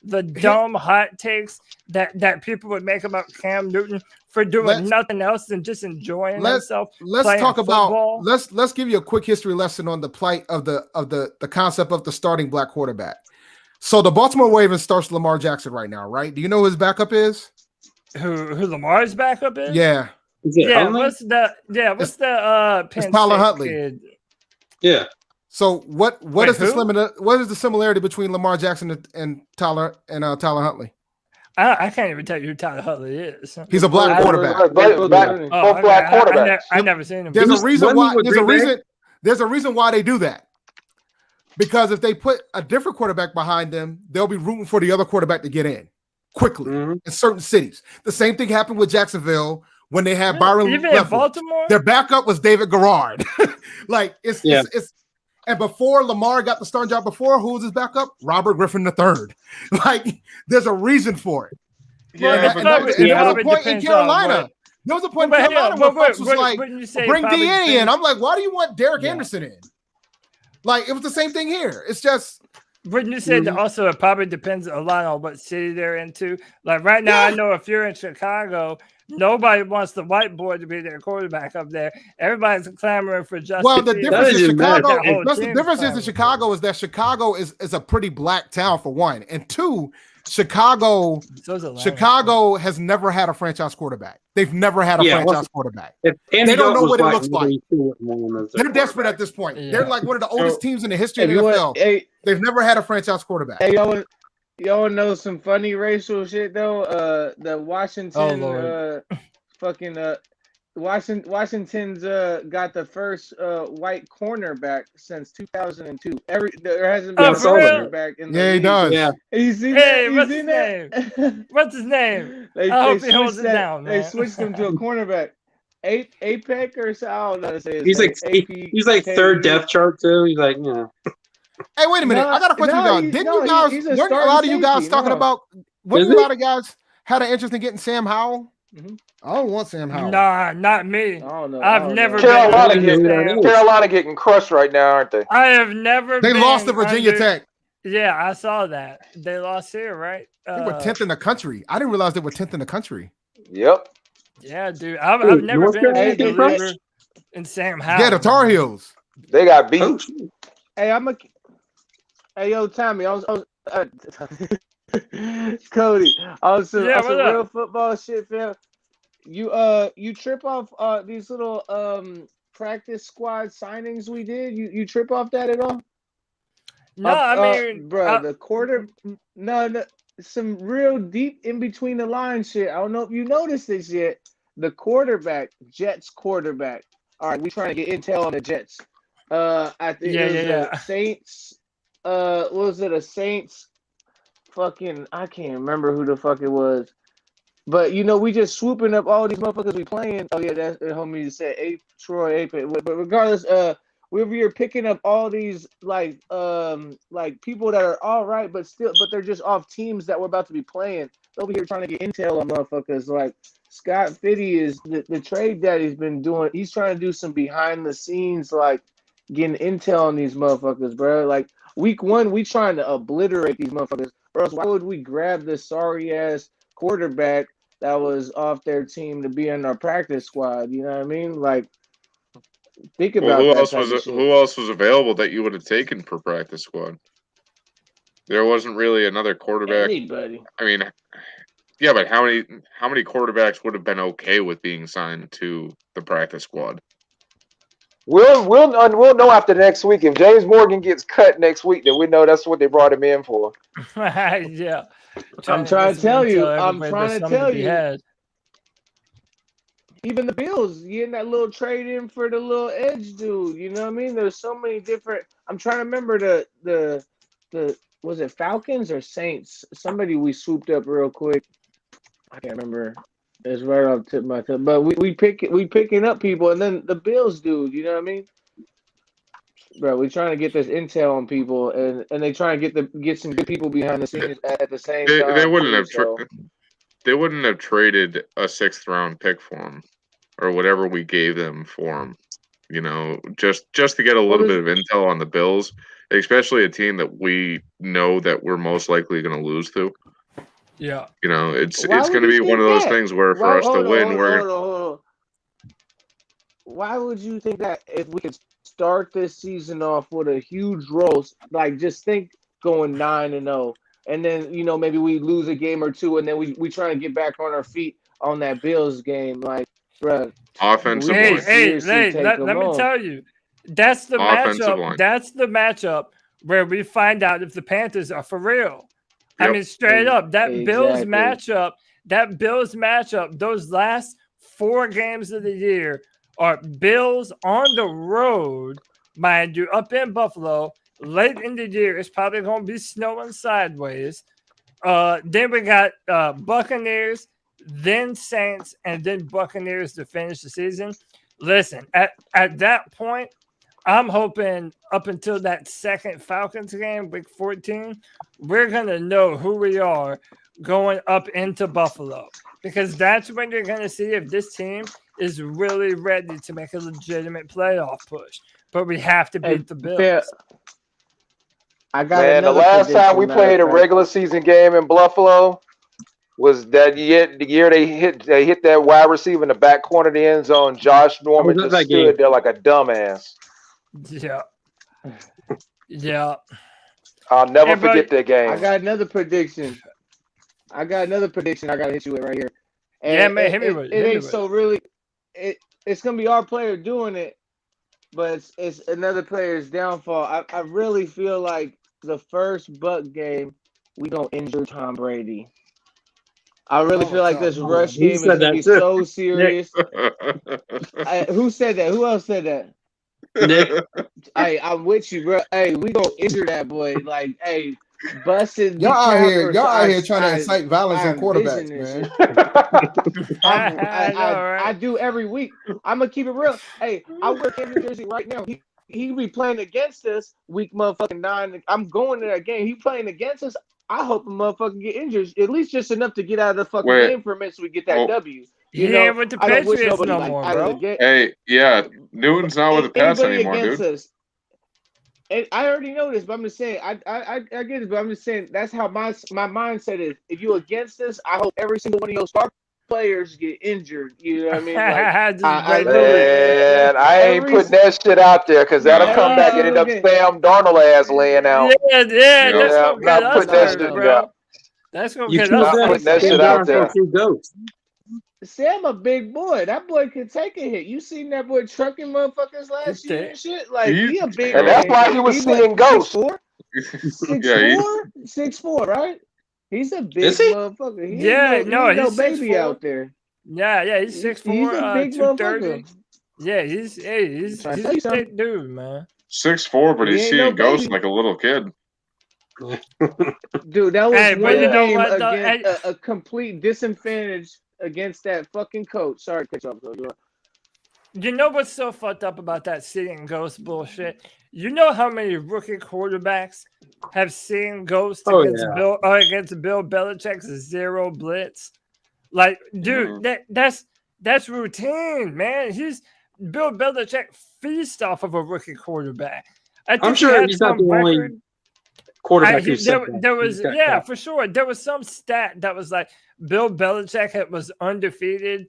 the dumb hot takes that people would make about Cam Newton for doing nothing else than just enjoying himself. Let's talk about let's give you a quick history lesson on the plight of the concept of the starting black quarterback. So the Baltimore Ravens starts Lamar Jackson right now, right? Do you know who his backup is? Who Lamar's backup is? Yeah. What's the Tyler Huntley. Kid? Yeah. So what Wait, is who? what is the similarity between Lamar Jackson and Tyler Huntley? I can't even tell you who Tyler Huntley is. He's a black quarterback. Both black quarterbacks. I never seen him. There's a before. reason why. There's a reason why they do that. Because if they put a different quarterback behind them, they'll be rooting for the other quarterback to get in quickly in certain cities. The same thing happened with Jacksonville when they had Byron Even in Leftwich. Baltimore? Their backup was David Garrard. Like it's and before Lamar got the starting job, who was his backup? Robert Griffin III. Like there's a reason for it. Yeah, And there was a point in Carolina. There was a point in Carolina where folks was like, bring D.A. in. I'm like, why do you want Derek Anderson in? Like, it was the same thing here. It's just. But you said that also it probably depends a lot on what city they're into. Like right now, I know if you're in Chicago, nobody wants the white boy to be their quarterback up there. Everybody's clamoring for Justin. Well, the difference in Chicago, the difference is in Chicago is that Chicago is a pretty black town for one, and two, Chicago has never had a franchise quarterback. They've never had a franchise quarterback. They don't know what it looks like. They're desperate at this point. Yeah. They're like one of the oldest teams in the history of the NFL. They've never had a franchise quarterback. Hey, y'all know some funny racial shit though? The Washington Washington's got the first white cornerback since 2002. There hasn't been a cornerback in the league. He does. Yeah. What's his name? What's his name? I hope he holds it down. They switched him to a cornerback. APEC or so, I don't know how to say his He's name. like he's like third depth chart too. He's like, Hey, wait a minute. I got a question for y'all. Didn't you guys? Weren't a lot of you guys talking about? Weren't a lot of guys had an interest in getting Sam Howell? I don't want Sam Howell. Nah, not me. I've never Carolina getting crushed right now, aren't they? I have never. They lost to Virginia Tech. Yeah, I saw that. They lost here, right? They were 10th in the country. I didn't realize they were 10th in the country. Yep. Yeah, dude. I've never been a believer in Sam Howell. Yeah, the Tar Heels. They got beat. Hey, yo, Tommy. I was Cody. On some real football shit, fam. You trip off these little practice squad signings we did. You trip off that at all? No, I mean, bro, the quarter. No, some real deep in between the line shit. I don't know if you noticed this yet. The quarterback, Jets quarterback. All right, we trying to get intel on the Jets. I think the Saints. What was it? A Saints? Fucking, I can't remember who the fuck it was. But we just swooping up all these motherfuckers we playing. Oh yeah, that's the homie that said Troy Apin. But regardless, we're here picking up all these like people that are all right, but they're just off teams that we're about to be playing. Over here trying to get intel on motherfuckers. Like Scott Fitty is the trade that he's been doing. He's trying to do some behind the scenes, like getting intel on these motherfuckers, bro. Like week one, we trying to obliterate these motherfuckers. Or else why would we grab this sorry ass quarterback that was off their team to be in our practice squad? You know what I mean? Like, think about who else was available that you would have taken for practice squad? There wasn't really another quarterback. Anybody. I mean, yeah, but how many quarterbacks would have been okay with being signed to the practice squad? We'll know after next week. If James Morgan gets cut next week, then we know that's what they brought him in for. Yeah. I'm trying to tell you. Even the Bills getting that little trade in for the little edge dude. You know what I mean? There's so many different. I'm trying to remember the was it Falcons or Saints? Somebody we swooped up real quick. I can't remember. It's right off the tip of my tongue. But we picking up people, and then the Bills dude. You know what I mean? Bro, we're trying to get this intel on people, and they trying to get some good people behind the scenes at the same time. They wouldn't have they wouldn't have traded a 6th round pick for him or whatever we gave them for him. Just to get a little bit of intel on the Bills, especially a team that we know that we're most likely going to lose to. Yeah. It's going to be one of those things where for us to win, hold on. Why would you think that if we could start this season off with a huge roast, like just think going 9-0, and then maybe we lose a game or two, and then we try to get back on our feet on that Bills game, like, bro. Offensive. Hey, let me tell you, That's the Offensive matchup. line. That's the matchup where we find out if the Panthers are for real. I Yep. mean, straight up, that Bills Exactly. matchup, those last 4 games of the year are Bills on the road, mind you, up in Buffalo. Late in the year, it's probably going to be snowing sideways. Then we got Buccaneers, then Saints, and then Buccaneers to finish the season. Listen, at that point, I'm hoping up until that second Falcons game, week 14, we're going to know who we are going up into Buffalo, because that's when you're going to see if this team is really ready to make a legitimate playoff push. But we have to beat the Bills. Phil, I got Man, the another last time prediction, we matter played a of fact. regular season game in Buffalo was that year. The year they hit that wide receiver in the back corner of the end zone. Josh Norman was at just that game. stood there like a dumbass. Yeah. Yeah. I'll never Hey, buddy, forget that game. I got another prediction. I got to hit you with right here. And Yeah, man, hit me with it. It Hit me ain't with so really. It's gonna be our player doing it, but it's another player's downfall. I really feel like the first Buck game we gonna injure Tom Brady. I really feel like this rush He game is said gonna that be too. so serious. Who said that? Who else said that? Nick, Hey, I'm with you, bro. Hey, we gonna injure that boy. Like, hey, busted. Y'all out here trying to incite violence I on quarterbacks, envision this man. shit. I know, right? I do every week. I'm gonna keep it real. Hey, I work in New Jersey right now. He be playing against us week motherfucking 9. I'm going to that game. He playing against us. I hope a motherfucker get injured, at least just enough to get out of the fucking Wait. game for a minute so we get that Oh. W. He You know, ain't with the I don't wish Patriots nobody no like more, out of the bro. game. Hey, yeah, Newton's not with the pass Anybody anymore, against dude. us. And I already know this, but I'm just saying. I get it, but I'm just saying that's how my mindset is. If you against us, I hope every single one of your star players get injured. You know what I mean? Like, Just I break know Man, I ain't every putting that shit out there because that'll No. come back and end up single game. Sam Darnold ass laying out. Yeah, Yeah. that's Yeah, gonna I'm get not us putting that hurt, shit bro. out. That's gonna you get killed us Not that. hurt. putting that Sam shit out Darnold there. for 2 goats. Sam a big boy. That boy could take a hit. You seen that boy trucking motherfuckers last year and shit? Like, he a big And that's man. why he was seeing ghosts. 6'4"? Yeah, 6'4", right? He's a big Is he? motherfucker. He Yeah, ain't no, he ain't he's baby 6'4". out there. Yeah, he's 6'4", He's a big 230. motherfucker. Yeah, he's Trying to a tell you something. thick dude, man. 6'4", but He he's ain't no seeing ghosts baby. like a little kid. Dude, that was Hey, but one you know game what, though? against Hey, a complete disadvantage against that fucking coach. Sorry to cut you off, though. you know what's so fucked up about that seeing ghost bullshit? You know how many rookie quarterbacks have seen ghosts Oh, against yeah. against Bill Belichick's zero blitz? Like, dude, that's routine, man. Bill Belichick feasts off of a rookie quarterback. I think I'm he sure had he's not some the only record. quarterback who said that. There was, He's got yeah, that. for sure. There was some stat that was like Bill Belichick was undefeated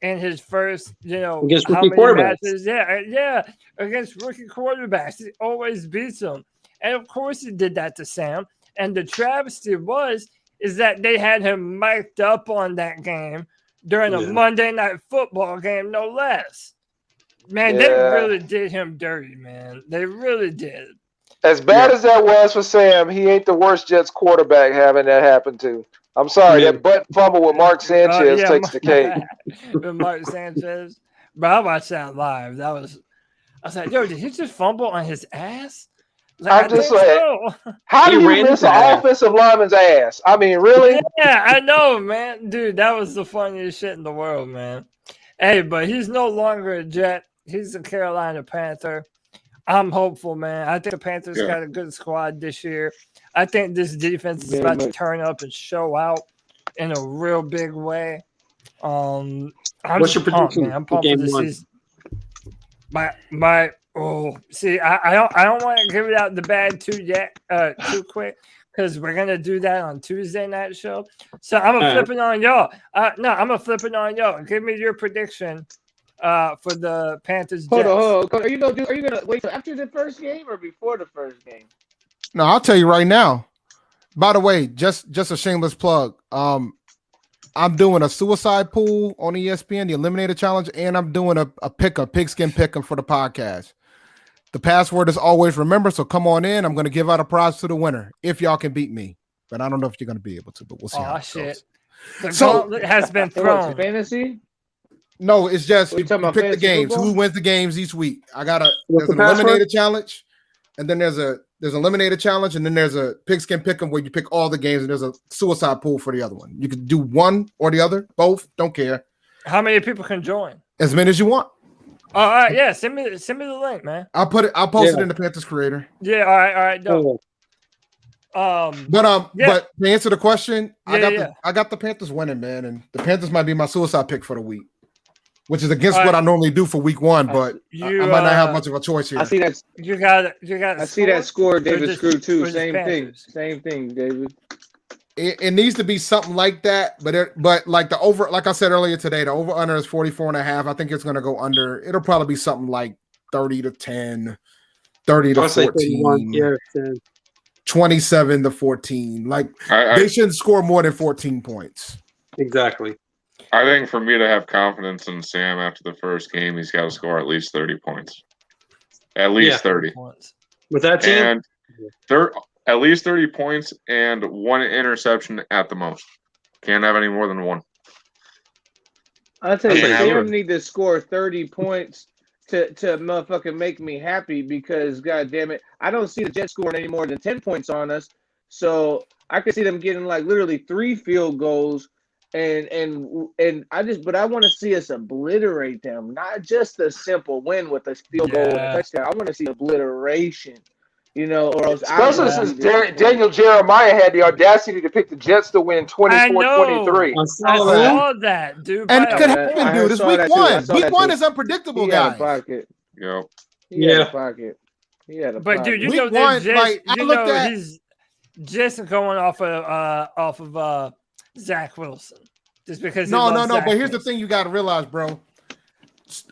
in his first, Against how rookie many quarterbacks. matches? Yeah, against rookie quarterbacks. He always beats them. And of course he did that to Sam. And the travesty is that they had him mic'd up on that game during a Yeah. Monday Night Football game, no less. Man, they Yeah. really did him dirty, man. They really did. As bad as that was for Sam, he ain't the worst Jets quarterback having that happen to. I'm sorry, Yeah. that butt fumble with Mark Sanchez takes the cake. With Mark Sanchez. But I watched that live. I was like, yo, did he just fumble on his ass? I'm just think like, so. how do He you ran miss into an that. offensive lineman's ass? I mean, really? Yeah, I know, man. Dude, that was the funniest shit in the world, man. Hey, but he's no longer a Jet. He's a Carolina Panther. I'm hopeful, man. I think the Panthers got a good squad this year. I think this defense is about to turn up and show out in a real big way. I'm What's just your pumped, prediction man. I'm for pumped for game the 1? season. I don't want to give it out the bad too quick because we're gonna do that on Tuesday night show. So I'm gonna flip it on y'all. I'm gonna flip it on y'all. Give me your prediction for the Panthers. Hold on. Are you gonna wait till after the first game or before the first game? No, I'll tell you right now. By the way, just a shameless plug. I'm doing a suicide pool on ESPN, the Eliminator Challenge, and I'm doing a pigskin pick'em for the podcast. The password is always remember. So come on in. I'm going to give out a prize to the winner if y'all can beat me. But I don't know if you're going to be able to. But we'll see. Oh shit! The So- gauntlet has been What, thrown. fantasy? No, it's just What, you you talking about pick the fantasy games. football? Who wins the games each week? There's What's an the password? eliminator challenge, and then there's an eliminator challenge, and then there's a pigskin pick'em where you pick all the games, and there's a suicide pool for the other one. You can do one or the other, both. Don't care. How many people can join? As many as you want. All right, yeah. Send me the link, man. I'll post it Yeah. in the Panthers creator. Yeah, all right, dope. Oh, But Yeah. but to answer the question, Yeah, I got the Panthers winning, man, and the Panthers might be my suicide pick for the week, which is against All what right. I normally do for week one. But You, I might not have much of a choice here. I see that. You got. I see that score. Or David just- Screw too. or just Same thing. Panthers? Same thing, David. It needs to be something like that, but like the over, like I said earlier today, the over under is 44.5. I think it's going to go under. It'll probably be something like 30-10, 30 to I'll say 14, 31. Yeah, 10. 27 to 14. Like I they shouldn't score more than 14 points. Exactly. think for me to have confidence in Sam after the first game, he's got to score at least 30 points. At least Yeah. 30. With that team, And at least 30 points and one interception at the most. Can't have any more than one. I tell you, Yeah, Sam sure. need to score 30 points to motherfucking make me happy because god damn it, I don't see the Jets scoring any more than 10 points on us. So I could see them getting like literally 3 field goals and I want to see us obliterate them, not just a simple win with a field goal and a Yeah. touchdown. I want to see obliteration. You know, or else Especially since Daniel Jeremiah had the audacity to pick the Jets to win 24-23. I I saw that. saw that, dude. And But- it could I happen, dude. It's saw week that too. I one. saw Week that one too. is unpredictable, He had a guys. pocket. Yep. He had Yeah. a pocket. He had a But pocket. dude, you Week know one, they're just, like, I you looked know at- he's just going off of Zach Wilson, just because. he No. loves Zach But here's the Wilson. thing you got to realize, bro.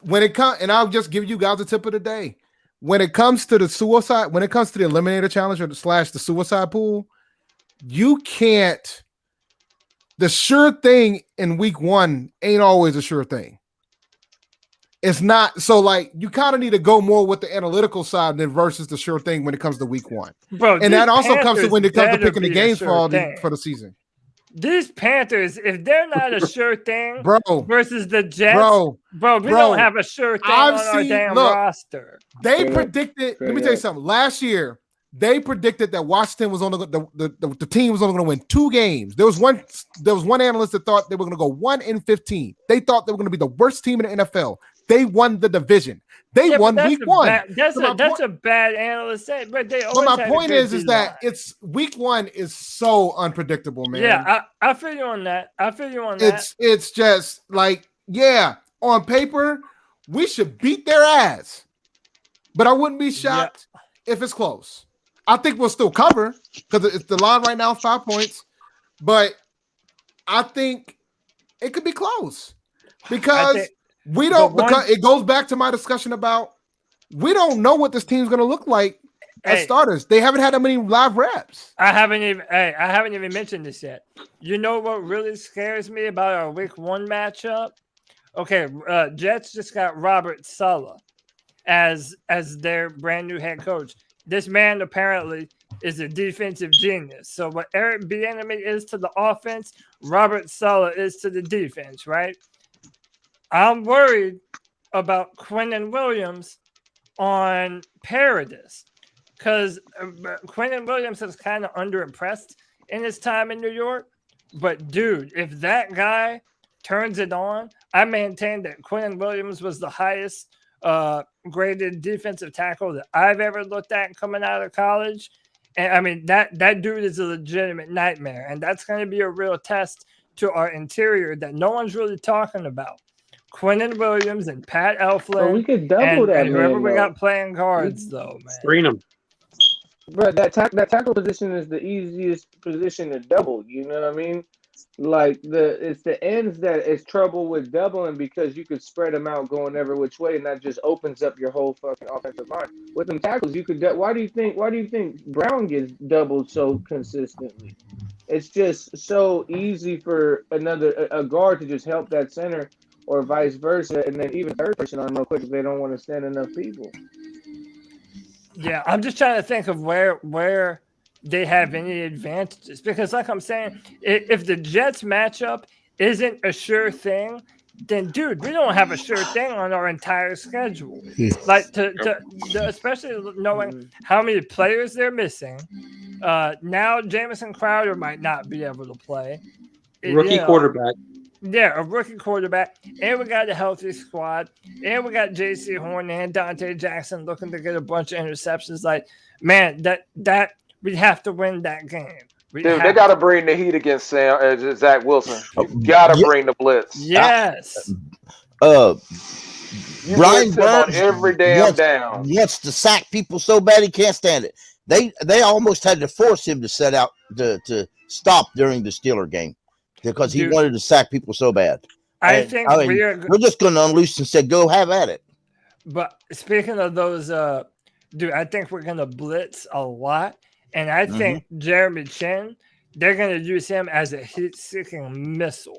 When it comes, and I'll just give you guys a tip of the day. When it comes to the suicide, when it comes to the eliminator challenge or the suicide pool, you can't. The sure thing in week one ain't always a sure thing. It's not so like you kind of need to go more with the analytical side than versus the sure thing when it comes to week one. Bro, And that these also comes to Panthers when it comes to better picking the be a games sure for all thing. for the season. These Panthers, if they're not a sure thing, Bro, versus the Jets, bro, we bro, don't have a sure thing I've on our seen- damn look, roster. They Straight up. predicted. Straight Let me tell you up. something. Last year, they predicted that Washington was only the team was only going to win 2 games. There was one analyst that thought they were going to go 1-15. They thought they were going to be the worst team in the NFL. They won the division. They Yeah, but won that's week a one. that's So my that's point- a bad analyst say, but they But always my had a point good is that D-line. it's week one is so unpredictable, man. Yeah, I feel you on that. I feel you on that. It's just like, yeah, on paper, we should beat their ass. But I wouldn't be shocked if it's close. I think we'll still cover because it's the line right now, 5 points. But I think it could be close because think- we don't, but because it goes back to my discussion about we don't know what this team's gonna look like as Hey. starters. They haven't had that many live reps. I haven't even mentioned this yet. You know what really scares me about our week one matchup? Okay, Jets just got Robert Saleh as their brand new head coach. This man apparently is a defensive genius. So what Eric Bieniemy is to the offense, Robert Saleh is to the defense, right? I'm worried about Quinnen Williams on Paradis because Quinnen Williams is kind of underimpressed in his time in New York. But dude, if that guy turns it on, I maintain that Quinnen Williams was the highest graded defensive tackle that I've ever looked at coming out of college. And I mean, that dude is a legitimate nightmare. And that's going to be a real test to our interior that no one's really talking about. Quinnen Williams and Pat Elflein. But we could double that and whoever man, we though. got playing guards, though, man. Screen them. Bro, that tackle position is the easiest position to double. You know what I mean? Like it's the ends that is trouble with doubling because you could spread them out going every which way, and that just opens up your whole fucking offensive line. With them tackles, you could. Why do you think Brown gets doubled so consistently? It's just so easy for a guard to just help that center, or vice versa, and then even third person on real quick if they don't want to stand enough people. Yeah, I'm just trying to think of where they have any advantages because, like I'm saying, if the Jets matchup isn't a sure thing, then dude, we don't have a sure thing on our entire schedule. Like especially knowing how many players they're missing. Now Jamison Crowder might not be able to play. Rookie quarterback. Yeah, a rookie quarterback, and we got a healthy squad, and we got J.C. Horn and Dante Jackson looking to get a bunch of interceptions. Like, man, that we have to win that game. Dude, they got to bring the heat against Zach Wilson. You got to bring the blitz. Yes. Brian Burns every damn down. Wants to sack people so bad he can't stand it. They almost had to force him to set out to stop during the Steeler game because he wanted to sack people so bad. I think we're just going to unloose and say, go have at it. But speaking of those, dude, I think we're going to blitz a lot. And I think Jeremy Chin, they're going to use him as a heat-seeking missile.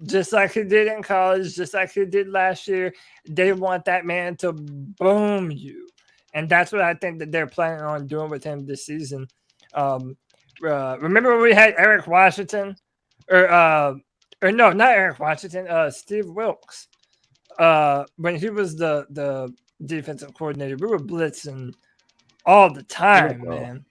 Just like he did in college, just like he did last year. They want that man to boom you. And that's what I think that they're planning on doing with him this season. Remember when we had Eric Washington? Or no, not Eric Washington, Steve Wilkes. When he was the defensive coordinator, we were blitzing all the time, man.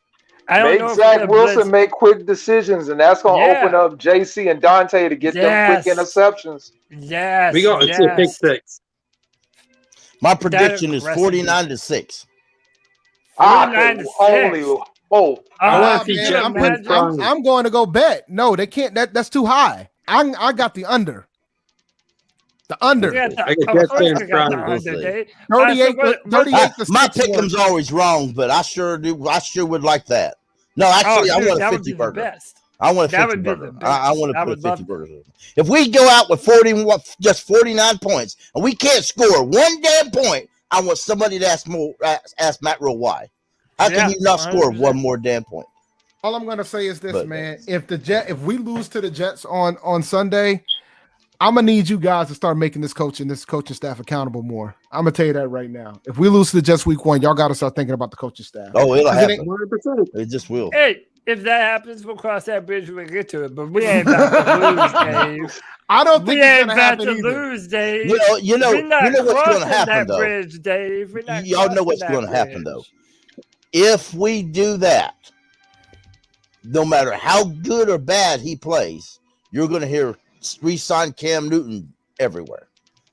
I don't know if Zach Wilson make quick decisions, and that's going to open up JC and Dante to get them quick interceptions. Yes. We got a pick six. My prediction is 49-6. 49-6. I'm going to go bet. No, they can't. That's too high. I got the under. The under. 38. My pick'em's always wrong, but I sure would like that. No, actually, I want a 50 burger. I want a 50 burger. I want to put 50 burgers. If we go out with just 49 points, and we can't score one damn point, I want somebody to ask Matt Rule why. How can you not score one more damn point? All I'm gonna say is this, man. If we lose to the Jets on Sunday, I'm gonna need you guys to start making this coaching staff accountable more. I'm gonna tell you that right now. If we lose to the Jets week 1, y'all gotta start thinking about the coaching staff. Oh, it'll happen. It just will. Hey, if that happens, we'll cross that bridge when we get to it. But we ain't about to lose, Dave. I don't think it's gonna happen either. Lose, Dave. You know what's going to happen though. Bridge, Dave. Y'all know what's going to happen though. If we do that, no matter how good or bad he plays, you're going to hear re-sign Cam Newton everywhere.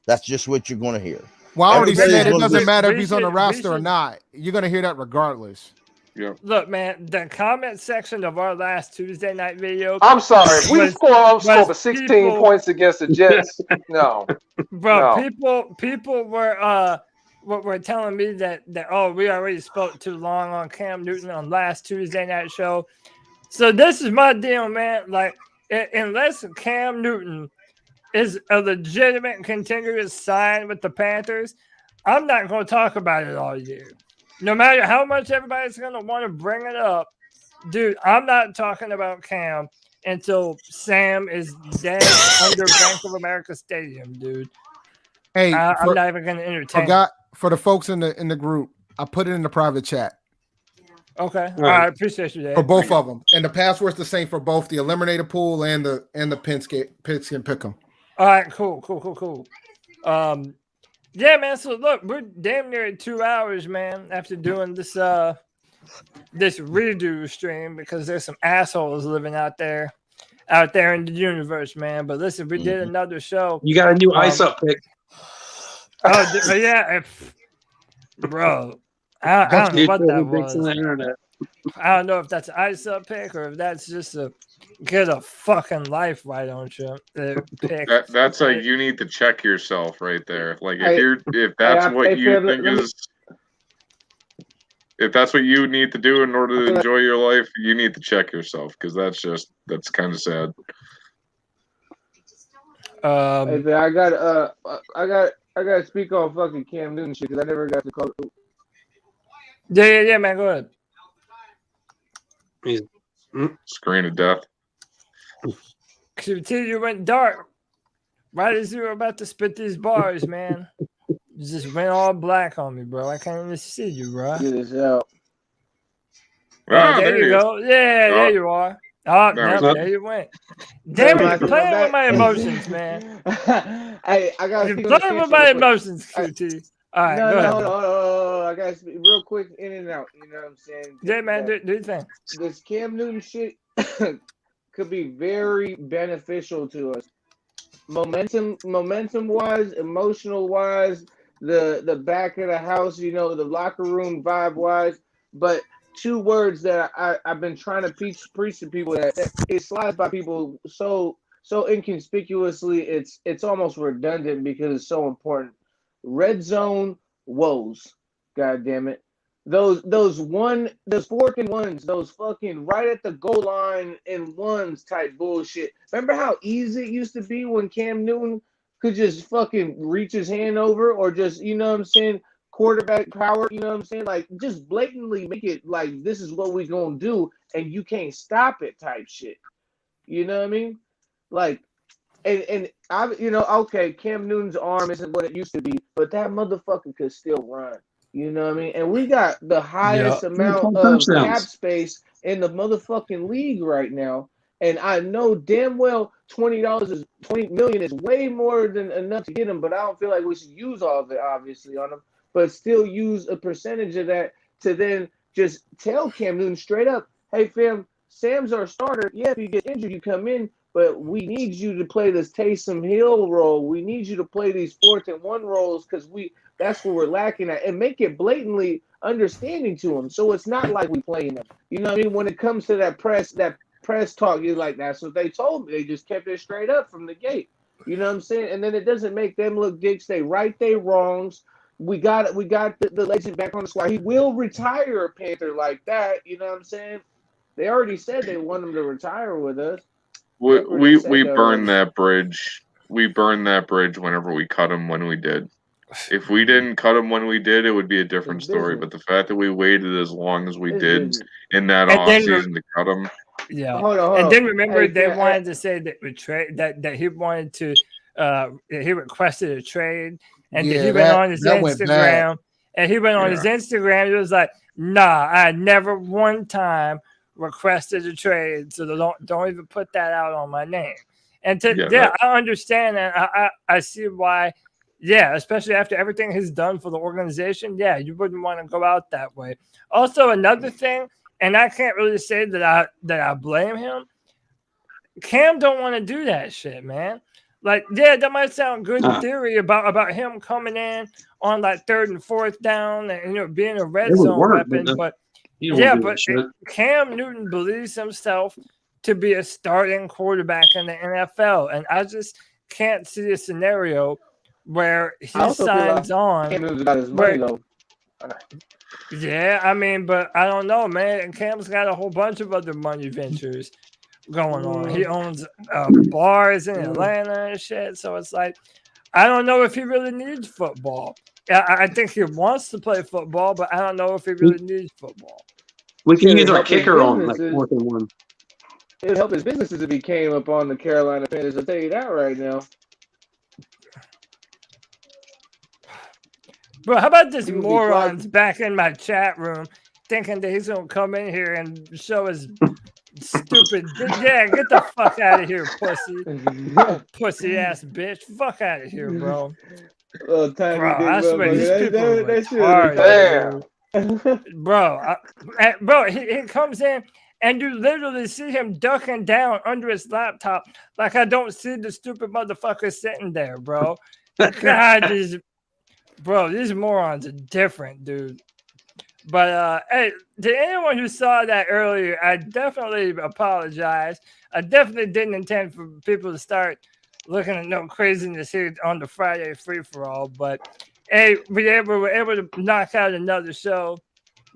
That's just what you're going to hear. Well, I already said it doesn't matter if he's on the roster or not. You're going to hear that regardless. Yeah. Look, man, the comment section of our last Tuesday night video. I'm sorry. If we score 16 points against the Jets, no. Bro, no. People were telling me that we already spoke too long on Cam Newton on last Tuesday night show. So this is my deal, man. Like, unless Cam Newton is a legitimate continuous sign with the Panthers, I'm not going to talk about it all year. No matter how much everybody's going to want to bring it up, dude, I'm not talking about Cam until Sam is dead under Bank of America Stadium, dude. Hey, I'm not even going to entertain. For the folks in the group, I put it in the private chat. Okay. All right. Appreciate you, Dave. For both of them. And the password's the same for both the Eliminator Pool and the Pinskin Pick'em. All right, cool. Yeah, man. So look, we're damn near at 2 hours, man, after doing this redo stream because there's some assholes living out there in the universe, man. But listen, we did another show. You got a new ice up pick. Oh yeah, bro. I don't know what that was. I don't know if that's an ice up pick or if that's just a get a fucking life, why don't you? Pick. That's like you need to check yourself right there. Like if that's what you need to do in order to enjoy your life, you need to check yourself because that's kind of sad. Hey, I got to speak on fucking Cam Newton shit because I never got to call it. Yeah, man, go ahead. Screen of death. QT, you went dark right as you were about to spit these bars, man. You just went all black on me, bro. I can't even see you, bro. Get this out. There you go. Yeah, there you are. Oh, no, there you went. Damn it, you're playing with my emotions, man. Hey, I got. You're playing with my emotions, QT. All right, go ahead. Hold on. I got to speak real quick, in and out. You know what I'm saying? Yeah, man, do your thing. This Cam Newton shit could be very beneficial to us. Momentum wise, emotional wise, the back of the house, the locker room vibe wise. But two words that I've been trying to preach to people that it slides by people so inconspicuously, it's almost redundant because it's so important. Red zone woes, god damn it. Those 4th and 1s, those fucking right at the goal line and 1s type bullshit. Remember how easy it used to be when Cam Newton could just fucking reach his hand over, or just, quarterback power, like just blatantly make it like this is what we gonna do and you can't stop it type shit. You know what I mean? Like, and I, okay, Cam Newton's arm isn't what it used to be, but that motherfucker could still run. You know what I mean? And we got the highest amount of cap space in the motherfucking league right now. And I know damn well $20 million is way more than enough to get him, but I don't feel like we should use all of it, obviously, on him. But still use a percentage of that to then just tell Cam Newton straight up, hey, fam, Sam's our starter. Yeah, if you get injured, you come in, but we need you to play this Taysom Hill role. We need you to play these 4th and 1 roles because that's what we're lacking at, and make it blatantly understanding to him. So it's not like we playing them. You know what I mean? When it comes to that press talk, you're like, that's what they told me. They just kept it straight up from the gate. You know what I'm saying? And then it doesn't make them look dicks. They right their wrongs. We got the legend back on the squad. He will retire a Panther like that. You know what I'm saying? They already said they want him to retire with us. We burned that bridge. We burned that bridge whenever we cut him when we did. If we didn't cut him when we did, it would be a different story. But the fact that we waited as long as we did in that offseason to cut him. Yeah. Hold on. And then remember, they wanted to say that he wanted to he requested a trade. And he went on his Instagram. And he went on his Instagram. He was like, nah, I never one time requested a trade. So don't even put that out on my name. And I understand that. I see why. Yeah, especially after everything he's done for the organization. Yeah, you wouldn't want to go out that way. Also, another thing, and I can't really say that I blame him. Cam don't want to do that shit, man. Like, yeah, that might sound good in theory about him coming in on like 3rd and 4th down and being a red zone weapon, but Cam Newton believes himself to be a starting quarterback in the NFL, and I just can't see a scenario where he signs on. Cam Newton's got his money though. Yeah, I mean, but I don't know, man. Cam's got a whole bunch of other money ventures going on. He owns bars in Atlanta and shit. So it's like, I don't know if he really needs football. I think he wants to play football, but I don't know if he really needs football. We can use our kicker on like 4th and 1. It would help his businesses if he came up on the Carolina Panthers. I'll tell you that right now. Bro, how about this morons back in my chat room thinking that he's going to come in here and show his stupid. Yeah, get the fuck out of here, pussy. Pussy ass bitch. Fuck out of here, bro. Bro, I swear these people are retarded. Bro, he comes in and you literally see him ducking down under his laptop like I don't see the stupid motherfucker sitting there, bro. God, these morons are different, dude. But hey, to anyone who saw that earlier, I definitely apologize. I definitely didn't intend for people to start looking at no craziness here on the Friday free for all. But hey, we were able to knock out another show.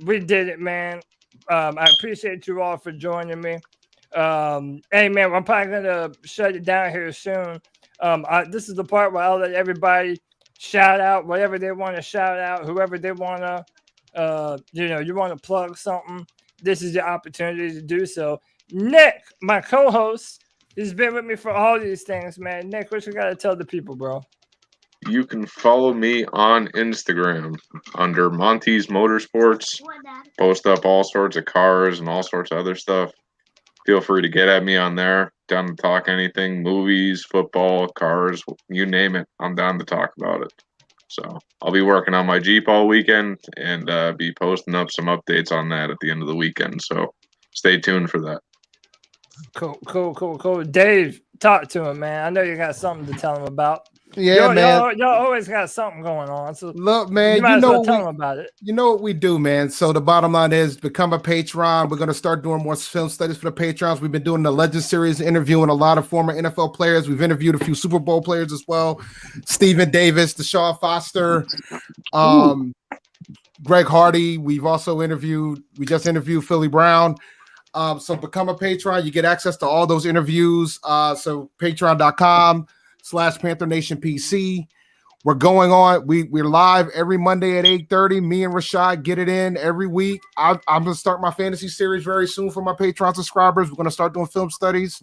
We did it, man. I appreciate you all for joining me. Hey, man, I'm probably gonna shut it down here soon. This is the part where I'll let everybody shout out whatever they want to shout out, whoever they want to. You want to plug something, this is your opportunity to do so. Nick, my co-host, has been with me for all these things, man. Nick, what you got to tell the people, bro? you can follow me on Instagram under Monty's Motorsports. Post up all sorts of cars and all sorts of other stuff. Feel free to get at me on there. Down to talk anything, movies, football, cars, you name it. I'm down to talk about it. So I'll be working on my Jeep all weekend and be posting up some updates on that at the end of the weekend. So stay tuned for that. Cool. Dave, talk to him, man. I know you got something to tell him about. Yeah, man. Y'all always got something going on. So look, man, you might as well tell him about it. You know what we do, man. So the bottom line is become a Patreon. We're gonna start doing more film studies for the Patrons. We've been doing the Legend Series, interviewing a lot of former NFL players. We've interviewed a few Super Bowl players as well. Stephen Davis, Deshaun Foster, Greg Hardy. We've also we just interviewed Philly Brown. So become a Patreon. You get access to all those interviews. So patreon.com/Panther Nation PC. We're going on. We're live every Monday at 8:30. Me and Rashad get it in every week. I'm gonna start my fantasy series very soon for my Patreon subscribers. We're gonna start doing film studies.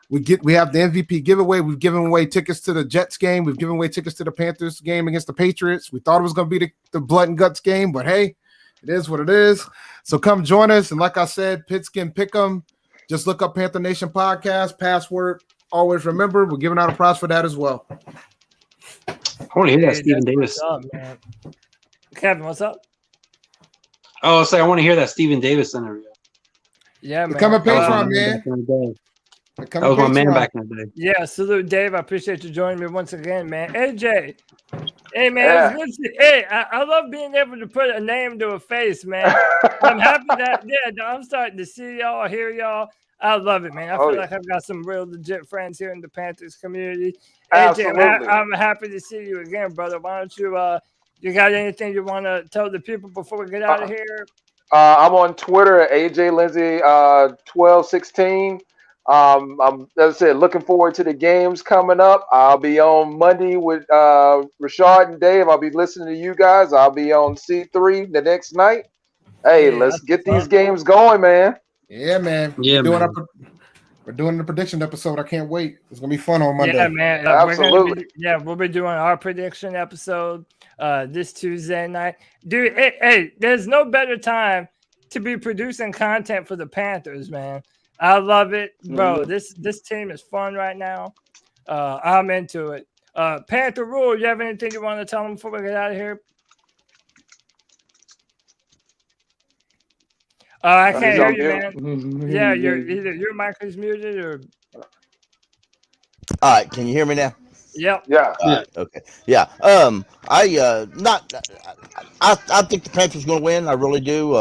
We have the MVP giveaway. We've given away tickets to the Jets game. We've given away tickets to the Panthers game against the Patriots. We thought it was gonna be the blood and guts game, but hey, it is what it is. So come join us. And like I said, Pigskin Pick'em. Just look up Panther Nation Podcast. Password. Always remember, we're giving out a prize for that as well. I want to hear that Stephen Davis. What's up, man? Kevin, what's up? Oh, I'll say I want to hear that Stephen Davis interview. Yeah, man. Become a Patreon, man. That was my man back in the day. Yeah, salute, Dave. I appreciate you joining me once again, man. AJ. Hey, man. I love being able to put a name to a face, man. I'm happy that, I'm starting to see y'all, hear y'all. I love it, man. I feel like I've got some real legit friends here in the Panthers community. AJ, I'm happy to see you again, brother. Why don't you, you got anything you want to tell the people before we get out of here? I'm on Twitter at AJ Lindsay 1216. I'm, as I said, looking forward to the games coming up. I'll be on Monday with Rashad and Dave. I'll be listening to you guys. I'll be on C3 the next night. Hey, let's get these games going, man. Yeah, man. Yeah, we're doing the prediction episode. I can't wait. It's gonna be fun on Monday. Yeah, man. Absolutely. We'll be doing our prediction episode this Tuesday night. Dude, hey, there's no better time to be producing content for the Panthers, man. I love it, bro. This team is fun right now. I'm into it. Panther Rule, you have anything you want to tell them before we get out of here? I can't hear you, man. Yeah, either your mic is muted or. All right, can you hear me now? Yep. Yeah. Okay. Yeah. I think the Panthers going to win. I really do.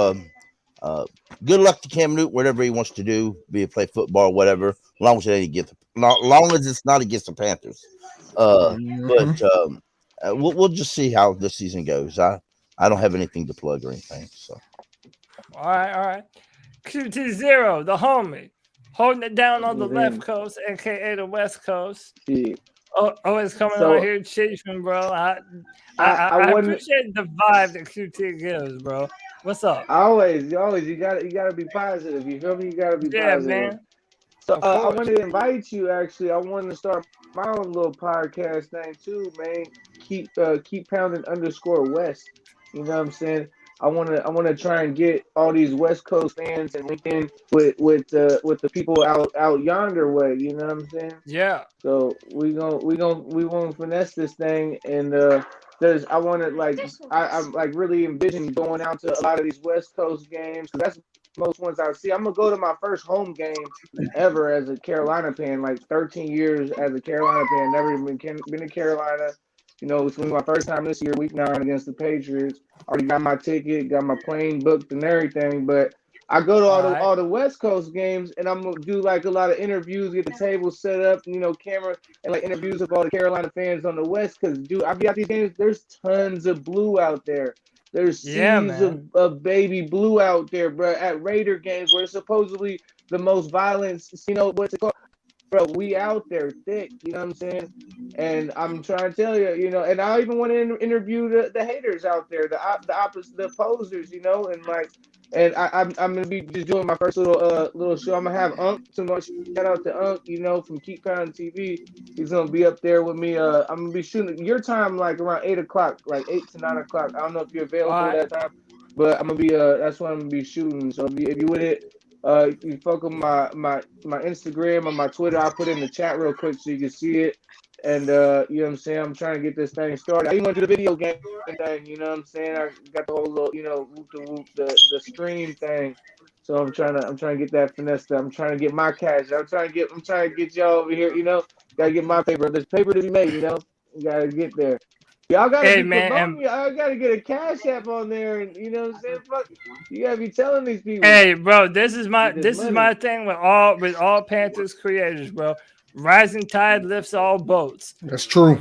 Good luck to Cam Newton, whatever he wants to do, be it play football or whatever, as long as it's not against the Panthers. But we'll just see how this season goes. I don't have anything to plug or anything. So. All right. QT0, the homie, holding it down on the left coast, aka the West Coast. Always coming on here, chiefing, bro. I appreciate the vibe that QT gives, bro. What's up? Always, you gotta be positive. You feel me? You gotta be positive. Yeah, man. So I wanted to invite you. Actually, I wanted to start my own little podcast thing too, man. Keep pounding _West. You know what I'm saying? I wanna try and get all these West Coast fans and link in with the people out yonder way. You know what I'm saying? Yeah. So we gonna finesse this thing, and I want to I'm really envision going out to a lot of these West Coast games, because that's most ones I see. I'm gonna go to my first home game ever as a Carolina fan, like 13 years as a Carolina fan. Never even been to Carolina. You know, it's gonna be my first time this year, week 9 against the Patriots. Already got my ticket, got my plane booked and everything. But I go to all the West Coast games, and I'm gonna do like a lot of interviews, get the table set up, camera, and like interviews of all the Carolina fans on the West. Because dude, I be at these games. There's tons of blue out there. There's seas of baby blue out there, bro. At Raider games, where it's supposedly the most violent, what's it called? bro, we out there thick. You know what I'm saying? And I'm trying to tell you, you know, and I even want to interview the haters out there, the opposite, the posers, you know, and like. And I'm gonna be just doing my first little show. I'm gonna have Unk tomorrow. Shout out to Unk, you know, from Keep Pounding TV. He's gonna be up there with me. I'm gonna be shooting your time like around 8 o'clock, like 8 to 9 o'clock. I don't know if you're available at that time, but I'm gonna be that's what I'm gonna be shooting. So if you with it, you fuck with my Instagram or my Twitter. I'll put it in the chat real quick so you can see it. And you know what I'm saying? I'm trying to get this thing started. I even want to do the video game thing, you know what I'm saying? I got the whole little, you know, the stream thing. So I'm trying to get that finesse. I'm trying to get my cash. I'm trying to get y'all over here, you know. Gotta get my paper. There's paper to be made, you know. You gotta get there. Y'all gotta y'all gotta get a cash app on there, and you know what I'm saying? Fuck, you gotta be telling these people. Hey, bro, this is my thing with all Panthers creators, bro. Rising tide lifts all boats. That's true.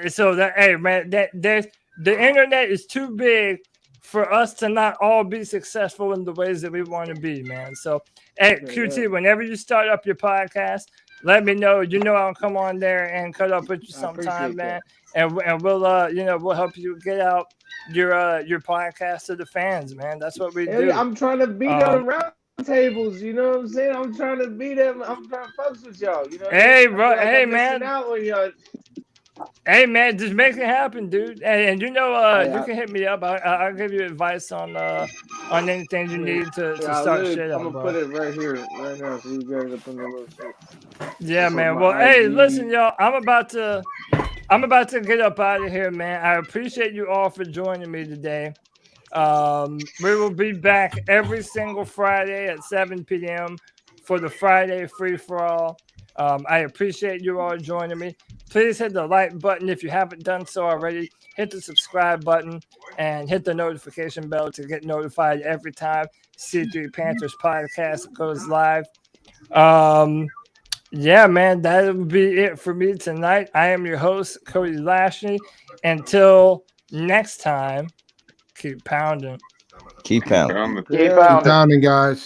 So that, hey man, the internet is too big for us to not all be successful in the ways that we want to be, man. So, hey, QT, whenever you start up your podcast, let me know. You know I'll come on there and cut up with you sometime, man. And we'll you know, we'll help you get out your podcast to the fans, man. That's what we do. I'm trying to beat on round tables, you know what I'm saying? I'm trying to beat them. I'm trying to fuck with y'all, you know. Hey, bro. Like hey, man. Hey, man. Just make it happen, dude. And you know, you can hit me up. I'll give you advice on anything you need to start shit up. I'm gonna put it right here, right now, so you guys up in the little shit. Yeah, man. Well, hey, listen, y'all. I'm about to get up out of here, man. I appreciate you all for joining me today. We will be back every single Friday at 7 p.m. for the Friday free for all. I appreciate you all joining me. Please hit the like button if you haven't done so already. Hit the subscribe button and hit the notification bell to get notified every time C3 Panthers podcast goes live. Yeah, man, that will be it for me tonight. I am your host, Cody Lashley. Until next time, keep pounding. Keep pounding. Keep pounding, guys.